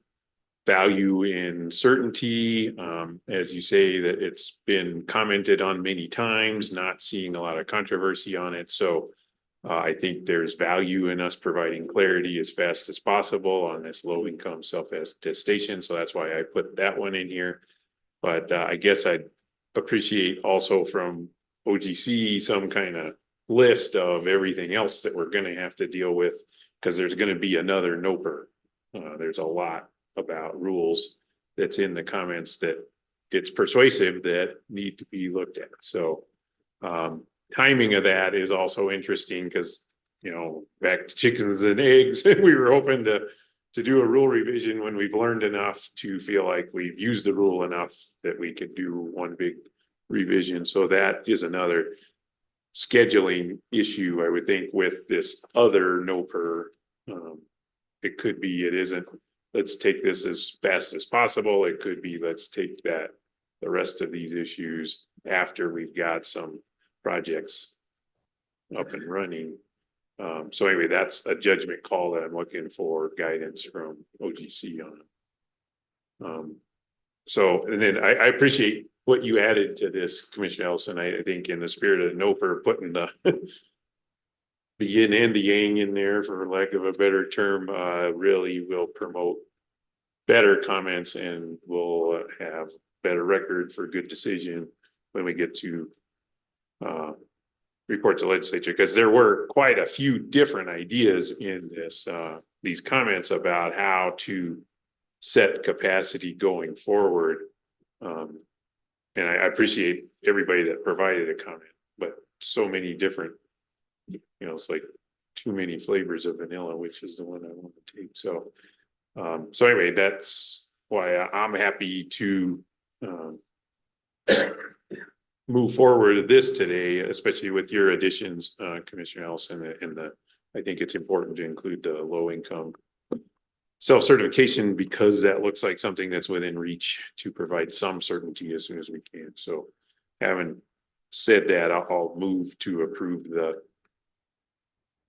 value in certainty. As you say, that it's been commented on many times, not seeing a lot of controversy on it. So I think there's value in us providing clarity as fast as possible on this low income self-attestation. So that's why I put that one in here. But I guess I'd appreciate also from OGC some kind of list of everything else that we're going to have to deal with, because there's going to be another NOPR. There's a lot about rules that's in the comments that it's persuasive that need to be looked at. So Timing of that is also interesting because, you know, back to chickens and eggs, we were hoping to do a rule revision when we've learned enough to feel like we've used the rule enough that we could do one big revision. So that is another scheduling issue, I would think, with this other NOPR. It could be, it isn't, let's take this as fast as possible. It could be, let's take the rest of these issues after we've got some projects up and running. So anyway, that's a judgment call that I'm looking for guidance from OGC on. So, and then I appreciate what you added to this, Commissioner Ellison. I think in the spirit of NOPR, putting the the yin and the yang in there, for lack of a better term, really will promote better comments and will have better record for good decision when we get to report to legislature, because there were quite a few different ideas in this, these comments about how to set capacity going forward. And I appreciate everybody that provided a comment, but so many different, you know, it's like too many flavors of vanilla, which is the one I want to take. So, so anyway, that's why I'm happy to move forward with this today, especially with your additions, Commissioner Ellison, and I think it's important to include the low income self-certification, because that looks like something that's within reach to provide some certainty as soon as we can. So having said that, I'll move to approve the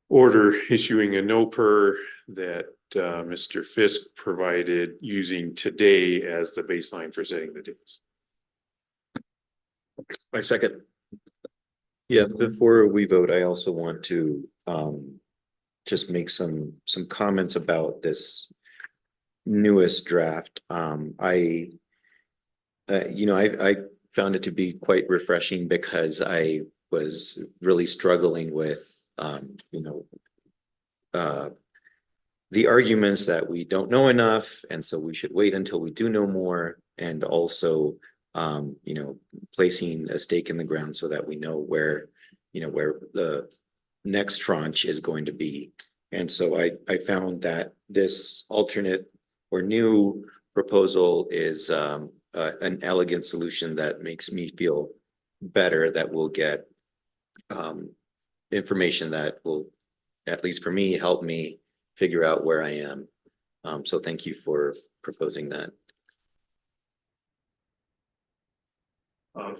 order issuing a NOPR that Mr. Fisk provided, using today as the baseline for setting the dates. My second. Yeah, before we vote, I also want to just make some comments about this newest draft. I found it to be quite refreshing, because I was really struggling with the arguments that we don't know enough, and so we should wait until we do know more, and also placing a stake in the ground so that we know where the next tranche is going to be. And so I found that this alternate or new proposal is an elegant solution that makes me feel better, that will get information that will, at least for me, help me figure out where I am. So thank you for proposing that.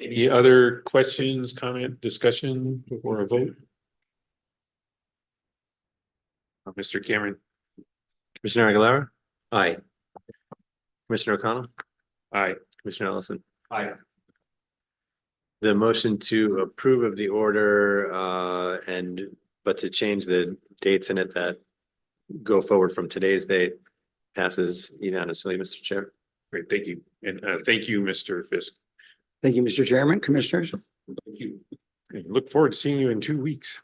Any other questions, comment, discussion before a vote? Mr. Cameron. Commissioner Aguilera, Aye. Commissioner O'Connell, Aye. Commissioner Ellison. Aye. The motion to approve of the order, but to change the dates in it that go forward from today's date passes unanimously, Mr. Chair. Great, thank you. And thank you, Mr. Fisk. Thank you, Mr. Chairman, Commissioners. Thank you. And look forward to seeing you in 2 weeks.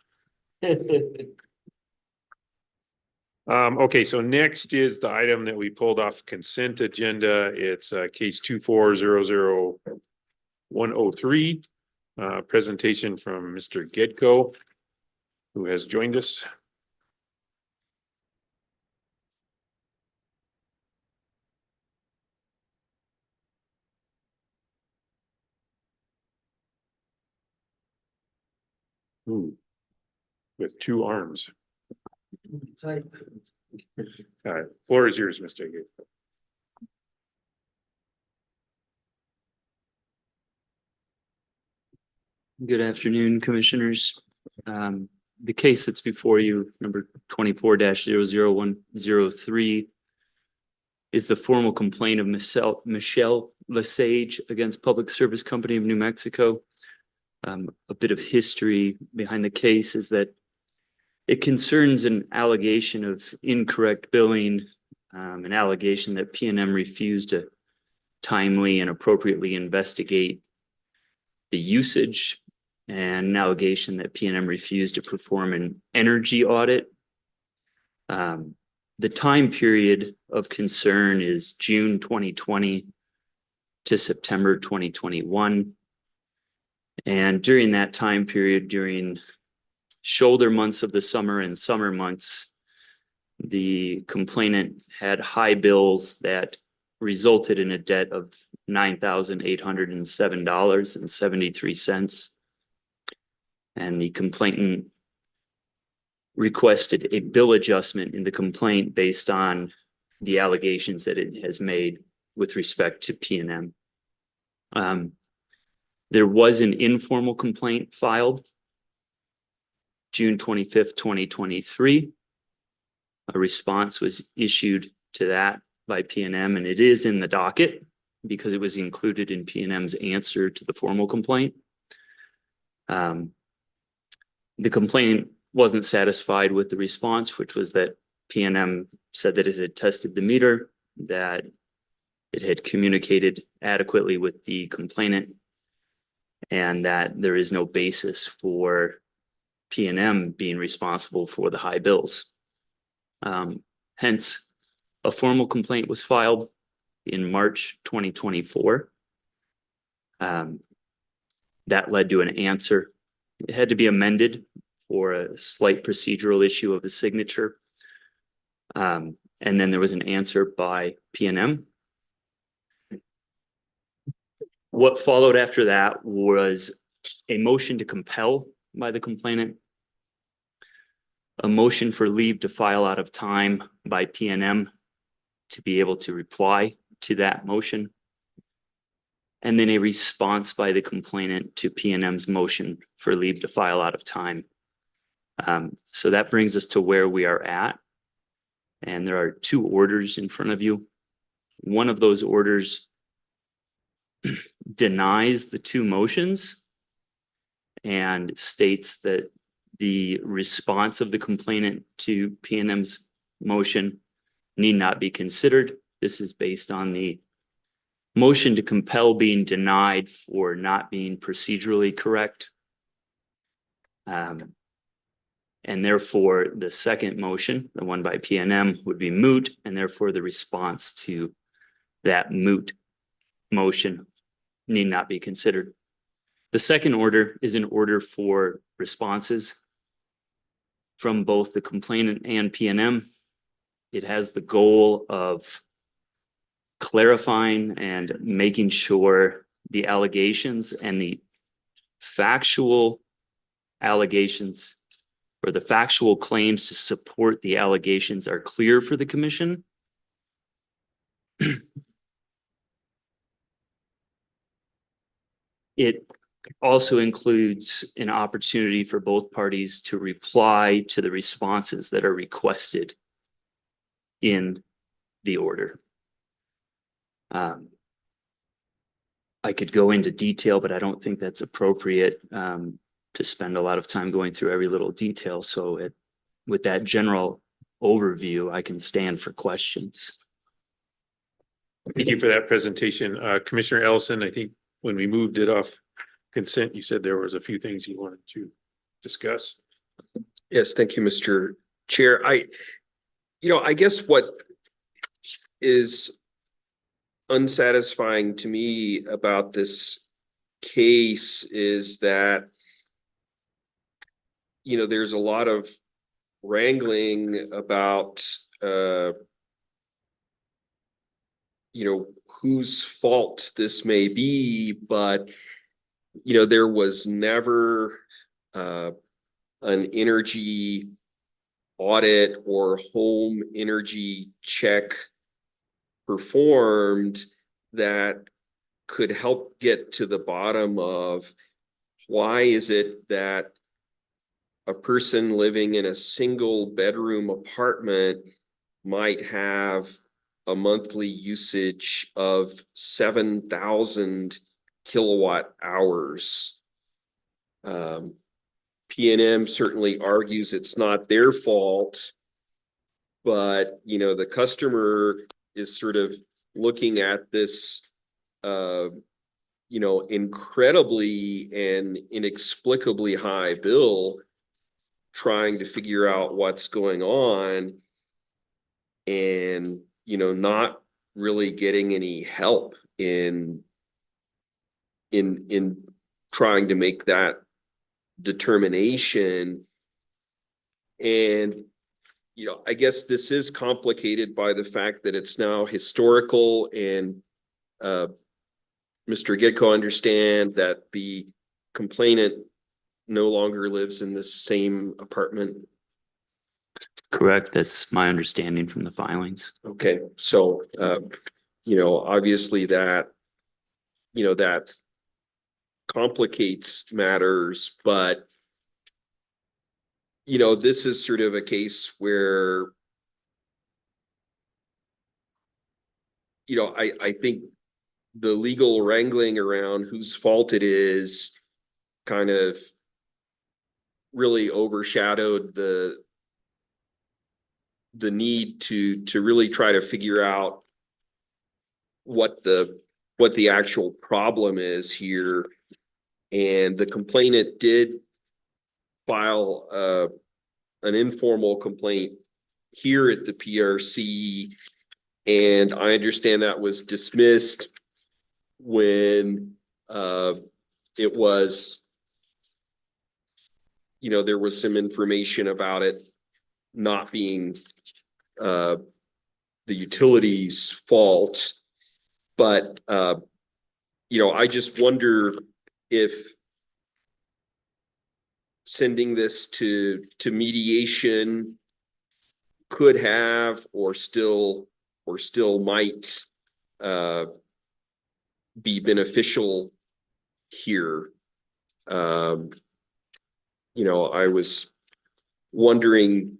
Okay, so next is the item that we pulled off consent agenda. It's case 2400-103. Presentation from Mr. Gedko, who has joined us. With 2 arms. Floor is yours, Mr. Gedko. Good afternoon, Commissioners. The case that's before you, number 24-00103, is the formal complaint of Michelle Lesage against Public Service Company of New Mexico. A bit of history behind the case is that it concerns an allegation of incorrect billing, an allegation that PNM refused to timely and appropriately investigate the usage, and an allegation that PNM refused to perform an energy audit. The time period of concern is June 2020 to September 2021. And during that time period, during shoulder months of the summer and summer months, the complainant had high bills that resulted in a debt of $9,807.73. And the complainant requested a bill adjustment in the complaint based on the allegations that it has made with respect to P&M. There was an informal complaint filed June 25th, 2023. A response was issued to that by P&M, and it is in the docket because it was included in P&M's answer to the formal complaint. The complainant wasn't satisfied with the response, which was that P&M said that it had tested the meter, that it had communicated adequately with the complainant, and that there is no basis for P&M being responsible for the high bills. Hence, a formal complaint was filed in March 2024. That led to an answer. It had to be amended for a slight procedural issue of a signature. And then there was an answer by P&M. What followed after that was a motion to compel by the complainant, a motion for leave to file out of time by P&M to be able to reply to that motion, and then a response by the complainant to P&M's motion for leave to file out of time. So that brings us to where we are at. And there are two orders in front of you. One of those orders denies the two motions and states that the response of the complainant to P&M's motion need not be considered. This is based on the motion to compel being denied for not being procedurally correct. And therefore, the second motion, the one by P&M, would be moot, and therefore the response to that moot motion need not be considered. The second order is an order for responses from both the complainant and P&M. It has the goal of clarifying and making sure the allegations and the factual allegations or the factual claims to support the allegations are clear for the commission. It also includes an opportunity for both parties to reply to the responses that are requested in the order. I could go into detail, but I don't think that's appropriate to spend a lot of time going through every little detail. So with that general overview, I can stand for questions. Thank you for that presentation. Commissioner Ellison, I think when we moved it off consent, you said there was a few things you wanted to discuss. Yes, thank you, Mr. Chair. I guess what is unsatisfying to me about this case is that, there's a lot of wrangling about, whose fault this may be, but, there was never an energy audit or home energy check performed that could help get to the bottom of why is it that a person living in a single bedroom apartment might have a monthly usage of 7,000 kilowatt hours. P&M certainly argues it's not their fault, but the customer is sort of looking at this incredibly and inexplicably high bill, trying to figure out what's going on and not really getting any help in trying to make that determination. And, I guess this is complicated by the fact that it's now historical and Mr. Gitko understand that the complainant no longer lives in the same apartment. Correct. That's my understanding from the filings. Okay, so, obviously that, that complicates matters, but this is sort of a case where, I think the legal wrangling around whose fault it is kind of really overshadowed the need to really try to figure out what the actual problem is here. And the complainant did file an informal complaint here at the PRC, and I understand that was dismissed when it was, there was some information about it not being the utility's fault. But I just wonder if sending this to mediation could have or still might be beneficial here. I was wondering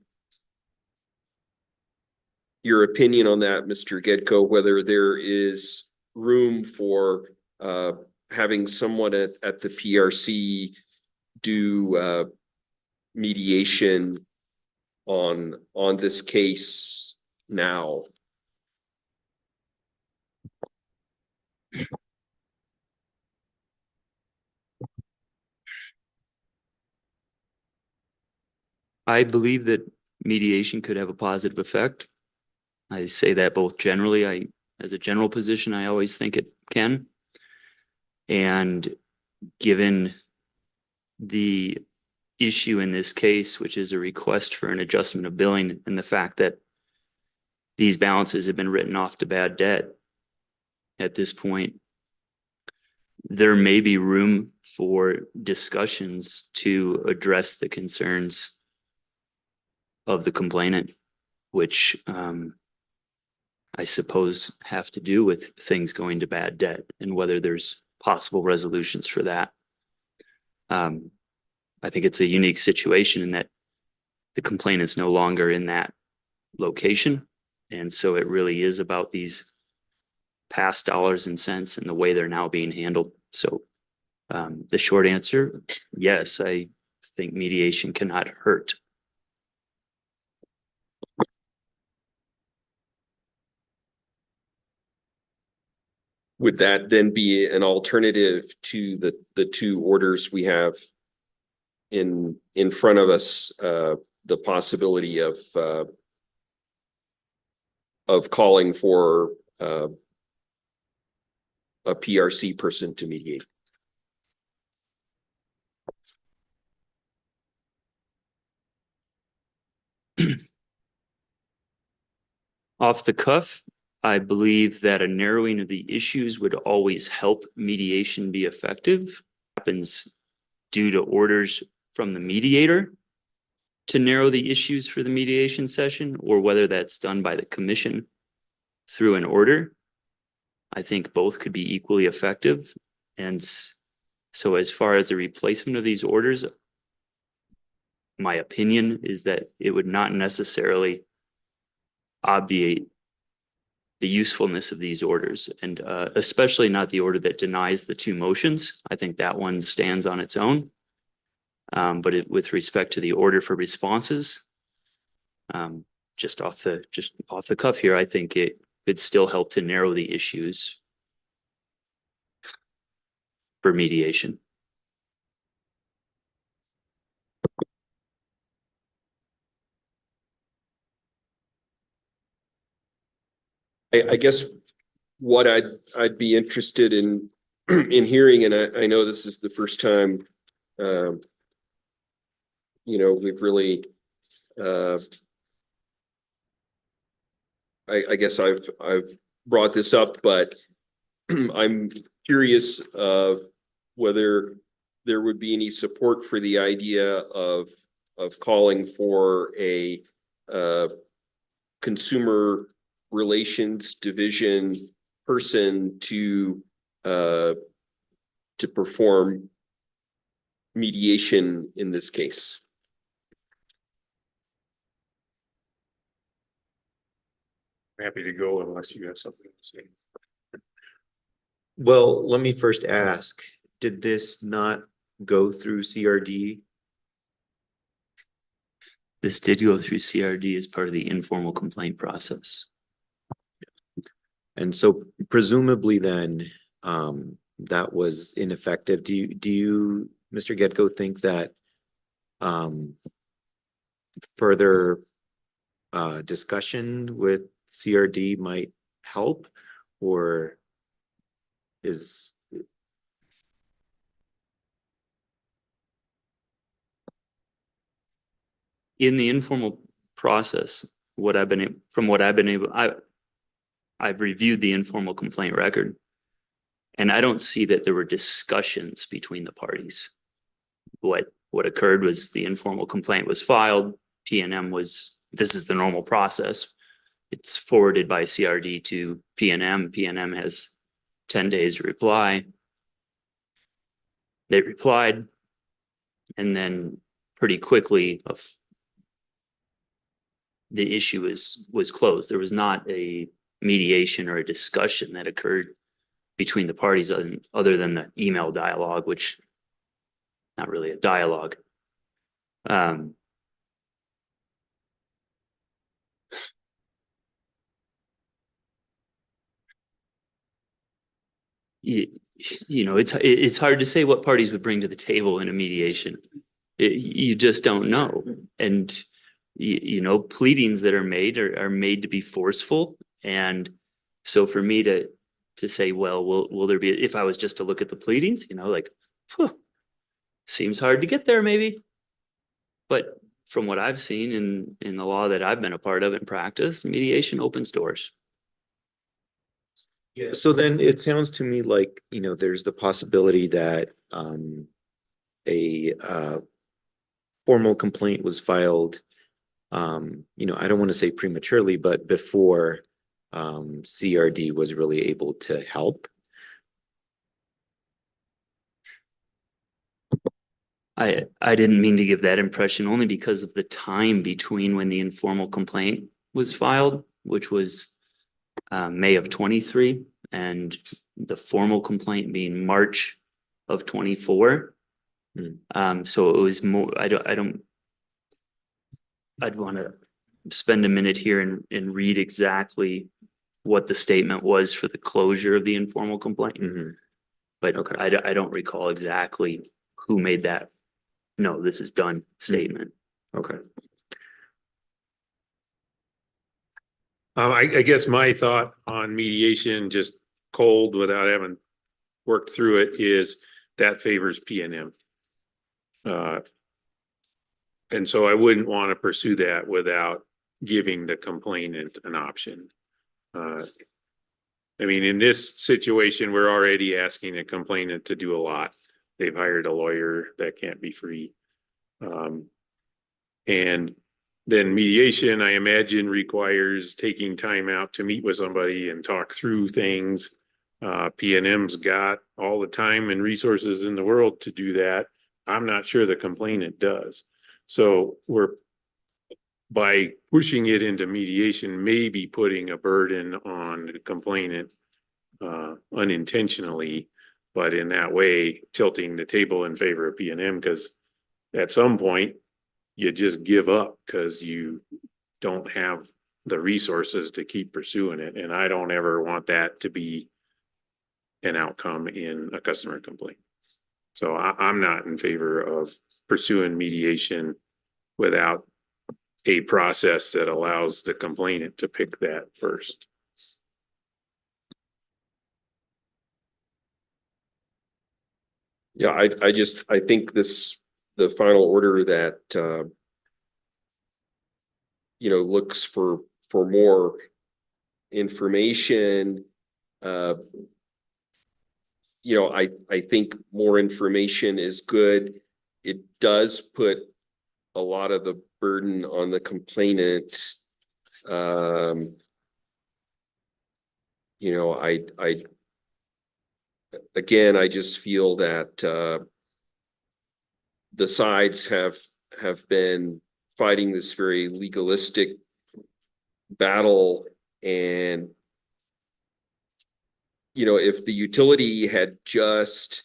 your opinion on that, Mr. Gedko, whether there is room for having someone at the PRC do mediation on this case now. I believe that mediation could have a positive effect. I say that both generally, as a general position, I always think it can. And given the issue in this case, which is a request for an adjustment of billing, and the fact that these balances have been written off to bad debt at this point, there may be room for discussions to address the concerns of the complainant, which I suppose have to do with things going to bad debt and whether there's possible resolutions for that. I think it's a unique situation in that the complainant's no longer in that location. And so it really is about these past dollars and cents and the way they're now being handled. So the short answer, yes, I think mediation cannot hurt. Would that then be an alternative to the two orders we have in front of us, the possibility of calling for a PRC person to mediate? Off the cuff, I believe that a narrowing of the issues would always help mediation be effective. Happens due to orders from the mediator to narrow the issues for the mediation session, or whether that's done by the commission through an order. I think both could be equally effective. And so as far as the replacement of these orders, my opinion is that it would not necessarily obviate the usefulness of these orders, and especially not the order that denies the two motions. I think that one stands on its own. But with respect to the order for responses, just off the cuff here, I think it could still help to narrow the issues for mediation. I guess what I'd be interested in in hearing, and I know this is the first time, we've really, I guess I've brought this up, but I'm curious of whether there would be any support for the idea of calling for a consumer relations division person to perform mediation in this case. Happy to go unless you have something to say. Well, let me first ask, did this not go through CRD? This did go through CRD as part of the informal complaint process. And so presumably then, that was ineffective. Do you, Mr. Getko, think that further discussion with CRD might help, or is In the informal process, I've reviewed the informal complaint record. And I don't see that there were discussions between the parties. What occurred was the informal complaint was filed, PNM this is the normal process. It's forwarded by CRD to PNM. PNM has 10 days to reply. They replied, and then pretty quickly the issue was closed. There was not a mediation or a discussion that occurred between the parties other than the email dialogue, which not really a dialogue. It's hard to say what parties would bring to the table in a mediation. You just don't know. And pleadings that are made are made to be forceful. And so for me to say, well, will there be, if I was just to look at the pleadings, seems hard to get there maybe. But from what I've seen in the law that I've been a part of in practice, mediation opens doors. Yeah, so then it sounds to me like, there's the possibility that a formal complaint was filed, I don't want to say prematurely, but before CRD was really able to help. I didn't mean to give that impression, only because of the time between when the informal complaint was filed, which was May of 23, and the formal complaint being March of 24. So it was more, I'd want to spend a minute here and read exactly what the statement was for the closure of the informal complaint. But okay, I don't recall exactly who made that "no, this is done" statement. Okay. I guess my thought on mediation, just cold without having worked through it, is that favors PNM. And so I wouldn't want to pursue that without giving the complainant an option. In this situation, we're already asking the complainant to do a lot. They've hired a lawyer that can't be free. And then mediation, I imagine, requires taking time out to meet with somebody and talk through things. PNM's got all the time and resources in the world to do that. I'm not sure the complainant does. So by pushing it into mediation, maybe putting a burden on the complainant unintentionally, but in that way tilting the table in favor of PNM, because at some point you just give up because you don't have the resources to keep pursuing it. And I don't ever want that to be an outcome in a customer complaint. So I'm not in favor of pursuing mediation without a process that allows the complainant to pick that first. Yeah, I think the final order that, looks for more information. I think more information is good. It does put a lot of the burden on the complainant. Again, I just feel that the sides have been fighting this very legalistic battle, and if the utility had just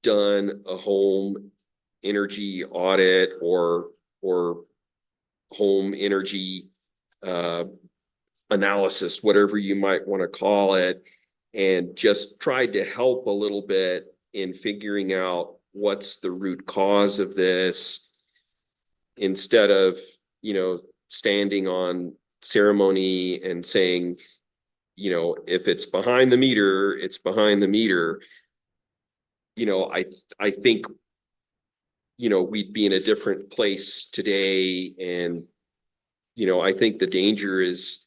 done a home energy audit or home energy analysis, whatever you might want to call it, and just tried to help a little bit in figuring out what's the root cause of this, instead of, standing on ceremony and saying, if it's behind the meter, it's behind the meter. I think, we'd be in a different place today. And, I think the danger is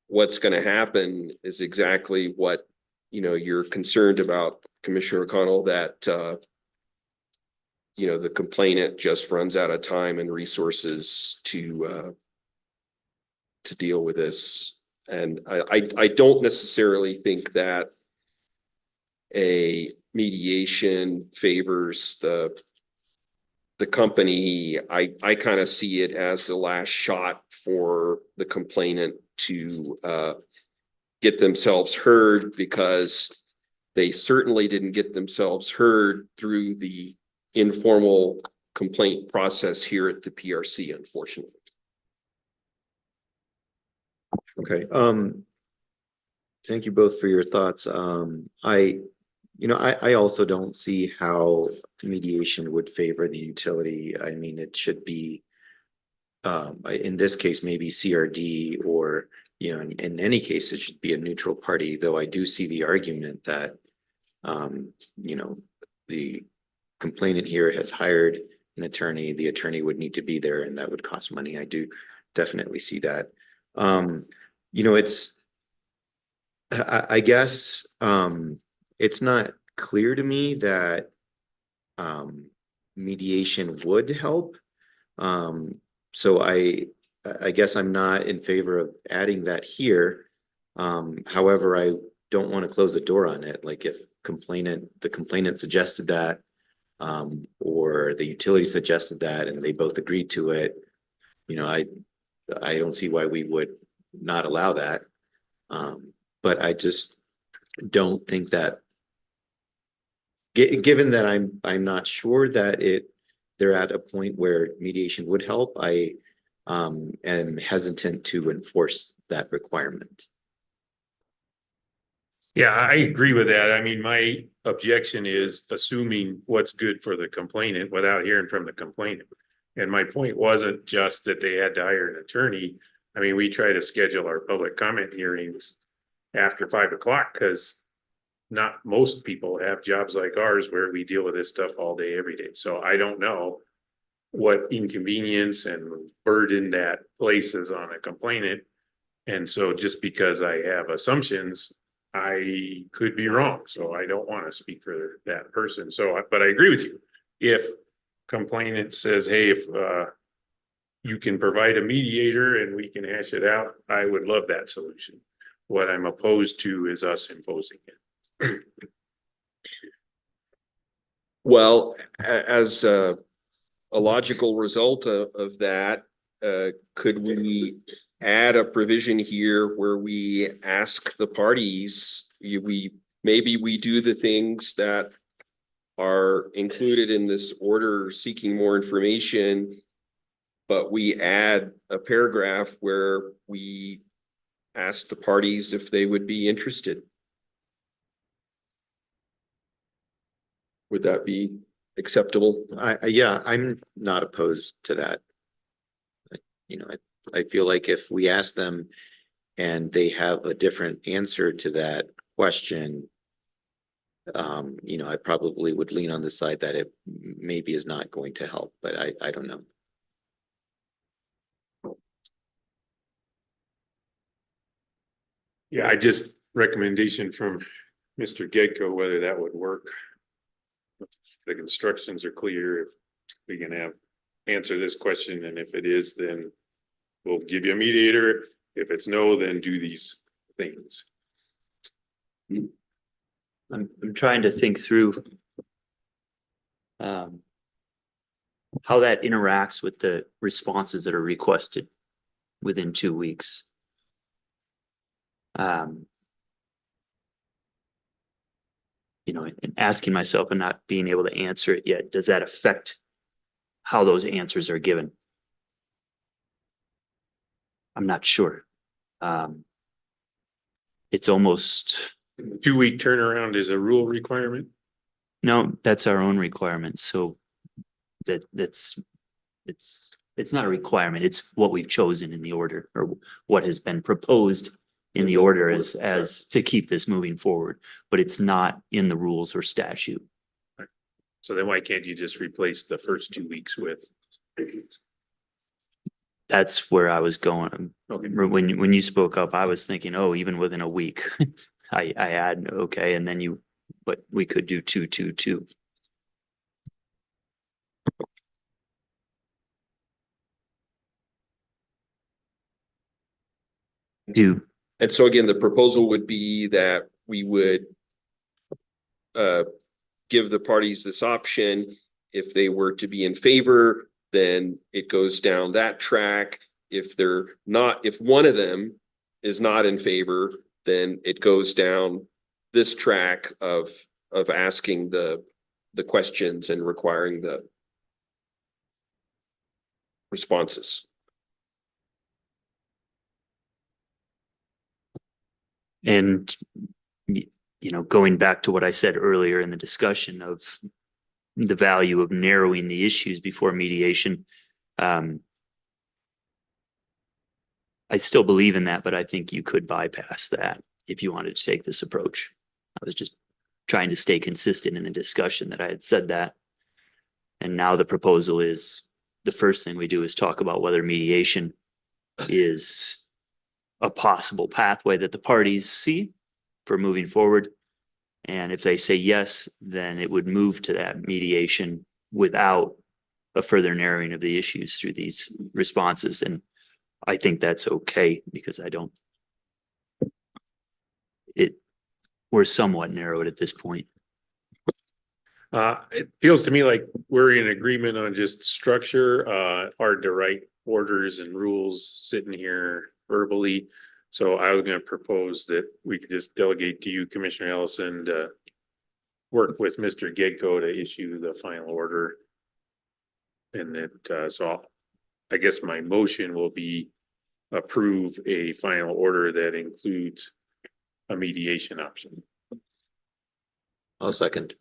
what's going to happen is exactly what, you're concerned about, Commissioner O'Connell, that, the complainant just runs out of time and resources to deal with this. And I don't necessarily think that a mediation favors the company. I kind of see it as the last shot for the complainant to get themselves heard, because they certainly didn't get themselves heard through the informal complaint process here at the PRC, unfortunately. Okay, thank you both for your thoughts. I also don't see how mediation would favor the utility. I mean, it should be, in this case, maybe CRD, or, in any case, it should be a neutral party, though I do see the argument that, the complainant here has hired an attorney, the attorney would need to be there, and that would cost money. I do definitely see that. I guess, it's not clear to me that mediation would help. So I guess I'm not in favor of adding that here. However, I don't want to close the door on it. Like, if the complainant suggested that, or the utility suggested that, and they both agreed to it, I don't see why we would not allow that. But I just don't think that, given that I'm not sure that they're at a point where mediation would help, I am hesitant to enforce that requirement. Yeah, I agree with that. I mean, my objection is assuming what's good for the complainant without hearing from the complainant. And my point wasn't just that they had to hire an attorney. I mean, we try to schedule our public comment hearings after 5 o'clock, because not most people have jobs like ours where we deal with this stuff all day, every day. So I don't know what inconvenience and burden that places on a complainant. And so just because I have assumptions, I could be wrong. So I don't want to speak for that person. So, but I agree with you. If complainant says, hey, if you can provide a mediator and we can hash it out, I would love that solution. What I'm opposed to is us imposing it. Well, as a logical result of that, could we add a provision here where we ask the parties, maybe we do the things that are included in this order seeking more information, but we add a paragraph where we ask the parties if they would be interested? Would that be acceptable? Yeah, I'm not opposed to that. I feel like if we ask them and they have a different answer to that question, you know, I probably would lean on the side that it maybe is not going to help, but I don't know. Yeah, I just recommendation from Mr. Gedko, whether that would work. The instructions are clear. If we can answer this question, and if it is, then we'll give you a mediator. If it's no, then do these things. I'm trying to think through how that interacts with the responses that are requested within 2 weeks. You know, and asking myself and not being able to answer it yet, does that affect how those answers are given? I'm not sure. It's almost, 2 week turnaround is a rule requirement. no, that's our own requirement, so it's not a requirement, it's what we've chosen in the order, or what has been proposed in the order as to keep this moving forward, but it's not in the rules or statute. So then why can't you just replace the first 2 weeks with? That's where I was going. Okay. When you spoke up, I was thinking, oh, even within a week, I add, okay, and then but we could do 2, 2, 2. Do, And so again, the proposal would be that we would give the parties this option. If they were to be in favor, then it goes down that track. If they're not, if one of them is not in favor, then it goes down this track of asking the questions and requiring the responses. and you know, going back to what I said earlier in the discussion of the value of narrowing the issues before mediation. I still believe in that, but I think you could bypass that if you wanted to take this approach. I was just trying to stay consistent in the discussion that I had said that. And now the proposal is, the first thing we do is talk about whether mediation is a possible pathway that the parties see for moving forward. And if they say yes, then it would move to that mediation without a further narrowing of the issues through these responses. And I think that's okay, because we're somewhat narrowed at this point. It feels to me like we're in agreement on just structure, hard to write orders and rules sitting here verbally. So I was gonna propose that we could just delegate to you, Commissioner Ellison, to work with Mr. Gedko to issue the final order. And that, so I guess my motion will be approve a final order that includes a mediation option. I'll second.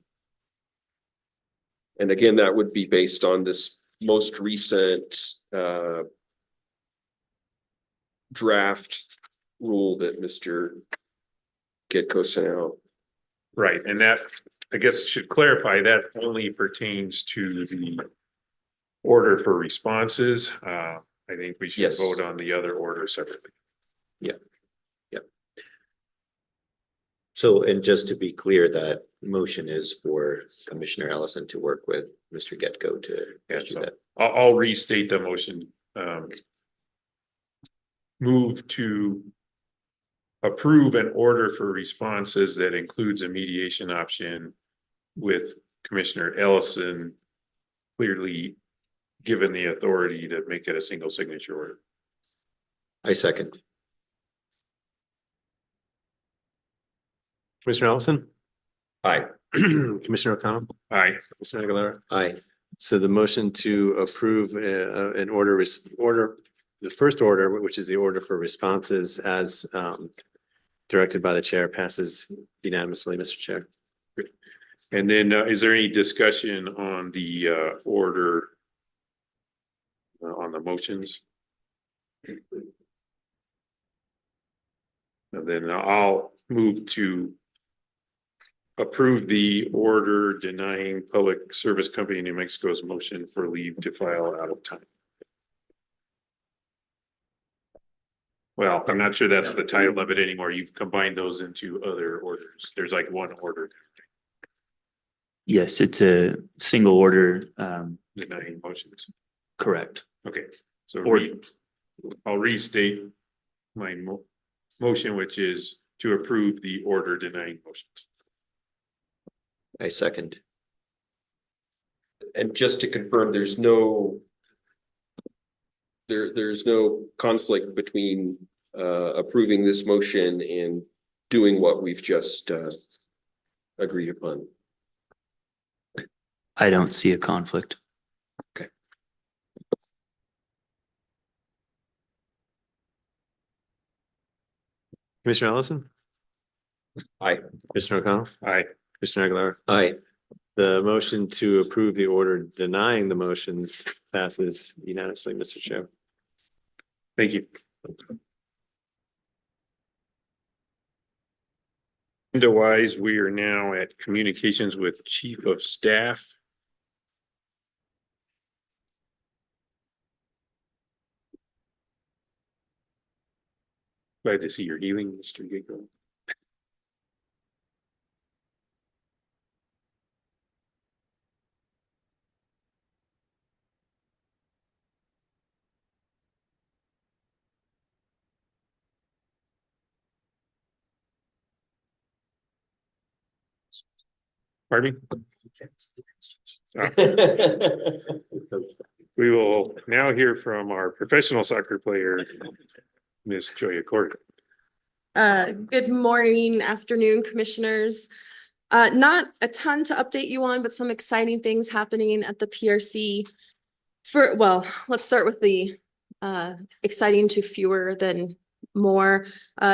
And again, that would be based on this most recent draft rule that Mr. Gedko sent out. Right, and that, I guess should clarify, that only pertains to the order for responses. I think we should Yes. vote on the other order separately. So, and just to be clear, that motion is for Commissioner Ellison to work with Mr. Getco to Yeah, issue so that. I'll restate the motion. Move to approve an order for responses that includes a mediation option with Commissioner Ellison clearly given the authority to make it a single signature order. I second. Commissioner Ellison? Aye. Commissioner O'Connell? Aye. Commissioner Aguilera? Aye. So the motion to approve an order, the first order, which is the order for responses as directed by the chair, passes unanimously, Mr. Chair. And then is there any discussion on the order on the motions? And then I'll move to approve the order denying Public Service Company New Mexico's motion for leave to file out of time. Well, I'm not sure that's the title of it anymore. You've combined those into other orders. There's like one order Yes, it's a single order, denying motions. correct. Okay, so Or- I'll restate my motion, which is to approve the order denying motions. I second. And just to confirm, there's no conflict between approving this motion and doing what we've just agreed upon. I don't see a conflict. Commissioner Ellison, Aye. Commissioner O'Connell, Aye. Commissioner Aguilar. Aye. The motion to approve the order denying the motions passes unanimously, Mr. Chair. Thank you. Otherwise, we are now at communications with Chief of Staff. Glad to see you're healing, Mr. Gigo. Pardon me? We will now hear from our professional soccer player, Miss Joya Corder. Good morning, afternoon, commissioners. Not a ton to update you on, but some exciting things happening at the PRC. Let's start with the exciting to fewer than more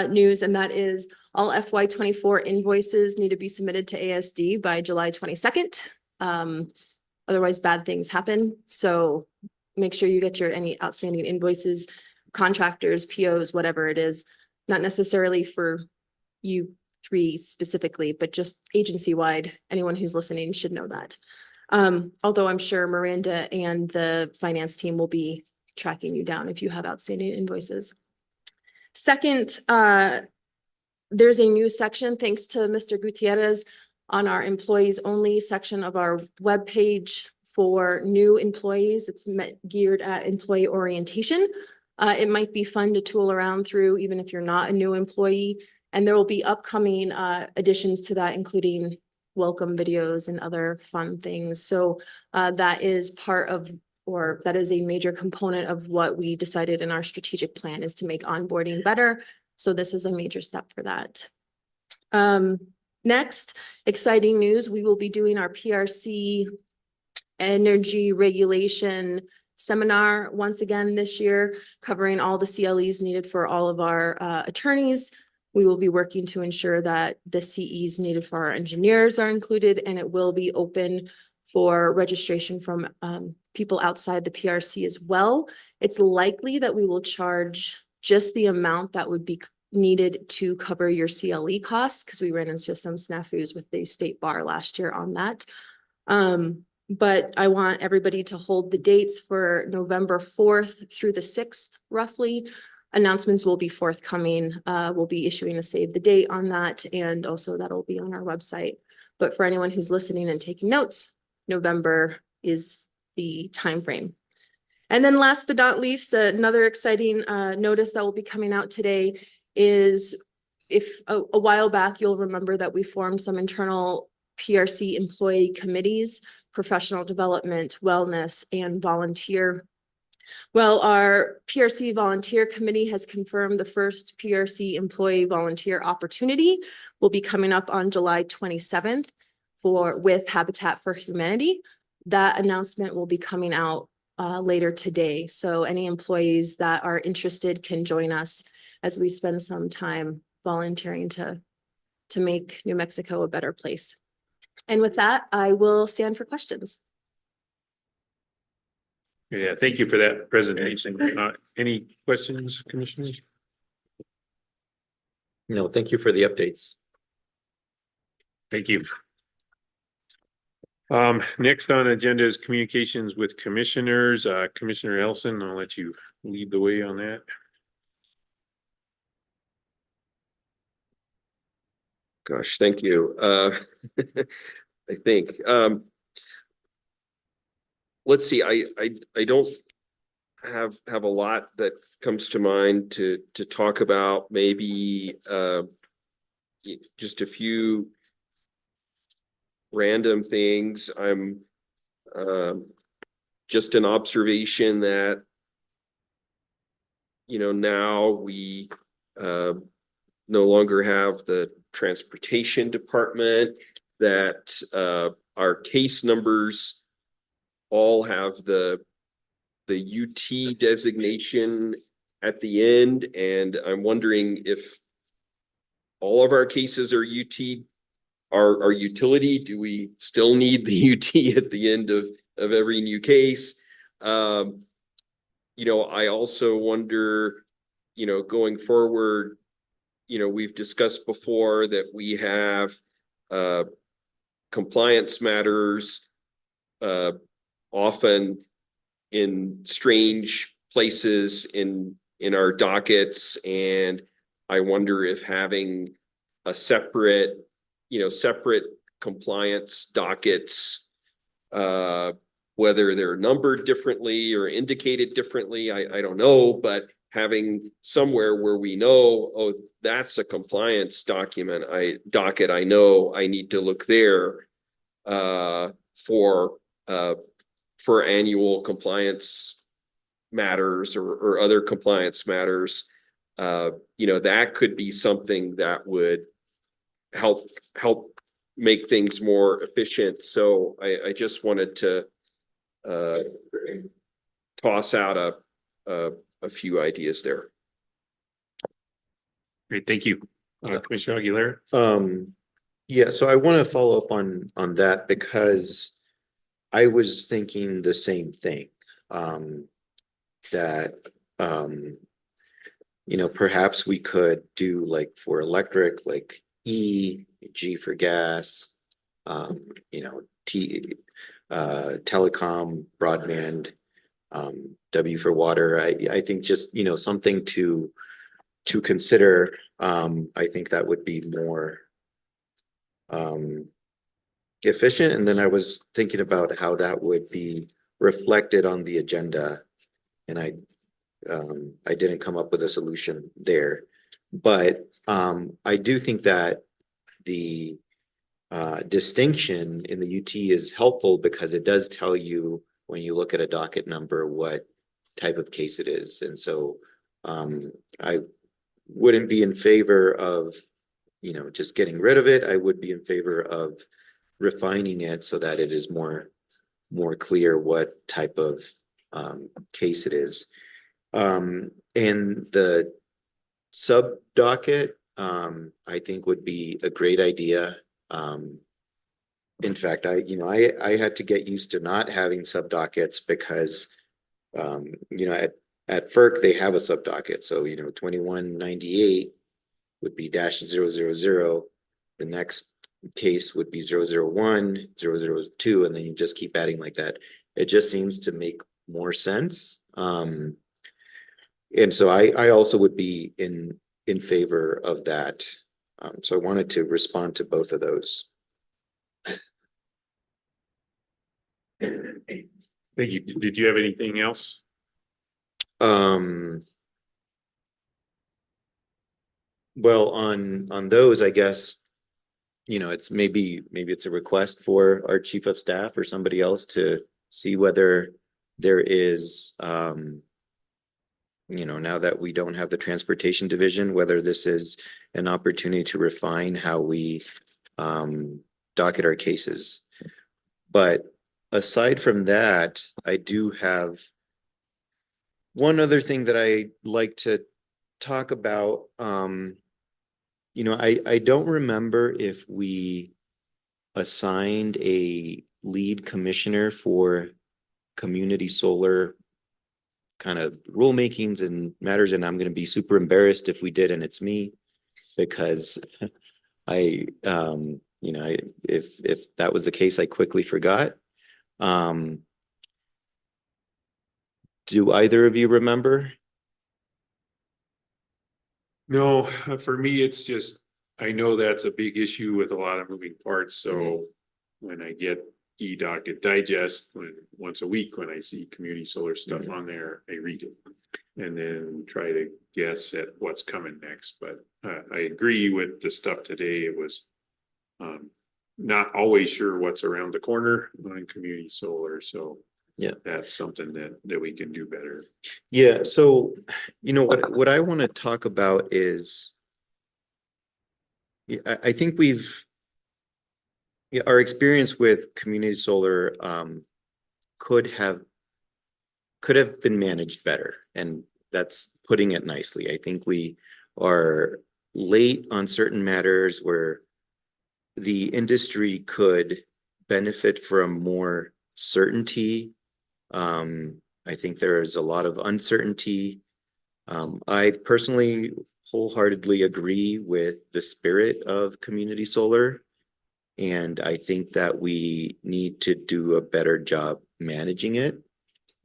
news, and that is all FY24 invoices need to be submitted to ASD by July 22nd. Otherwise, bad things happen. So make sure you get any outstanding invoices, contractors, POs, whatever it is. Not necessarily for you three specifically, but just agency-wide. Anyone who's listening should know that. Although I'm sure Miranda and the finance team will be tracking you down if you have outstanding invoices. Second, there's a new section, thanks to Mr. Gutierrez, on our employees only section of our webpage for new employees. It's geared at employee orientation. It might be fun to tool around through, even if you're not a new employee. And there will be upcoming additions to that, including welcome videos and other fun things. So that is part of, or that is a major component of what we decided in our strategic plan, is to make onboarding better. So this is a major step for that. Next, exciting news, we will be doing our PRC energy regulation seminar once again this year, covering all the CLEs needed for all of our attorneys. We will be working to ensure that the CEs needed for our engineers are included, and it will be open for registration from people outside the PRC as well. It's likely that we will charge just the amount that would be needed to cover your CLE costs, because we ran into some snafus with the state bar last year on that. But I want everybody to hold the dates for November 4th through the 6th, roughly. Announcements will be forthcoming. We'll be issuing a save the date on that, and also that'll be on our website. But for anyone who's listening and taking notes, November is the time frame. And then last but not least, another exciting notice that will be coming out today is, if a while back, you'll remember that we formed some internal PRC employee committees, professional development, wellness, and volunteer. Well, our PRC volunteer committee has confirmed the first PRC employee volunteer opportunity will be coming up on July 27th with Habitat for Humanity. That announcement will be coming out later today. So any employees that are interested can join us as we spend some time volunteering to make New Mexico a better place. And with that, I will stand for questions. Yeah, thank you for that presentation. Any questions, commissioners? No, thank you for the updates. Thank you. Next on agenda is communications with commissioners. Commissioner Elson, I'll let you lead the way on that. Gosh, thank you. I think, let's see, I don't have a lot that comes to mind to talk about. Maybe just a few random things. I'm just an observation that, you know, now we no longer have the transportation department, that our case numbers all have the UT designation at the end, and I'm wondering if all of our cases are UT, our utility. Do we still need the UT at the end of every new case? You know, I also wonder, you know, going forward, you know, we've discussed before that we have compliance matters often in strange places in our dockets, and I wonder if having a separate, you know, separate compliance dockets, whether they're numbered differently or indicated differently, I don't know, but having somewhere where we know, oh, that's a compliance docket, I know I need to look there for annual compliance matters or other compliance matters. You know, that could be something that would help make things more efficient. So I just wanted to toss out a few ideas there. Great, thank you. Commissioner Aguilera? Yeah, so I want to follow up on that because I was thinking the same thing. That you know, perhaps we could do like for electric, like E, G for gas, you know, telecom, broadband, W for water. I think just, you know, something to consider. I think that would be more efficient. And then I was thinking about how that would be reflected on the agenda, and I didn't come up with a solution there. But I do think that the distinction in the UT is helpful because it does tell you when you look at a docket number what type of case it is. And so I wouldn't be in favor of, you know, just getting rid of it. I would be in favor of refining it so that it is more clear what type of case it is. And the sub docket, I think would be a great idea. In fact, I had to get used to not having sub dockets because, you know, at FERC, they have a sub docket. So, you know, 2198 would be -000. The next case would be 001, 002, and then you just keep adding like that. It just seems to make more sense. And so I also would be in favor of that. So I wanted to respond to both of those. Thank you. Did you have anything else? Well, on those, I guess, you know, it's maybe it's a request for our chief of staff or somebody else to see whether there is, you know, now that we don't have the transportation division, whether this is an opportunity to refine how we docket our cases. But aside from that, I do have one other thing that I like to talk about. You know, I don't remember if we assigned a lead commissioner for community solar kind of rulemakings and matters, and I'm going to be super embarrassed if we did and it's me, because I you you know, if that was the case, I quickly forgot. Do either of you remember? No, for me, it's just, I know that's a big issue with a lot of moving parts, so when I get E-Docket Digest, once a week, when I see community solar stuff on there, I read it. And then try to guess at what's coming next, but I agree with the stuff today, it was not always sure what's around the corner on community solar, so Yeah. that's something that we can do better. Yeah, so, you know, what I want to talk about is, yeah, I think our experience with community solar could have been managed better, and that's putting it nicely. I think we are late on certain matters where the industry could benefit from more certainty. I think there is a lot of uncertainty. I personally wholeheartedly agree with the spirit of community solar. And I think that we need to do a better job managing it.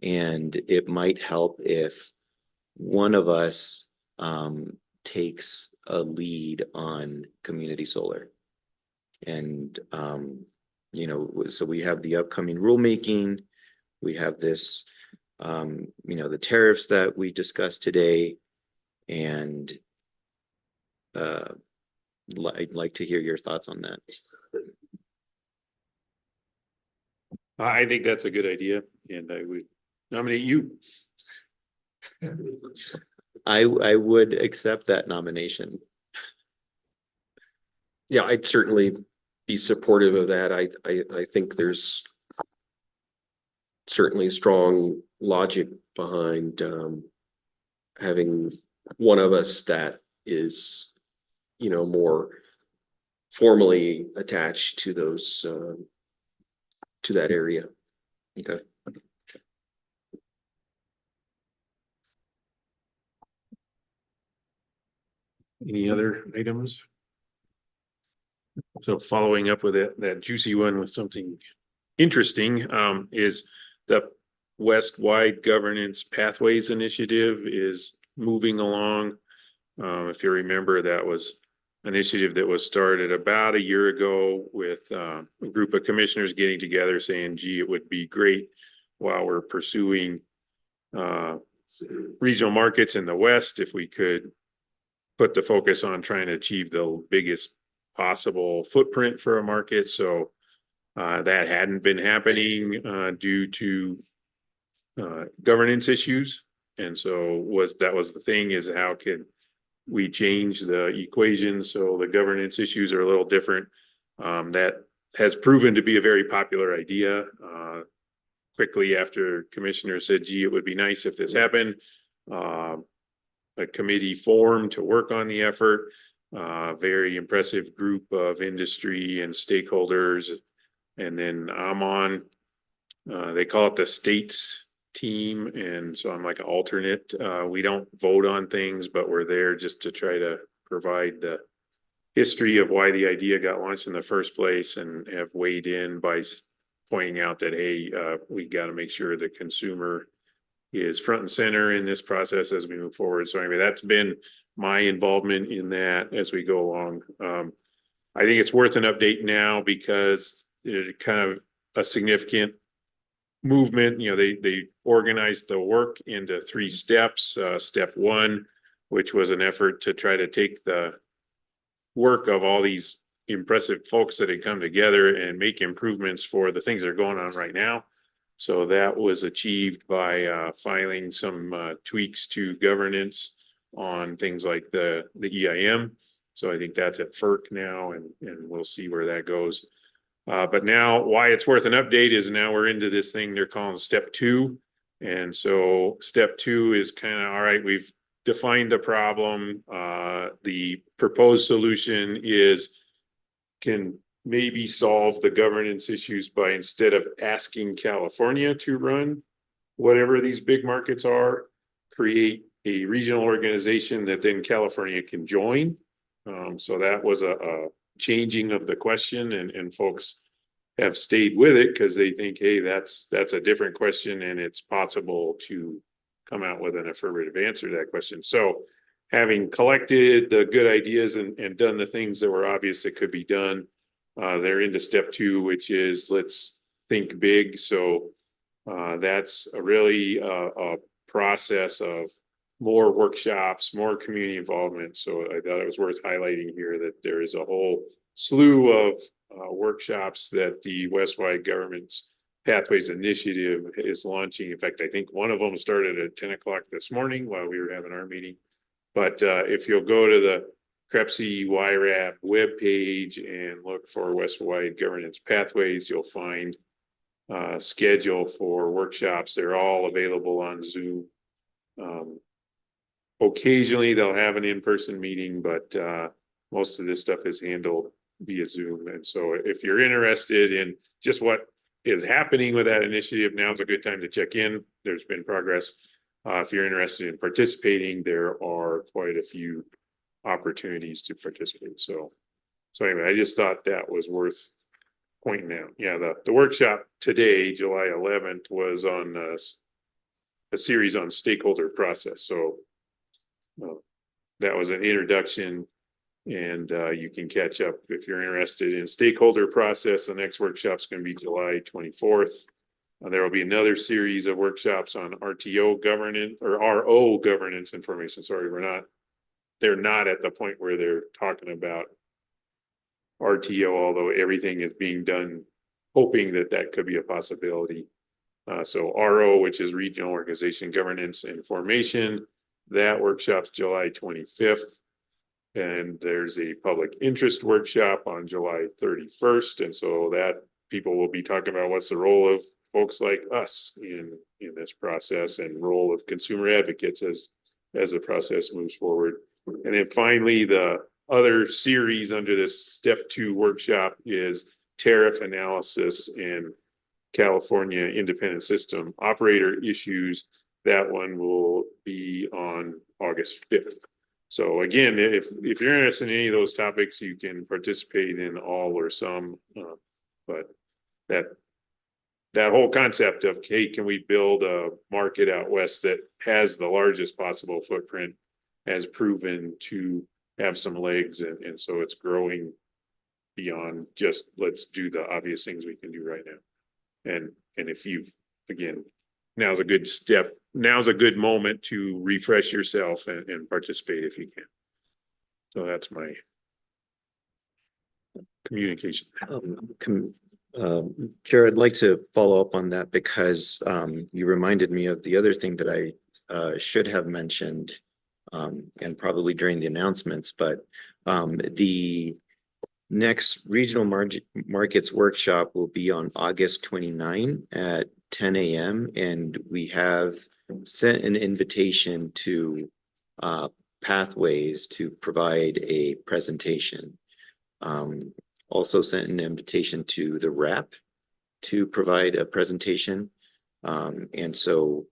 And it might help if one of us takes a lead on community solar. And, you know, so we have the upcoming rulemaking, we have this, you know, the tariffs that we discussed today, and I'd like to hear your thoughts on that. I think that's a good idea, and I would nominate you. I would accept that nomination. Yeah, I'd certainly be supportive of that. I think there's certainly strong logic behind having one of us that is, you know, more formally attached to those to that area. Okay. Any other items? So following up with that juicy one with something interesting, is the West-wide Governance Pathways Initiative is moving along. If you remember, that was an initiative that was started about a year ago with a group of commissioners getting together saying, gee, it would be great while we're pursuing regional markets in the West, if we could put the focus on trying to achieve the biggest possible footprint for a market. So that hadn't been happening due to governance issues. And so that was the thing, is how can we change the equation so the governance issues are a little different. That has proven to be a very popular idea. Quickly after commissioners said, gee, it would be nice if this happened, a committee formed to work on the effort. Very impressive group of industry and stakeholders. And then I'm on, they call it the states team, and so I'm like an alternate. We don't vote on things, but we're there just to try to provide the history of why the idea got launched in the first place, and have weighed in by pointing out that, hey, we got to make sure the consumer is front and center in this process as we move forward. So anyway, that's been my involvement in that as we go along. I think it's worth an update now because it's kind of a significant movement. You know, they organized the work into 3 steps. Step 1, which was an effort to try to take the work of all these impressive folks that had come together and make improvements for the things that are going on right now. So that was achieved by filing some tweaks to governance on things like the EIM. So I think that's at FERC now, and we'll see where that goes. But now why it's worth an update is now we're into this thing they're calling step 2. And so step 2 is kind of, all right, we've defined the problem. The proposed solution can maybe solve the governance issues by, instead of asking California to run whatever these big markets are, create a regional organization that then California can join. So that was a changing of the question and folks have stayed with it because they think, hey, that's a different question and it's possible to come out with an affirmative answer to that question. So having collected the good ideas and done the things that were obvious that could be done, they're into step 2, which is let's think big. So that's a process of more workshops, more community involvement. So I thought it was worth highlighting here that there is a whole slew of workshops that the Westwide Government's Pathways Initiative is launching. In fact, I think one of them started at 10 o'clock this morning while we were having our meeting. But if you'll go to the CREPC YRAP webpage and look for Westwide Governance Pathways, you'll find a schedule for workshops. They're all available on Zoom. Occasionally they'll have an in-person meeting, but most of this stuff is handled via Zoom. And so if you're interested in just what is happening with that initiative, now's a good time to check in. There's been progress. If you're interested in participating, there are quite a few opportunities to participate. So anyway, I just thought that was worth pointing out. Yeah, the workshop today, July 11th, was on a series on stakeholder process. So that was an introduction, and you can catch up if you're interested in stakeholder process. The next workshop is going to be July 24th. There will be another series of workshops on RTO governance or RO governance information. Sorry, they're not at the point where they're talking about RTO, although everything is being done, hoping that could be a possibility. So RO, which is Regional Organization Governance and Formation, that workshop's July 25th. And there's a public interest workshop on July 31st. And so that people will be talking about what's the role of folks like us in this process and role of consumer advocates as the process moves forward. And then finally, the other series under this step 2 workshop is tariff analysis and California independent system operator issues. That one will be on August 5th. So again, if you're interested in any of those topics, you can participate in all or some, but that whole concept of, hey, can we build a market out west that has the largest possible footprint has proven to have some legs, and so it's growing beyond just let's do the obvious things we can do right now. And if you've, again, now's a good moment to refresh yourself and participate if you can. So that's my communication. Jared, I'd like to follow up on that because you reminded me of the other thing that I should have mentioned and probably during the announcements, but the next regional markets workshop will be on August 29 at 10 a.m. and we have sent an invitation to Pathways to provide a presentation. Also sent an invitation to the rep to provide a presentation. And so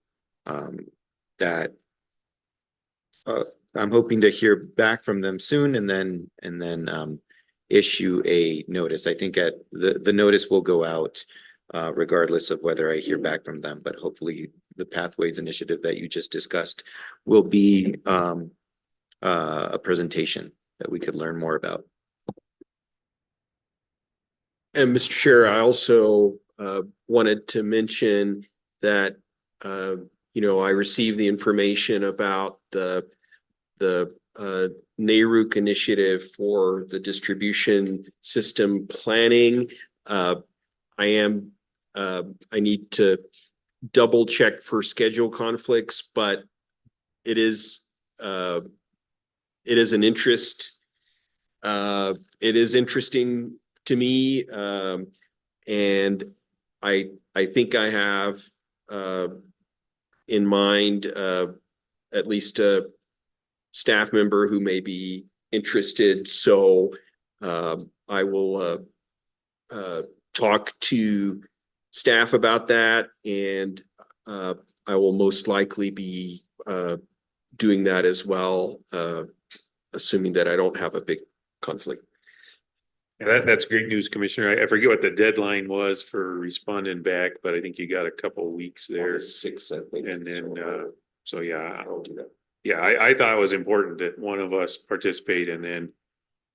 that I'm hoping to hear back from them soon and then issue a notice. I think the notice will go out regardless of whether I hear back from them, but hopefully the Pathways initiative that you just discussed will be a presentation that we could learn more about. And Mr. Chair, I also wanted to mention that I received the information about the NARUC initiative for the distribution system planning. I need to double check for schedule conflicts, but it is an interest. It is interesting to me, and I think I have in mind at least a staff member who may be interested. So I will talk to staff about that, and I will most likely be doing that as well, assuming that I don't have a big conflict. That's great news, Commissioner. I forget what the deadline was for responding back, but I think you got a couple of weeks there. Six, I think. And then, So, so yeah, I'll do that. yeah, I thought it was important that one of us participate, and then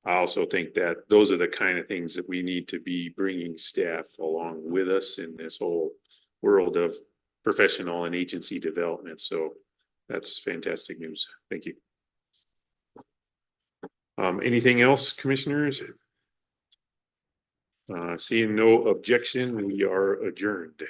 I also think that those are the kind of things that we need to be bringing staff along with us in this whole world of professional and agency development. So that's fantastic news. Thank you. Anything else, commissioners? Seeing no objection, we are adjourned.